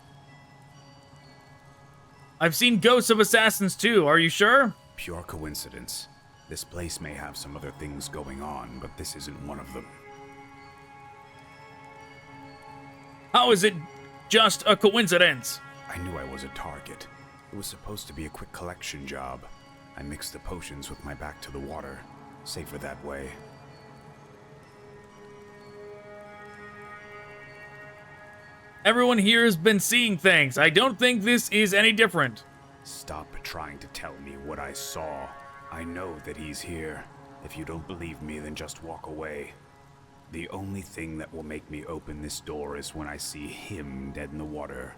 I've seen ghosts of assassins too. Are you sure? Pure coincidence. This place may have some other things going on, but this isn't one of them. How is it just a coincidence? I knew I was a target. It was supposed to be a quick collection job. I mixed the potions with my back to the water. Safer that way. Everyone here has been seeing things. I don't think this is any different. Stop trying to tell me what I saw. I know that he's here. If you don't believe me, then just walk away. The only thing that will make me open this door is when I see him dead in the water.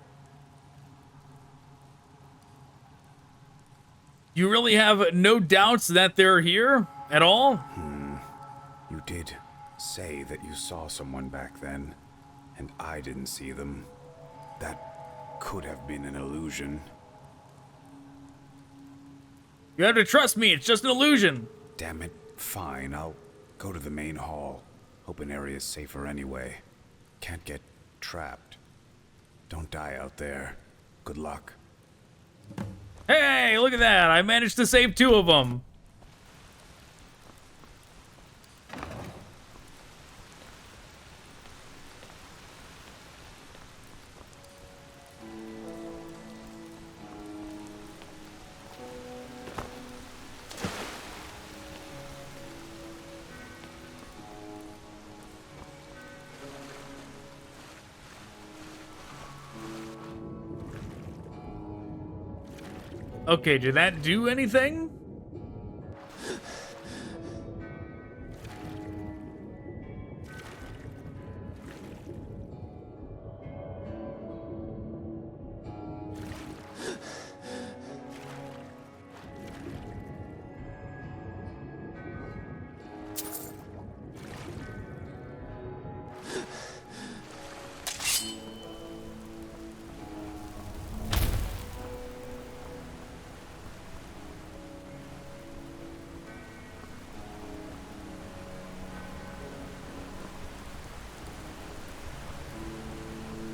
You really have no doubts that they're here at all? You did say that you saw someone back then, and I didn't see them. That could have been an illusion. You have to trust me. It's just an illusion. Damn it. Fine, I'll go to the main hall. Open area's safer anyway. Can't get trapped. Don't die out there. Good luck. Hey, look at that. I managed to save 2 of them. Okay, did that do anything?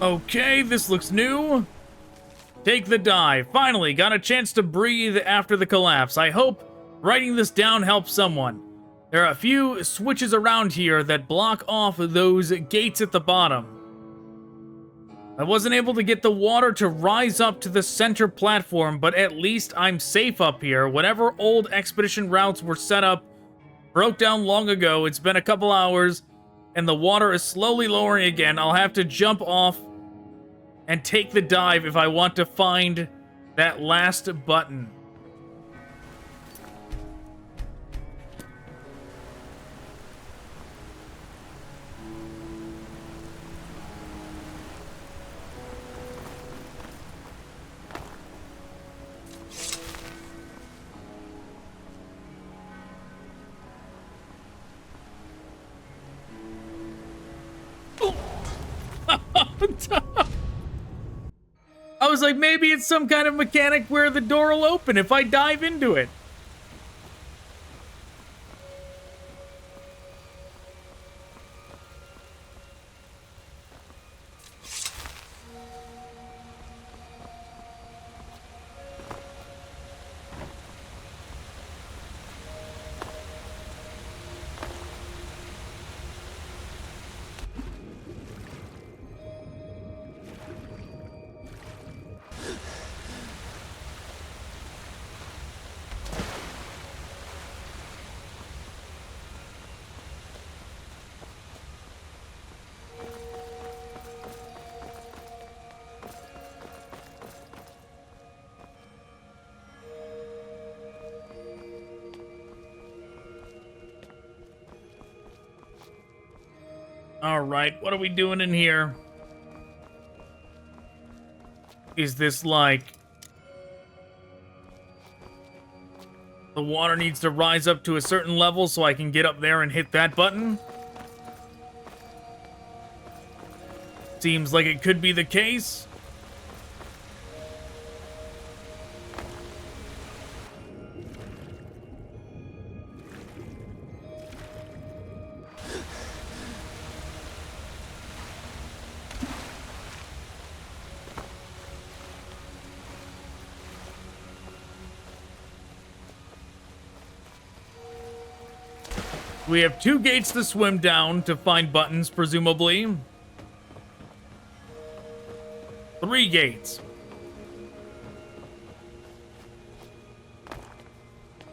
Okay, this looks new. Take the dive. Finally, got a chance to breathe after the collapse. I hope writing this down helps someone. There are a few switches around here that block off those gates at the bottom. I wasn't able to get the water to rise up to the center platform, but at least I'm safe up here. Whatever old expedition routes were set up broke down long ago. It's been a couple hours, and the water is slowly lowering again. I'll have to jump off and take the dive if I want to find that last button. I was like, maybe it's some kind of mechanic where the door will open if I dive into it. Alright, what are we doing in here? Is this like... the water needs to rise up to a certain level so I can get up there and hit that button? Seems like it could be the case. We have 2 gates to swim down to find buttons, presumably. 3 gates.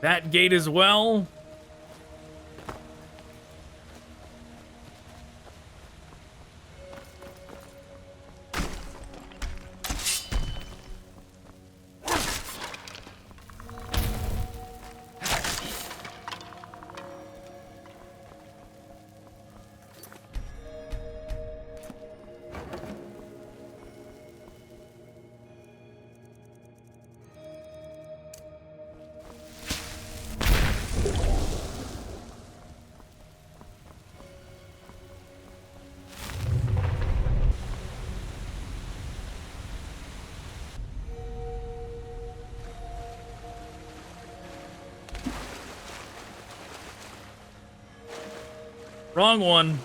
That gate as well. Wrong one.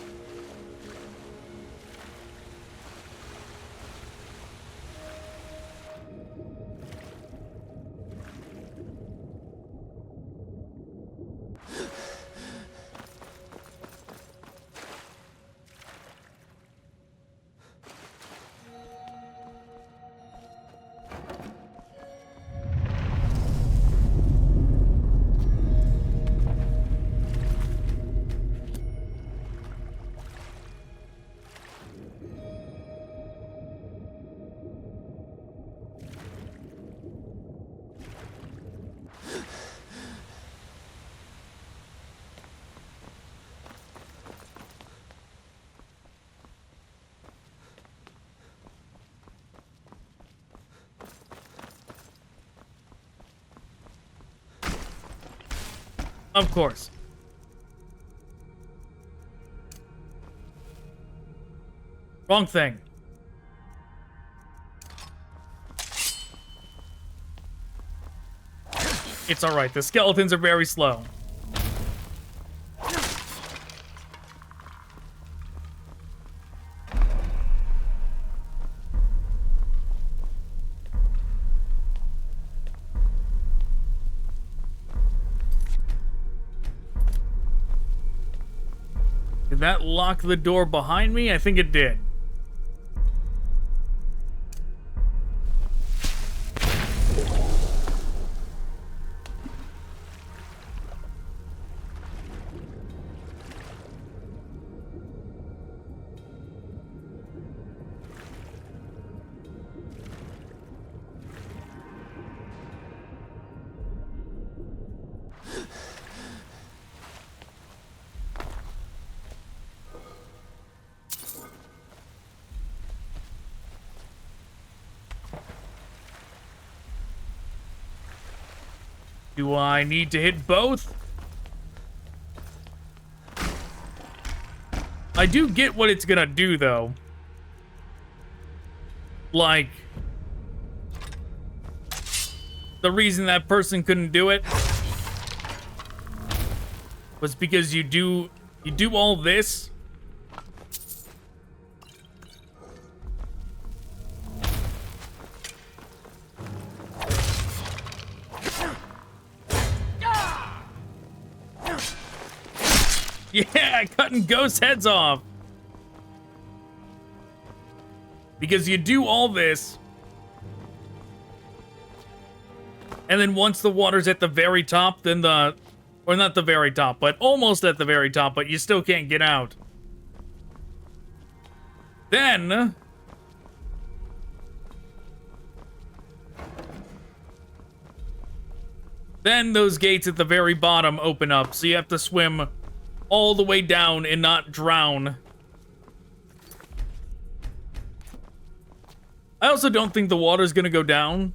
Of course. Wrong thing. It's alright, the skeletons are very slow. Did that lock the door behind me? I think it did. Do I need to hit both? I do get what it's gonna do, though. Like, the reason that person couldn't do it was because you do all this. Yeah, cutting ghost heads off. Because you do all this. And then once the water's at the very top, then the... Or not the very top, but almost at the very top, but you still can't get out. Then... Then those gates at the very bottom open up, so you have to swim all the way down and not drown I also don't think the water's gonna go down.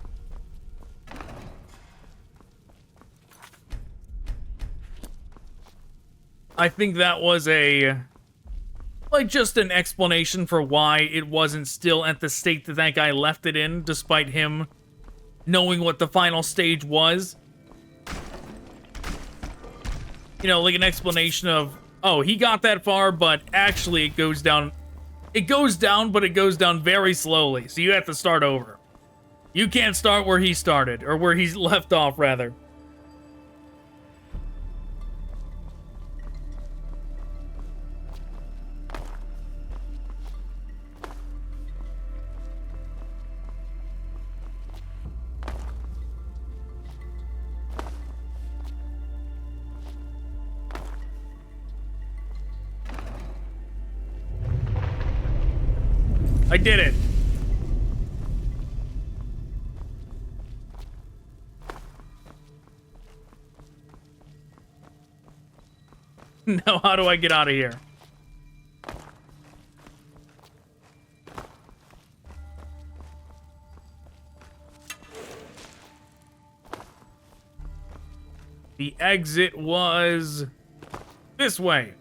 I think that was like, just an explanation for why it wasn't still at the state that that guy left it in, despite him knowing what the final stage was. You know, like an explanation of, oh, he got that far, but actually it goes down. It goes down, but it goes down very slowly, so you have to start over. You can't start where he started, or where he's left off, rather. I did it. Now, how do I get out of here? The exit was this way.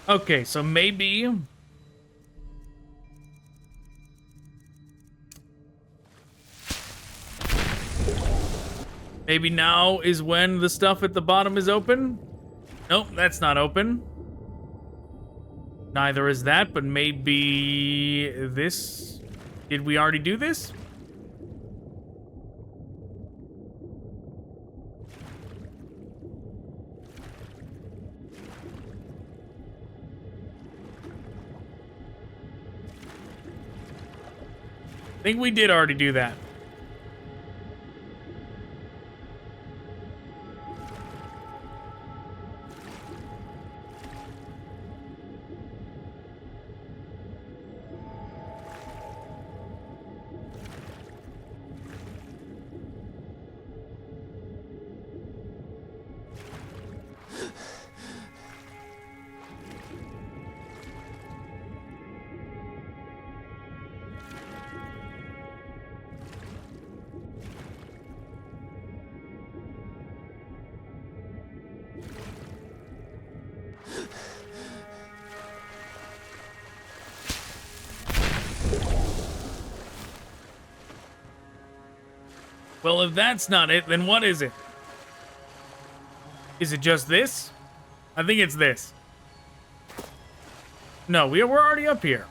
Okay, so maybe... Maybe now is when the stuff at the bottom is open? Nope, that's not open. Neither is that, but maybe this... Did we already do this? I think we did already do that. Well, if that's not it, then what is it? Is it just this? I think it's this. No, we're already up here.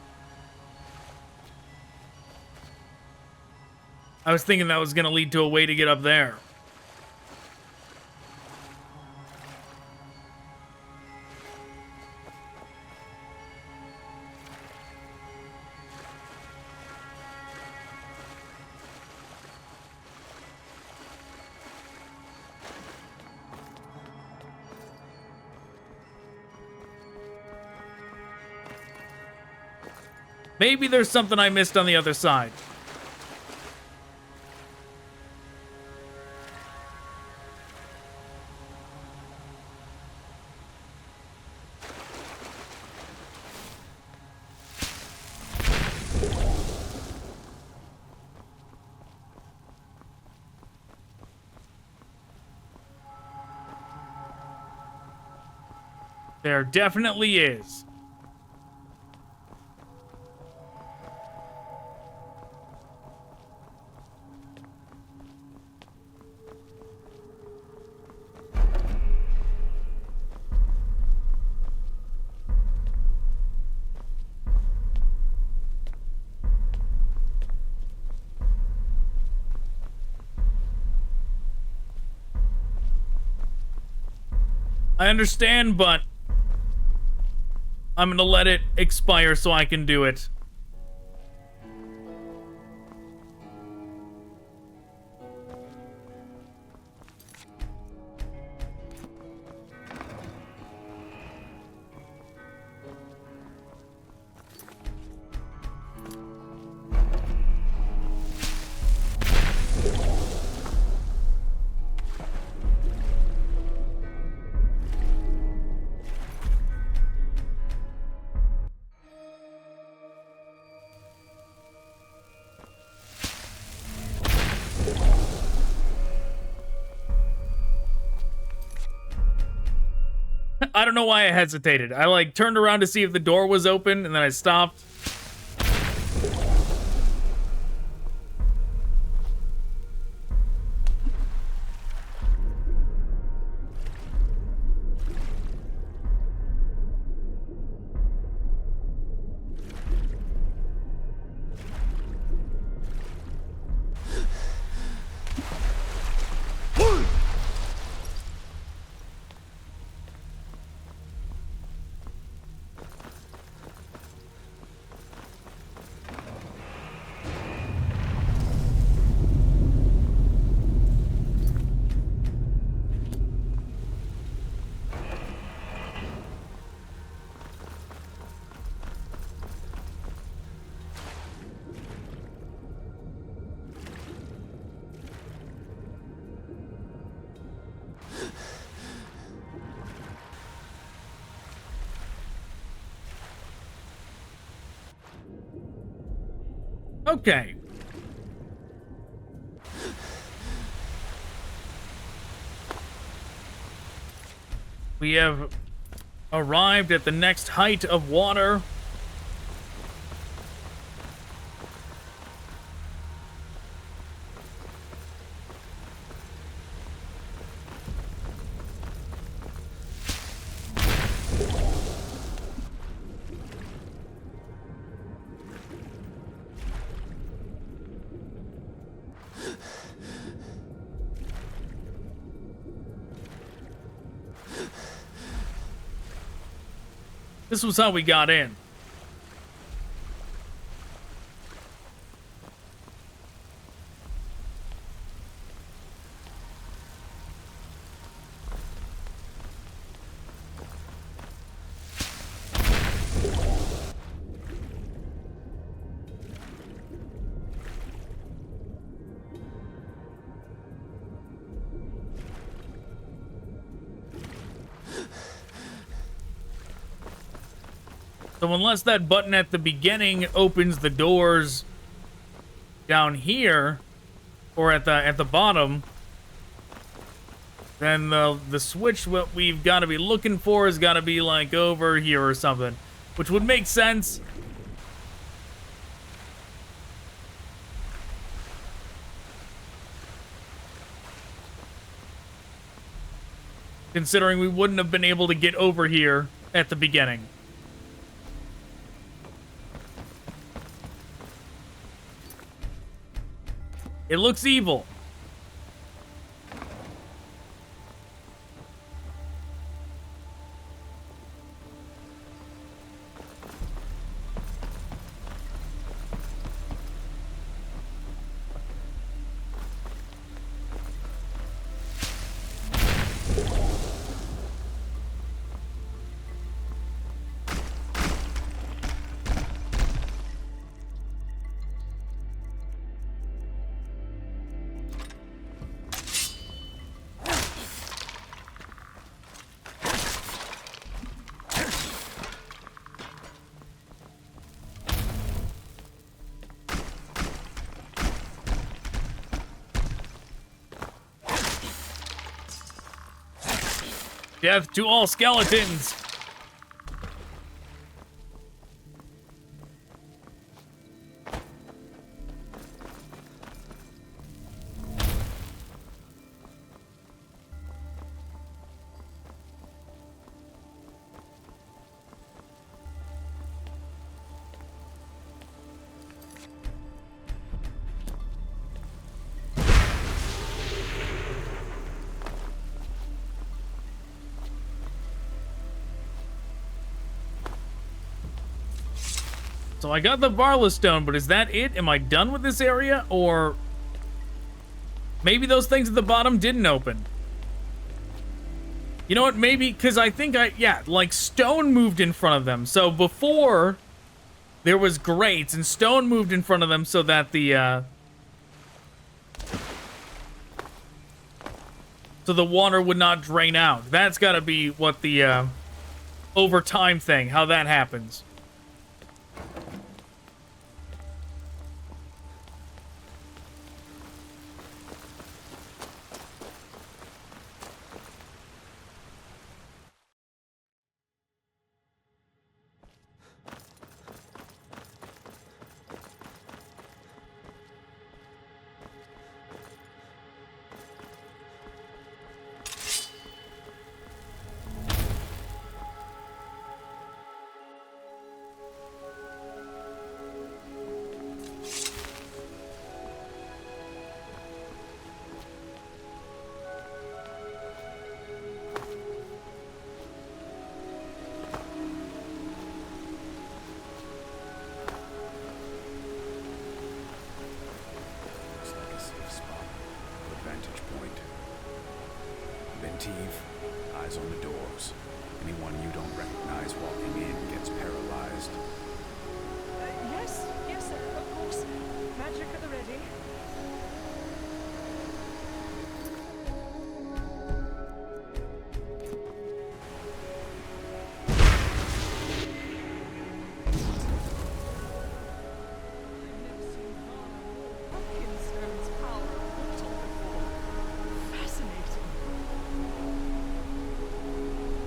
I was thinking that was going to lead to a way to get up there. Maybe there's something I missed on the other side. There definitely is. I understand, but I'm gonna let it expire so I can do it. I don't know why I hesitated. I like turned around to see if the door was open and then I stopped. Okay. We have arrived at the next height of water. This was how we got in. So unless that button at the beginning opens the doors down here, or at the bottom, then the switch what we've got to be looking for has got to be like over here or something, which would make sense. Considering we wouldn't have been able to get over here at the beginning. It looks evil. Death to all skeletons! So I got the Varla Stone, but is that it? Am I done with this area? Or maybe those things at the bottom didn't open. You know what? Maybe, because I think yeah, like stone moved in front of them. So before, there was grates, and stone moved in front of them so that the water would not drain out. That's got to be what the over time thing, how that happens. Eyes on the doors. Anyone you don't recognize walking in gets paralyzed. Yes, of course. Magic at the ready.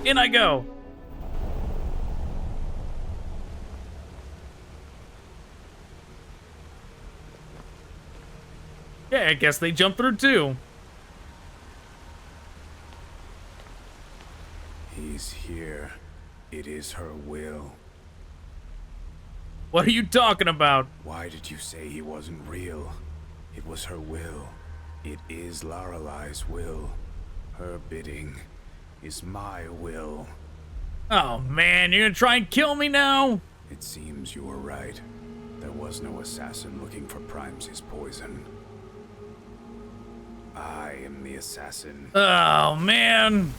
In I go. Yeah, I guess they jumped through too. He's here. It is her will. What are you talking about? Why did you say he wasn't real? It was her will. It is Lorelai's will. Her bidding is my will. Oh man, you're gonna try and kill me now? It seems you were right. There was no assassin looking for Primes' poison. I am the assassin. Oh man.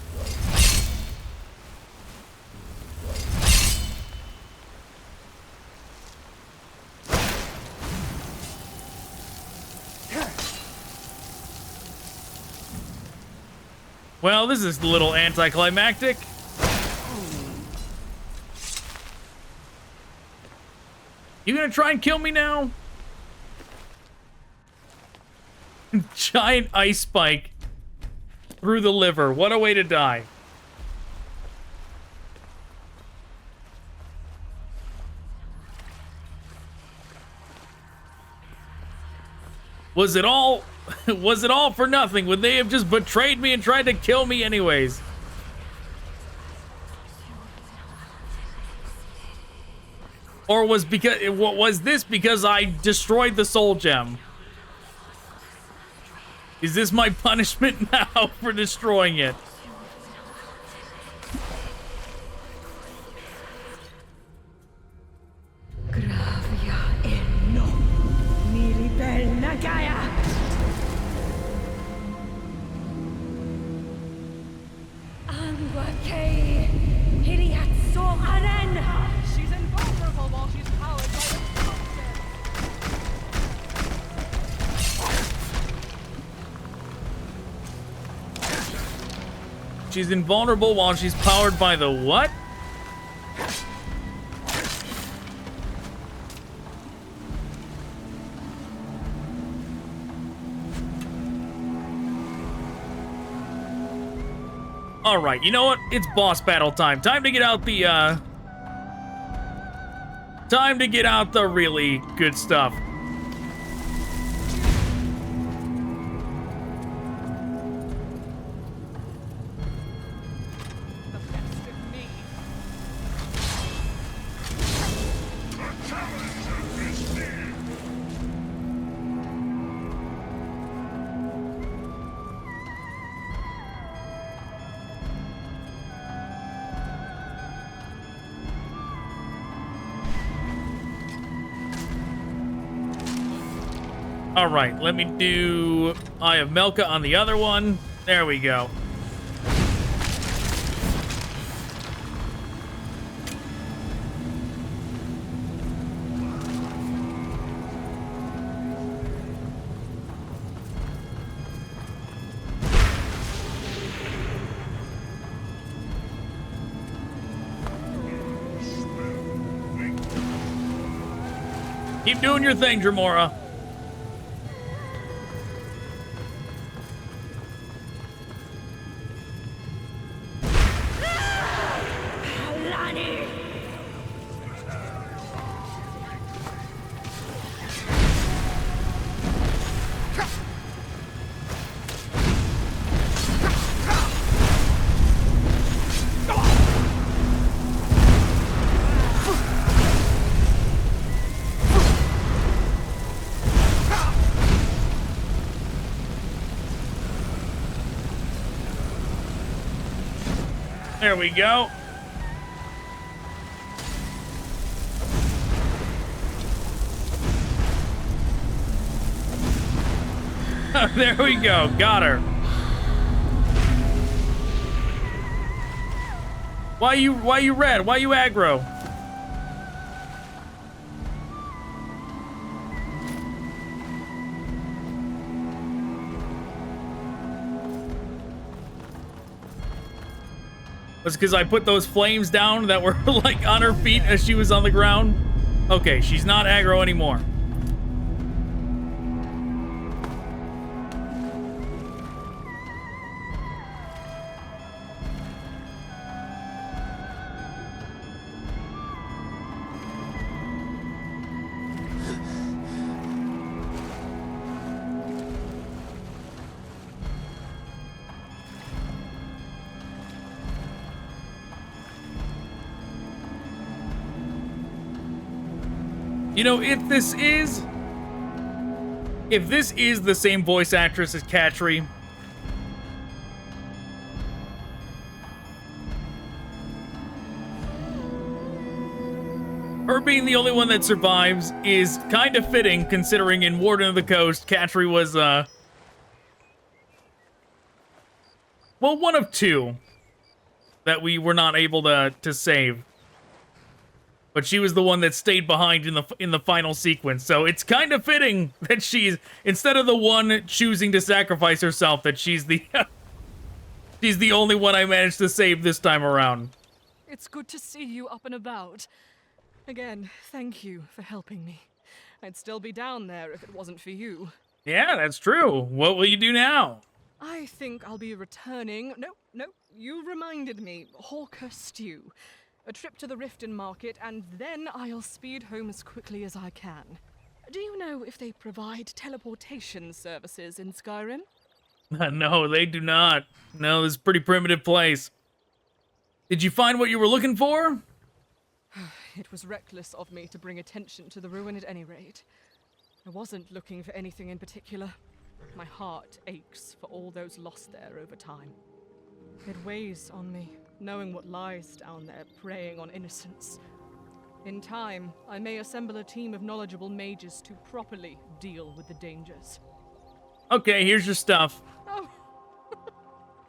Well, this is a little anticlimactic. You gonna try and kill me now? Giant ice spike through the liver. What a way to die. Was it all for nothing? Would they have just betrayed me and tried to kill me anyways? Or was this because I destroyed the soul gem? Is this my punishment now for destroying it? Gravia enno, miri bella Gaia. Anguake, hiriatso aren. She's invulnerable while she's powered by the She's invulnerable while she's powered by the what? All right, you know what? It's boss battle time. Time to get out the really good stuff. All right, let me do Eye of Melka on the other one. There we go. Keep doing your thing, Dremora. There we go. There we go. Got her. Why you red? Why you aggro? Was because I put those flames down that were like on her feet as she was on the ground? Okay, she's not aggro anymore. You know, if this is the same voice actress as Katri, her being the only one that survives is kind of fitting, considering in Warden of the Coast, Katri was, well, one of two that we were not able to save. But she was the one that stayed behind in the final sequence. So it's kind of fitting that she's, instead of the one choosing to sacrifice herself, that she's the she's the only one I managed to save this time around. It's good to see you up and about. Again, thank you for helping me. I'd still be down there if it wasn't for you. Yeah, that's true. What will you do now? I think I'll be returning. No, you reminded me. Hawker stew. A trip to the Riften Market, and then I'll speed home as quickly as I can. Do you know if they provide teleportation services in Skyrim? No, they do not. No, this is a pretty primitive place. Did you find what you were looking for? It was reckless of me to bring attention to the ruin at any rate. I wasn't looking for anything in particular. My heart aches for all those lost there over time. It weighs on me, knowing what lies down there preying on innocence. In time, I may assemble a team of knowledgeable mages to properly deal with the dangers. Okay, here's your stuff. Oh,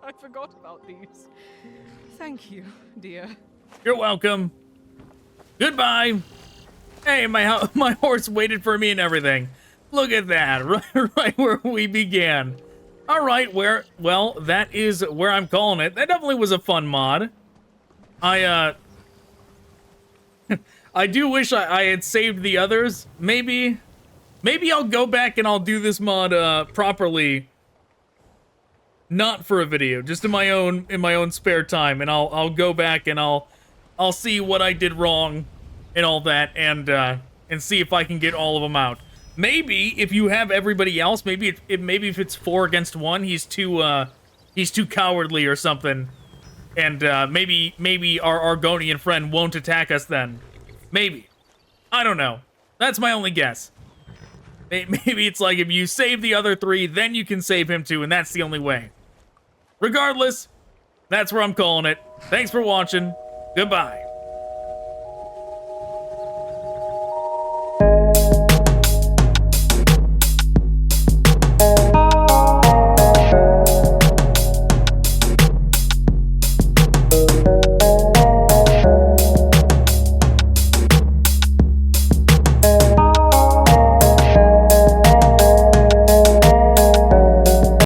I forgot about these. Thank you, dear. You're welcome. Goodbye. Hey, my horse waited for me and everything. Look at that, right where we began. All right, well, that is where I'm calling it. That definitely was a fun mod. I do wish I had saved the others. Maybe I'll go back and I'll do this mod properly. Not for a video, just in my own spare time, and I'll go back and I'll see what I did wrong and all that, and see if I can get all of them out. Maybe if you have everybody else, maybe if it's 4 against 1, he's too cowardly or something, and maybe our Argonian friend won't attack us then. Maybe. I don't know. That's my only guess. Maybe it's like if you save the other 3, then you can save him too, and that's the only way. Regardless, that's where I'm calling it. Thanks for watching. Goodbye.